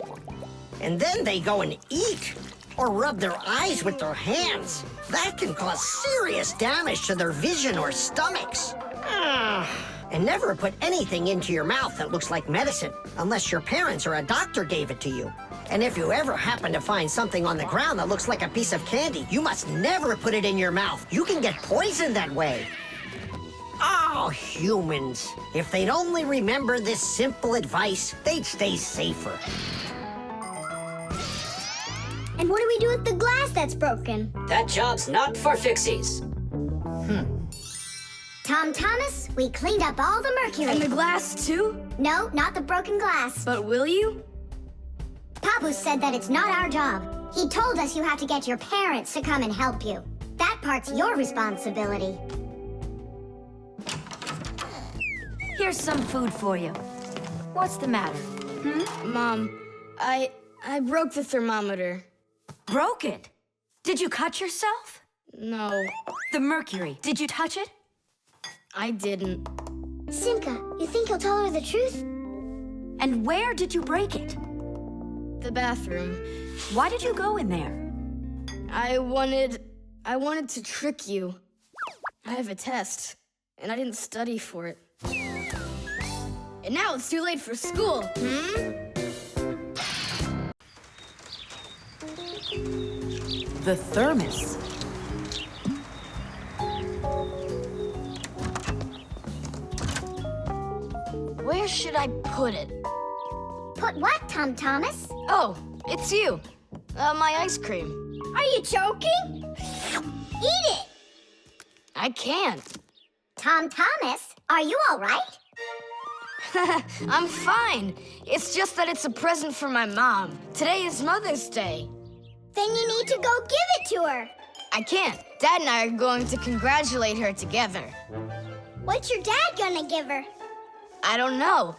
And then they go and eat or rub their eyes with their hands. That can cause serious damage to their vision or stomachs. And never put anything into your mouth that looks like medicine, unless your parents or a doctor gave it to you. And if you ever happen to find something on the ground that looks like a piece of candy, you must never put it in your mouth. You can get poisoned that way. Oh, humans. If they'd only remember this simple advice, they'd stay safer. And what do we do with the glass that's broken? That job's not for Fixies. Tom Thomas, we cleaned up all the mercury. And the glass, too? No, not the broken glass. But will you? Papoose said that it's not our job. He told us you have to get your parents to come and help you. That part's your responsibility. Here's some food for you. What's the matter? Mom, I broke the thermometer. Broke it? Did you cut yourself? No. The mercury, did you touch it? I didn't. Simka, you think he'll tell her the truth? And where did you break it? The bathroom. Why did you go in there? I wanted to trick you. I have a test, and I didn't study for it. And now it's too late for school, The thermos. Where should I put it? Put what, Tom Thomas? Oh, it's you. My ice cream. Are you joking? Eat it! I can't. Tom Thomas, are you all right? I'm fine. It's just that it's a present for my mom. Today is Mother's Day. Then you need to go give it to her. I can't. Dad and I are going to congratulate her together. What's your dad gonna give her? I don't know.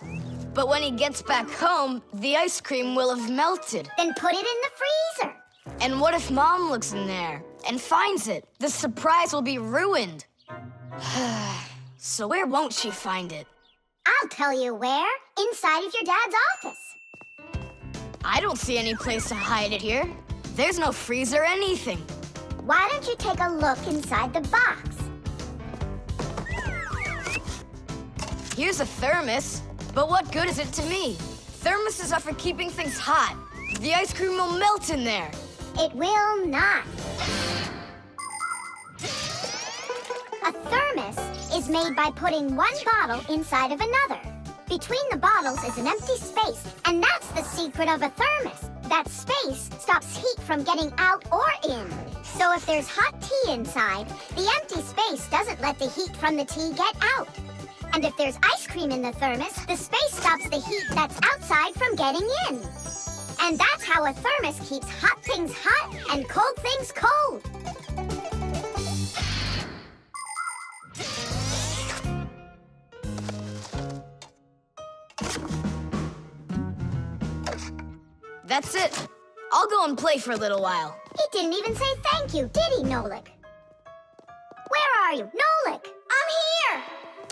But when he gets back home, the ice cream will have melted. Then put it in the freezer. And what if Mom looks in there and finds it? The surprise will be ruined. So where won't she find it? I'll tell you where. Inside of your dad's office. I don't see any place to hide it here. There's no freezer or anything. Why don't you take a look inside the box? Here's a thermos, but what good is it to me? Thermoses are for keeping things hot. The ice cream will melt in there. It will not. A thermos is made by putting one bottle inside of another. Between the bottles is an empty space, and that's the secret of a thermos. That space stops heat from getting out or in. So if there's hot tea inside, the empty space doesn't let the heat from the tea get out. And if there's ice cream in the thermos, the space stops the heat that's outside from getting in. And that's how a thermos keeps hot things hot and cold things cold. That's it. I'll go and play for a little while. He didn't even say thank you, did he, Nolik? Where are you? Nolik! I'm here!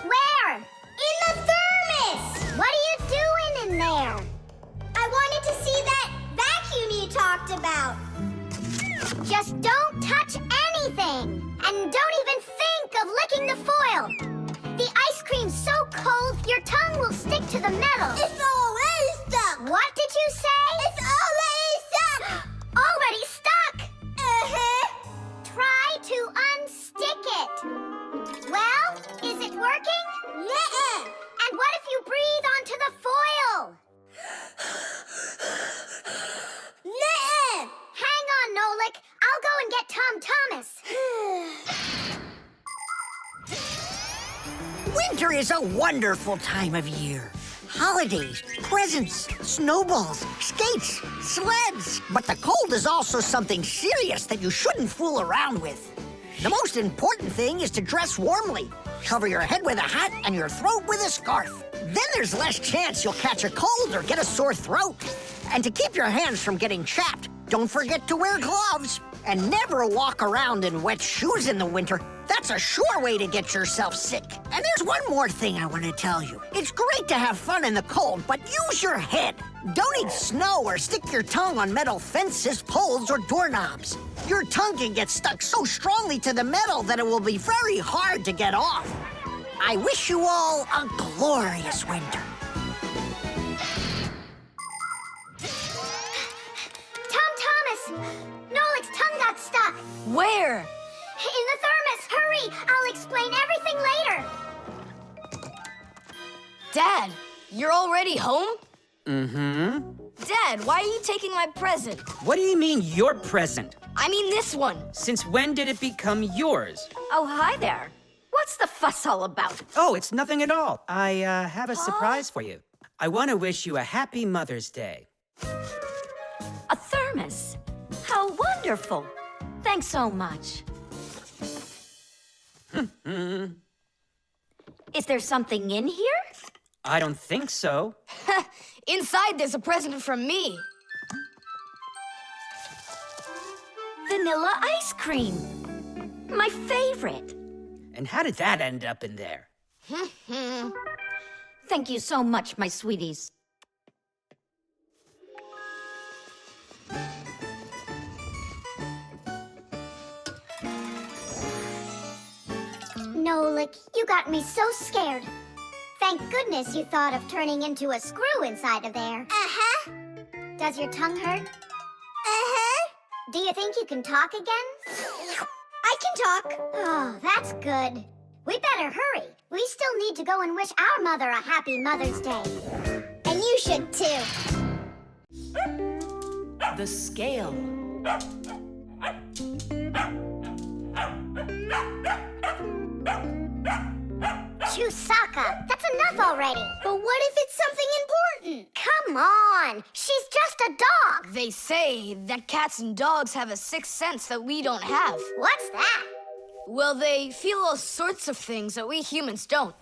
Where? In the thermos! What are you doing in there? I wanted to see that vacuum you talked about. Just don't touch anything! And don't even think of licking the foil! The ice cream's so cold, your tongue will stick to the metal. It's already stuck! What did you say? It's already stuck! Already stuck! Uh-huh. Try to unstick it. Well, is it working? Nuh-uh. And what if you breathe onto the foil? Nuh-uh. Hang on, Nolik. I'll go and get Tom Thomas. Winter is a wonderful time of year. Holidays, presents, snowballs, skates, sleds. But the cold is also something serious that you shouldn't fool around with. The most important thing is to dress warmly. Cover your head with a hat and your throat with a scarf. Then there's less chance you'll catch a cold or get a sore throat. And to keep your hands from getting chapped, don't forget to wear gloves. And never walk around in wet shoes in the winter. That's a sure way to get yourself sick. And there's one more thing I want to tell you. It's great to have fun in the cold, but use your head. Don't eat snow or stick your tongue on metal fences, poles, or doorknobs. Your tongue can get stuck so strongly to the metal that it will be very hard to get off. I wish you all a glorious winter. Tom Thomas! Nolik's tongue got stuck. Where? In the thermos. Hurry! I'll explain everything later. Dad, you're already home? Mm-hmm. Dad, why are you taking my present? What do you mean, your present? I mean this one. Since when did it become yours? Oh, hi there. What's the fuss all about? Oh, it's nothing at all. I have a surprise for you. I want to wish you a happy Mother's Day. A thermos. How wonderful. Thanks so much. Is there something in here? I don't think so. Inside there's a present from me. Vanilla ice cream. My favorite. And how did that end up in there? Thank you so much, my sweeties. Nolik, you got me so scared. Thank goodness you thought of turning into a screw inside of there. Uh-huh. Does your tongue hurt? Uh-huh. Do you think you can talk again? I can talk. Oh, that's good. We better hurry. We still need to go and wish our mother a happy Mother's Day. And you should too. The scale. Chusaka, that's enough already. But what if it's something important? Come on, she's just a dog. They say that cats and dogs have a sixth sense that we don't have. What's that? Well, they feel all sorts of things that we humans don't.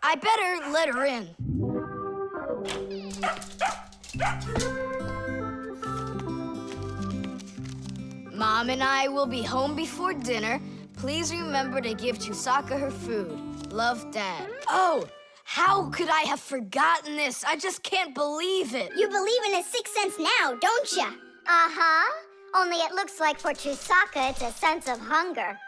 I better let her in. Mom and I will be home before dinner. Please remember to give Chusaka her food. Love, Dad. Oh, how could I have forgotten this? I just can't believe it. You believe in a sixth sense now, don't ya? Uh-huh. Only it looks like for Chusaka it's a sense of hunger.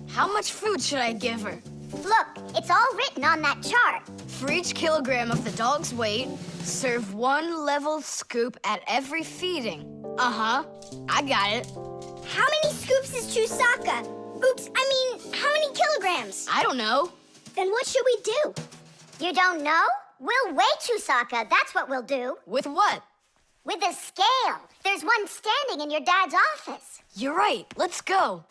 How much food should I give her? Look, it's all written on that chart. For each kilogram of the dog's weight, serve 1 level scoop at every feeding. Uh-huh, I got it. How many scoops is Chusaka? Oops, I mean, how many kilograms? I don't know. Then what should we do? You don't know? We'll weigh Chusaka, that's what we'll do. With what? With a scale. There's one standing in your dad's office. You're right, let's go.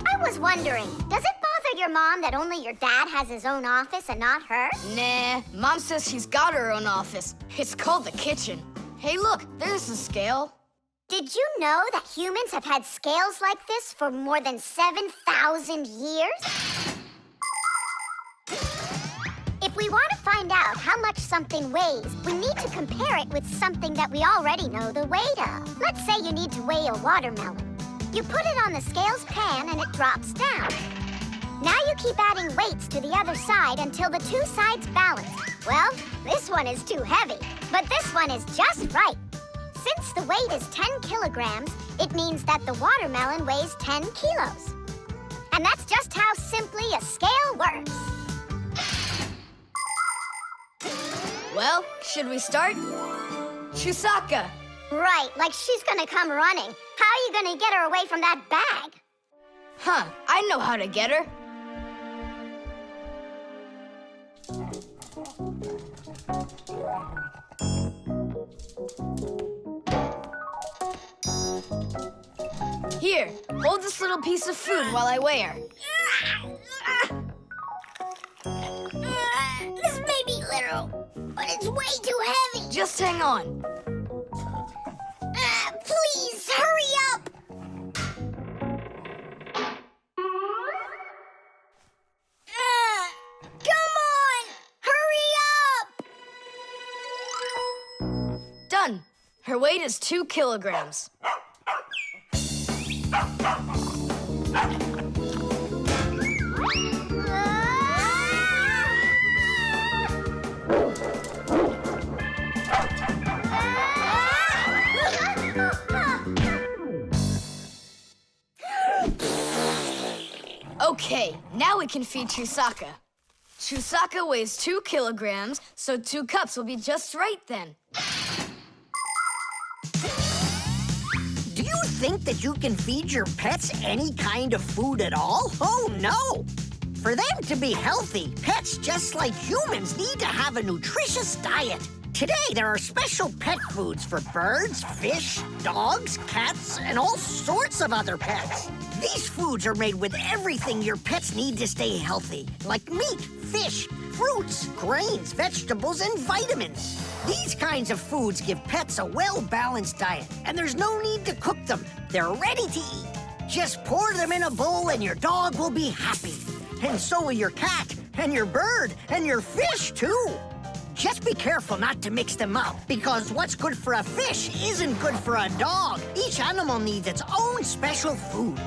I was wondering, does it bother your mom that only your dad has his own office and not her? Nah, Mom says she's got her own office. It's called the kitchen. Hey, look, there's the scale. Did you know that humans have had scales like this for more than 7,000 years? If we want to find out how much something weighs, we need to compare it with something that we already know the weight of. Let's say you need to weigh a watermelon. You put it on the scale's pan and it drops down. Now you keep adding weights to the other side until the two sides balance. Well, this one is too heavy, but this one is just right. Since the weight is 10 kilograms, it means that the watermelon weighs 10 kilos. And that's just how simply a scale works. Well, should we start? Chusaka! Right, like she's gonna come running. How are you gonna get her away from that bag? Huh, I know how to get her. Here, hold this little piece of food while I weigh her. This may be literal, but it's way too heavy. Just hang on. Please, hurry up! Come on! Hurry up! Done. Her weight is 2 kilograms. Okay, now we can feed Chusaka. Chusaka weighs 2 kilograms, so 2 cups will be just right then. Do you think that you can feed your pets any kind of food at all? Oh, no! For them to be healthy, pets just like humans need to have a nutritious diet. Today, there are special pet foods for birds, fish, dogs, cats, and all sorts of other pets. These foods are made with everything your pets need to stay healthy, like meat, fish, fruits, grains, vegetables, and vitamins. These kinds of foods give pets a well-balanced diet, and there's no need to cook them. They're ready to eat. Just pour them in a bowl and your dog will be happy. And so will your cat, and your bird, and your fish, too. Just be careful not to mix them up, because what's good for a fish isn't good for a dog. Each animal needs its own special food.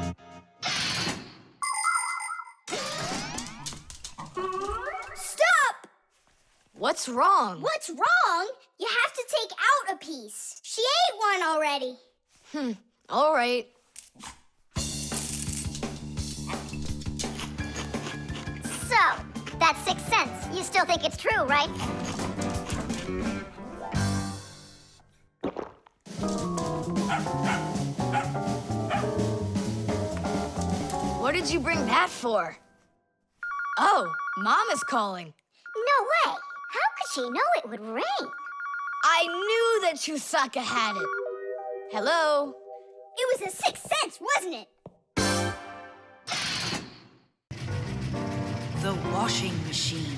Stop! What's wrong? What's wrong? You have to take out a piece. She ate one already. All right. So, that's 6 cents. You still think it's true, right? What did you bring that for? Oh, Mom is calling. No way. How could she know it would rain? I knew that Chusaka had it. Hello? It was a 6 cents, wasn't it? The washing machine.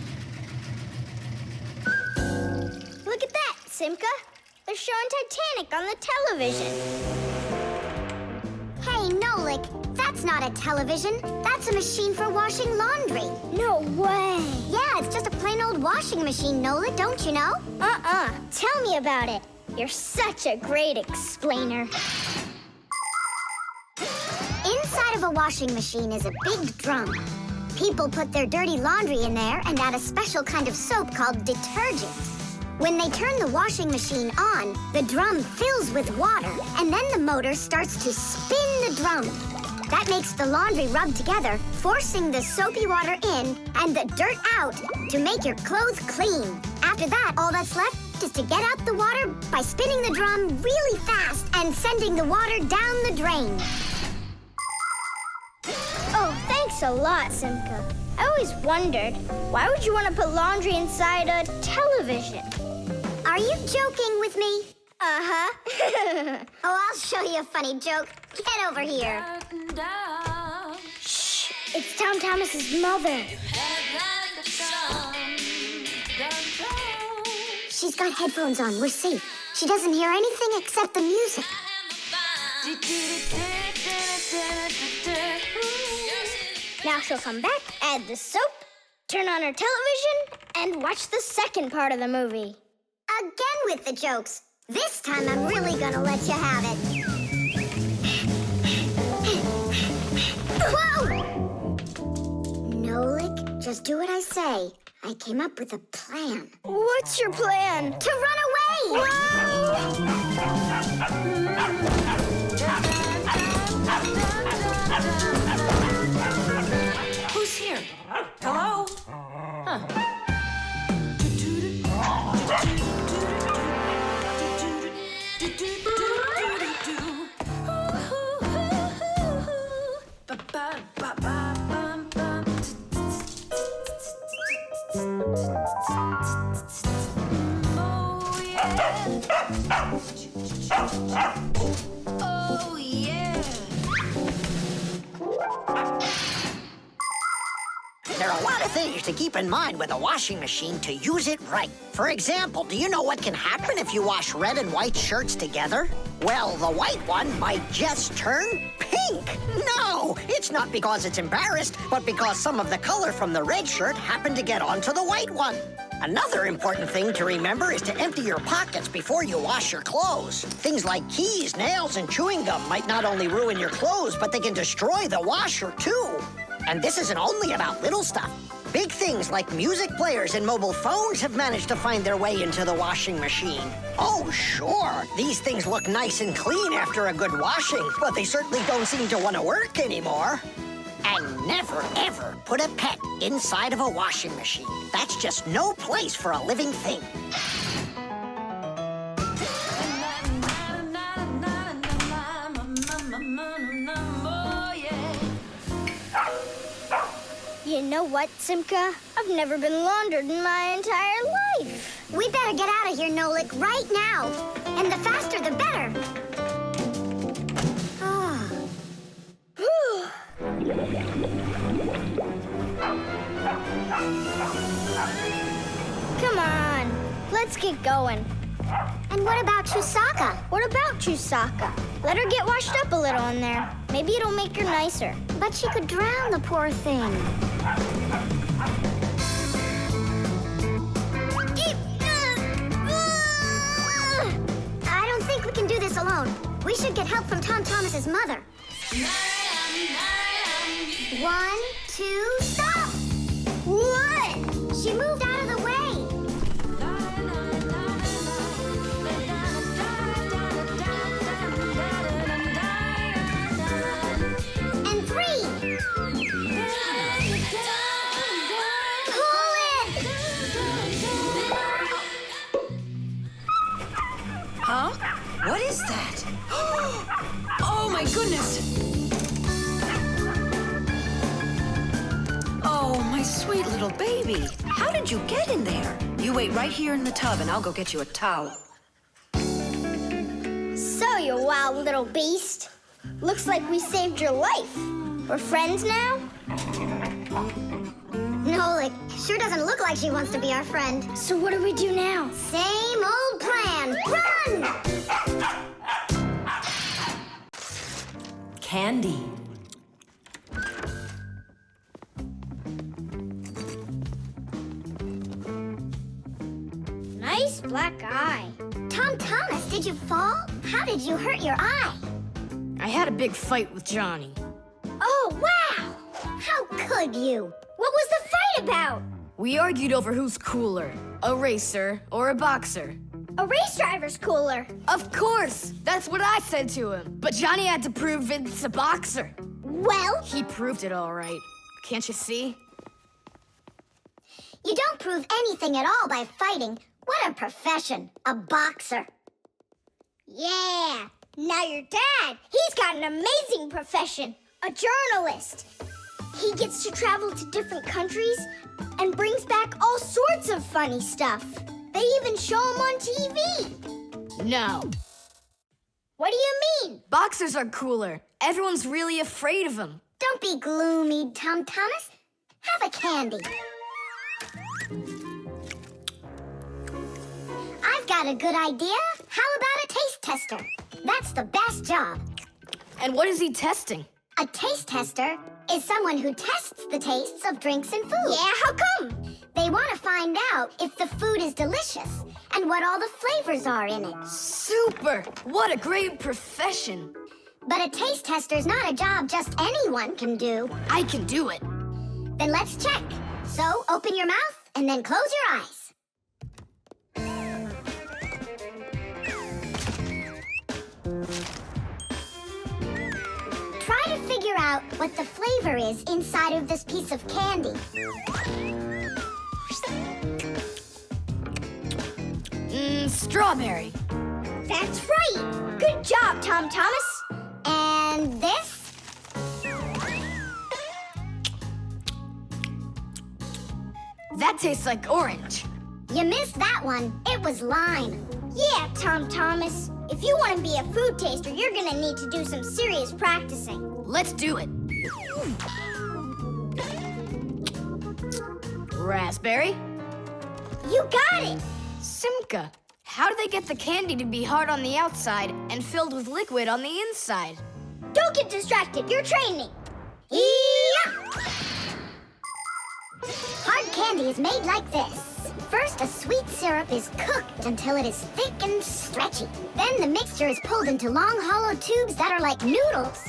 Look at that, Simka. They're showing Titanic on the television. Hey, Nolik, that's not a television. That's a machine for washing laundry. No way. Yeah, it's just a plain old washing machine, Nolik, don't you know? Tell me about it. You're such a great explainer. Inside of a washing machine is a big drum. People put their dirty laundry in there and add a special kind of soap called detergent. When they turn the washing machine on, the drum fills with water, and then the motor starts to spin the drum. That makes the laundry rub together, forcing the soapy water in and the dirt out to make your clothes clean. After that, all that's left is to get out the water by spinning the drum really fast and sending the water down the drain. Oh, thanks a lot, Simka. I always wondered, why would you want to put laundry inside a television? Are you joking with me? Uh-huh. Oh, I'll show you a funny joke. Get over here. Shh, it's Tom Thomas's mother. She's got headphones on. We're safe. She doesn't hear anything except the music. Now she'll come back, add the soap, turn on her television, and watch the second part of the movie. Again with the jokes. This time I'm really gonna let you have it. Whoa! Nolik, just do what I say. I came up with a plan. What's your plan? To run away! Who's here? Hello? Oh, yeah. There are a lot of things to keep in mind with a washing machine to use it right. For example, do you know what can happen if you wash red and white shirts together? Well, the white one might just turn pink. No, it's not because it's embarrassed, but because some of the color from the red shirt happened to get onto the white one. Another important thing to remember is to empty your pockets before you wash your clothes. Things like keys, nails, and chewing gum might not only ruin your clothes, but they can destroy the washer, too. And this isn't only about little stuff. Big things like music players and mobile phones have managed to find their way into the washing machine. Oh, sure, these things look nice and clean after a good washing, but they certainly don't seem to want to work anymore. And never, ever put a pet inside of a washing machine. That's just no place for a living thing. You know what, Simka? I've never been laundered in my entire life. We better get out of here, Nolik, right now. And the faster, the better. Come on, let's get going. And what about Chusaka? What about Chusaka? Let her get washed up a little in there. Maybe it'll make her nicer. But she could drown, the poor thing. I don't think we can do this alone. We should get help from Tom Thomas's mother. 1, 2, stop! What? She moved out of the way. little baby. How did you get in there? You wait right here in the tub and I'll go get you a towel. So, you wild little beast. Looks like we saved your life. We're friends now? Nolik, sure doesn't look like she wants to be our friend. So what do we do now? Same old plan. Run! Candy. Nice black eye. Tom Thomas, did you fall? How did you hurt your eye? I had a big fight with Johnny. Oh, wow! How could you? What was the fight about? We argued over who's cooler, a racer or a boxer. A race driver's cooler. Of course! That's what I said to him. But Johnny had to prove it's a boxer. Well, He proved it all right. Can't you see? you don't prove anything at all by fighting. What a profession, a boxer. Yeah. Now your dad, he's got an amazing profession. A journalist. He gets to travel to different countries and brings back all sorts of funny stuff. They even show him on TV. No. What do you mean? Boxers are cooler. Everyone's really afraid of them. Don't be gloomy, Tom Thomas. Have a candy. I've got a good idea. How about a taste tester? That's the best job. And what is he testing? A taste tester is someone who tests the tastes of drinks and food. Yeah, how come? They want to find out if the food is delicious and what all the flavors are in it. Super! What a great profession. But a taste tester's not a job just anyone can do. I can do it. Then let's check. So open your mouth and then close your eyes. Try to figure out what the flavor is inside of this piece of candy. Strawberry. That's right. Good job, Tom Thomas. And this? That tastes like orange. You missed that one. It was lime. Yeah, Tom Thomas. If you want to be a food taster, you're gonna need to do some serious practicing. Let's do it. Raspberry. You got it. Simka. How do they get the candy to be hard on the outside and filled with liquid on the inside? Don't get distracted. You're training. Yeah! Hard candy is made like this. First, a sweet syrup is cooked until it is thick and stretchy. Then the mixture is pulled into long, hollow tubes that are like noodles.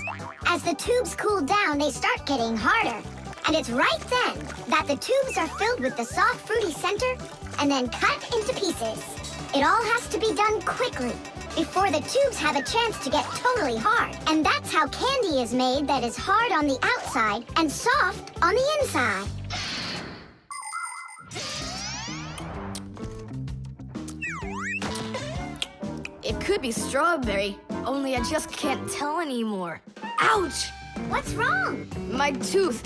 As the tubes cool down, they start getting harder. And it's right then that the tubes are filled with the soft, fruity center and then cut into pieces. It all has to be done quickly before the tubes have a chance to get totally hard. And that's how candy is made that is hard on the outside and soft on the inside. It could be strawberry, only I just can't tell anymore. Ouch! What's wrong? My tooth.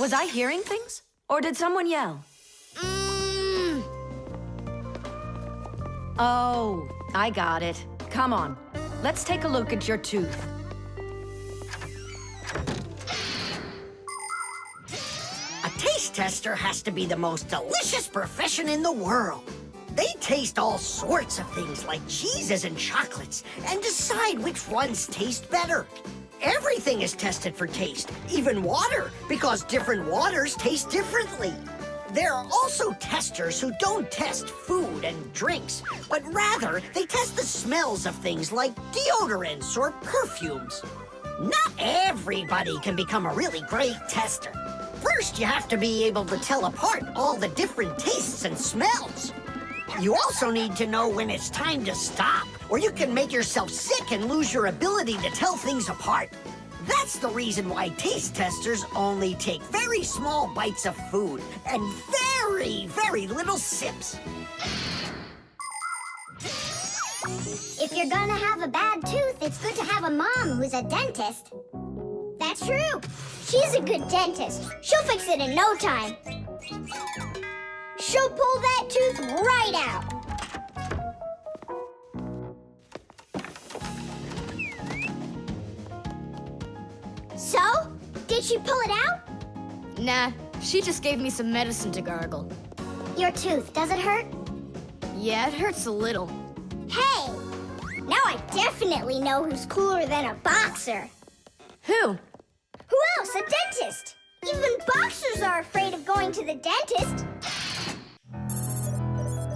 Was I hearing things? Or did someone yell? Oh, I got it. Come on. Let's take a look at your tooth. A taste tester has to be the most delicious profession in the world. They taste all sorts of things like cheeses and chocolates and decide which ones taste better. Everything is tested for taste, even water, because different waters taste differently. There are also testers who don't test food and drinks, but rather they test the smells of things like deodorants or perfumes. Not everybody can become a really great tester. First, you have to be able to tell apart all the different tastes and smells. You also need to know when it's time to stop, or you can make yourself sick and lose your ability to tell things apart. That's the reason why taste testers only take very small bites of food and very, very little sips. If you're gonna have a bad tooth, it's good to have a mom who's a dentist. That's That's true. She's a good dentist. She'll fix it in no time. She'll pull that tooth right out. So, did she pull it out? Nah, she just gave me some medicine to gargle. Your tooth, does it hurt? Yeah, it hurts a little. Hey, now I definitely know who's cooler than a boxer. Who? Who else? A dentist. Even boxers are afraid of going to the dentist.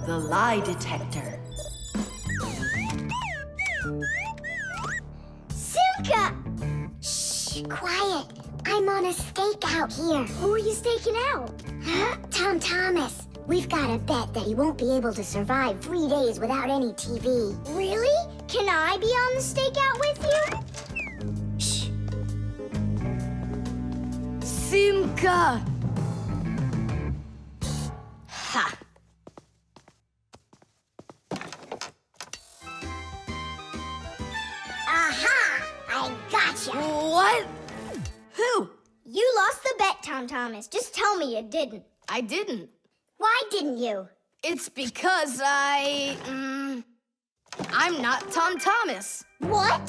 The lie detector. Simka! Shh, quiet. I'm on a stakeout here. Who are you staking out? Tom Thomas. We've got a bet that he won't be able to survive 3 days without any TV. Really? Can I be on the stakeout with you? Shh. Simka! Ha! Aha! I gotcha. What? Who? You lost the bet, Tom Thomas. Just tell me you didn't. I didn't. Why didn't you? It's because I'm not Tom Thomas. What?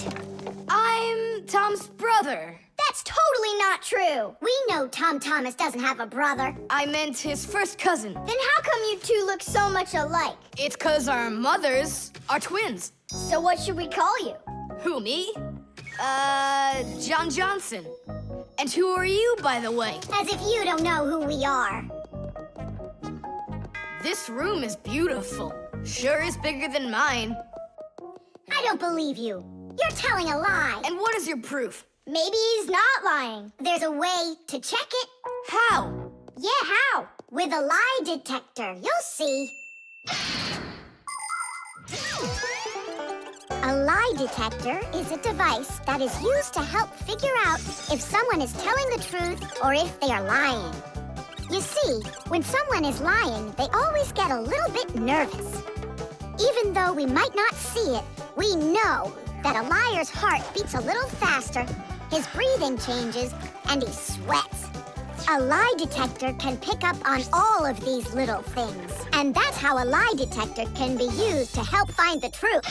I'm Tom's brother. That's totally not true. We know Tom Thomas doesn't have a brother. I meant his first cousin. Then how come you two look so much alike? It's 'cause our mothers are twins. So what should we call you? Who, me? John Johnson. And who are you, by the way? As if you don't know who we are. This room is beautiful. Sure is bigger than mine. I don't believe you. You're telling a lie. And what is your proof? Maybe he's not lying. There's a way to check it. How? Yeah, how? With a lie detector. You'll see. A lie detector is a device that is used to help figure out if someone is telling the truth or if they are lying. You see, when someone is lying, they always get a little bit nervous. Even though we might not see it, we know that a liar's heart beats a little faster, his breathing changes, and he sweats. A lie detector can pick up on all of these little things. And that's how a lie detector can be used to help find the truth.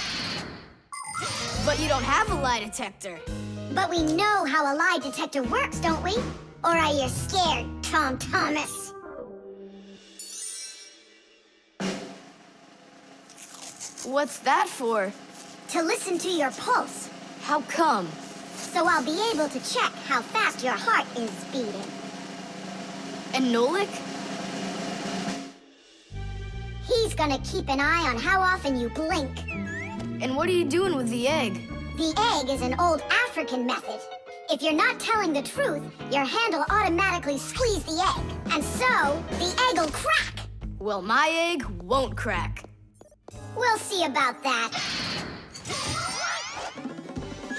But you don't have a lie detector. But we know how a lie detector works, don't we? Or are you scared, Tom Thomas? What's that for? To listen to your pulse. How come? So I'll be able to check how fast your heart is beating. And Nolik? He's gonna keep an eye on how often you blink. And what are you doing with the egg? The egg is an old African method. If you're not telling the truth, your hand will automatically squeeze the egg. And so, the egg will crack. Well, my egg won't crack. We'll see about that.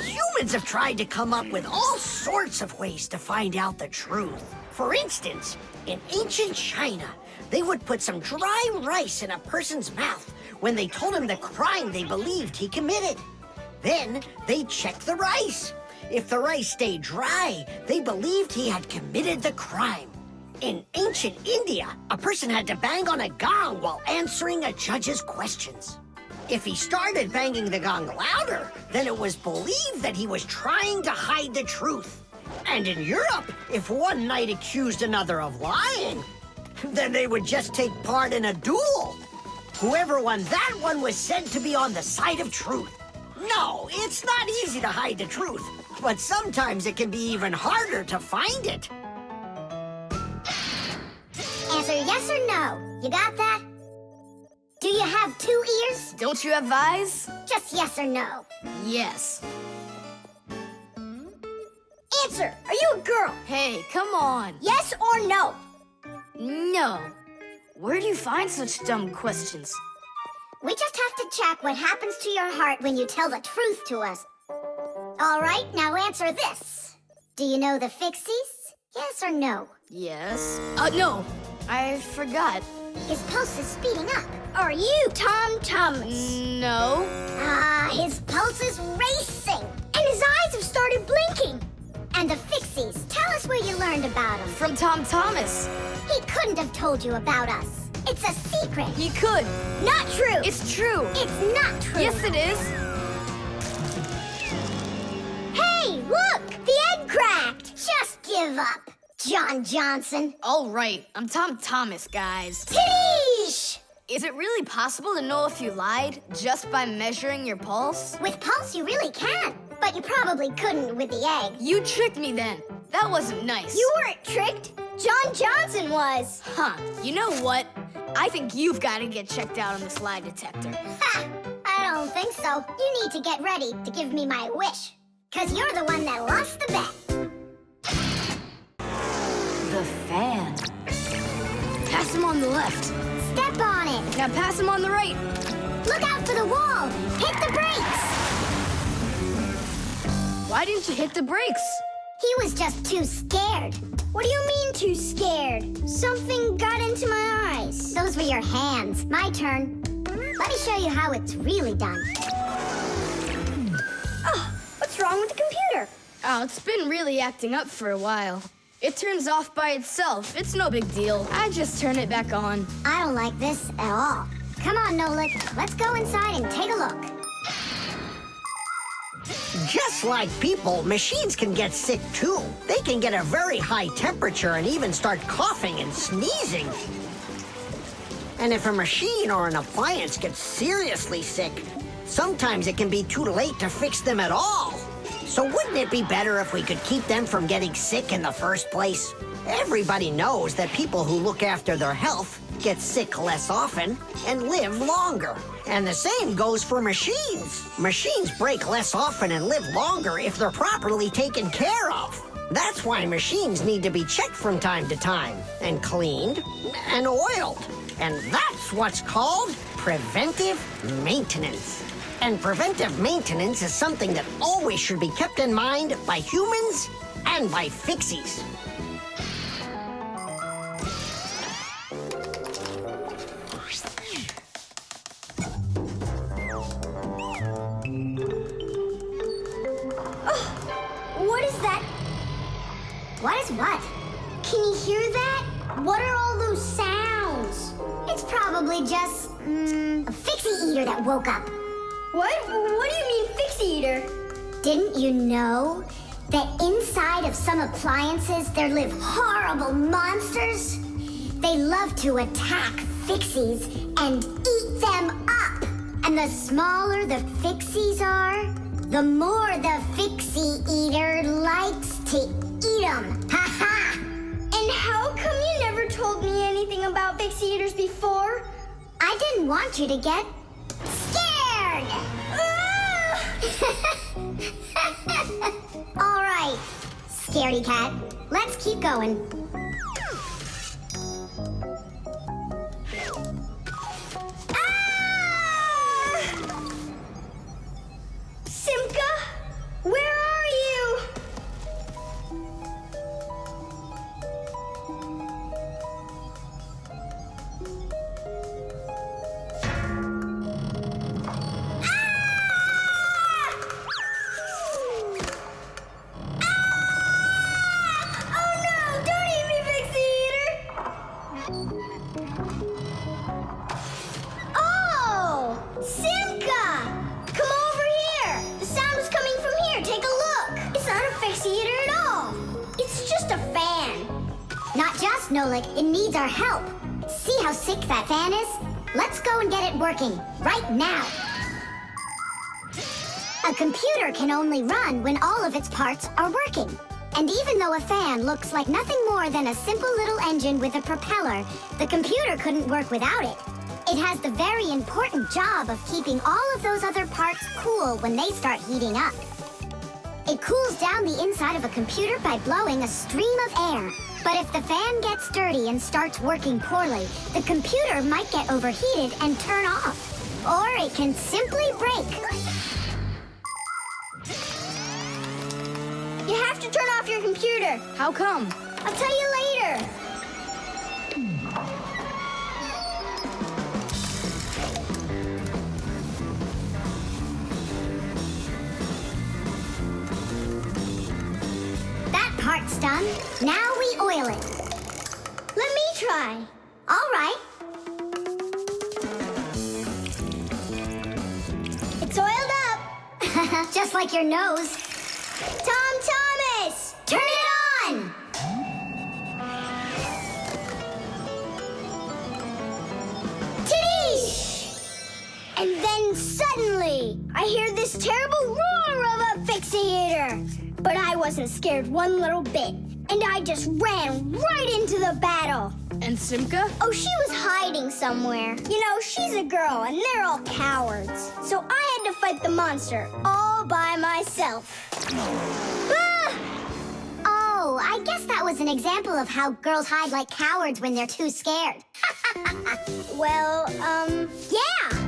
Humans have tried to come up with all sorts of ways to find out the truth. For instance, in ancient China, they would put some dry rice in a person's mouth when they told him the crime they believed he committed. Then they'd check the rice. If the rice stayed dry, they believed he had committed the crime. In ancient India, a person had to bang on a gong while answering a judge's questions. If he started banging the gong louder, then it was believed that he was trying to hide the truth. And in Europe, if one knight accused another of lying, then they would just take part in a duel. Whoever won that one was said to be on the side of truth. No, it's not easy to hide the truth, but sometimes it can be even harder to find it. Answer yes or no. You got that? Do you have 2 ears? Don't you have eyes? Just yes or no. Yes. Answer. Are you a girl? Hey, come on. Yes or no? No. Where do you find such dumb questions? We just have to check what happens to your heart when you tell the truth to us. All right, now answer this. Do you know the Fixies? Yes or no? Yes. No. I forgot. His pulse is speeding up. Are you Tom Thomas? No. His pulse is racing. And his eyes have started blinking. And the Fixies. Tell us where you learned about them. From Tom Thomas. He couldn't have told you about us. It's a secret. He could. Not true. It's true. It's not true. Yes, it is. Hey, look! The egg cracked! Just give up, John Johnson. All right, I'm Tom Thomas, guys. Tish! Is it really possible to know if you lied just by measuring your pulse? With pulse, you really can. But you probably couldn't with the egg. You tricked me then. That wasn't nice. You weren't tricked. John Johnson was. Huh. You know what? I think you've got to get checked out on this lie detector. Ha! I don't think so. You need to get ready to give me my wish. 'Cause you're the one that lost the bet. The fan. Pass him on the left. Step on it. Now pass him on the right. Look out for the wall. Hit the brakes. Why didn't you hit the brakes? He was just too scared. What do you mean too scared? Something got into my eyes. Those were your hands. My turn. Let me show you how it's really done. Oh, what's wrong with the computer? Oh, it's been really acting up for a while. It turns off by itself. It's no big deal. I just turn it back on. I don't like this at all. Come on, Nolik. Let's go inside and take a look. Just like people, machines can get sick too. They can get a very high temperature and even start coughing and sneezing. And if a machine or an appliance gets seriously sick, sometimes it can be too late to fix them at all. So wouldn't it be better if we could keep them from getting sick in the first place? Everybody knows that people who look after their health get sick less often and live longer. And the same goes for machines. Machines break less often and live longer if they're properly taken care of. That's why machines need to be checked from time to time and cleaned and oiled. And that's what's called preventive maintenance. And preventive maintenance is something that always should be kept in mind by humans and by Fixies. What is that? What is what? Can you hear that? What are all those sounds? It's probably just, a Fixie eater that woke up. What? What do you mean, Fixie eater? Didn't you know that inside of some appliances there live horrible monsters? They love to attack Fixies and eat them up. And the smaller the Fixies are, the more the Fixie eater likes to eat them. Ha ha! And how come you never told me anything about Fixie eaters before? I didn't want you to get scared! All right, scaredy cat, let's keep going. Simka, where are you? Oh no, don't eat me, Fixie eater! Oh, Simka! Come over here! The sound was coming from here. Take a look. It's not a Fixie eater at all. It's just a fan. Not just, Nolik, it needs our help. See how sick that fan is? Let's go and get it working, right now. A computer can only run when all of its parts are working. And even though a fan looks like nothing more than a simple little engine with a propeller, the computer couldn't work without it. It has the very important job of keeping all of those other parts cool when they start heating up. It cools down the inside of a computer by blowing a stream of air. But if the fan gets dirty and starts working poorly, the computer might get overheated and turn off. Or it can simply break. You have to turn off your computer. How come? I'll tell you later. done. Now we oil it. Let me try. All right. It's oiled up. Just like your nose. Tom Thomas! Turn it on! Tidish! And then suddenly, I hear this terrible roar of a Fixie eater. But I wasn't scared one little bit. And I just ran right into the battle. And Simka? Oh, she was hiding somewhere. You know, she's a girl, and they're all cowards. So I had to fight the monster all by myself. Ah! Oh, I guess that was an example of how girls hide like cowards when they're too scared. Well, yeah.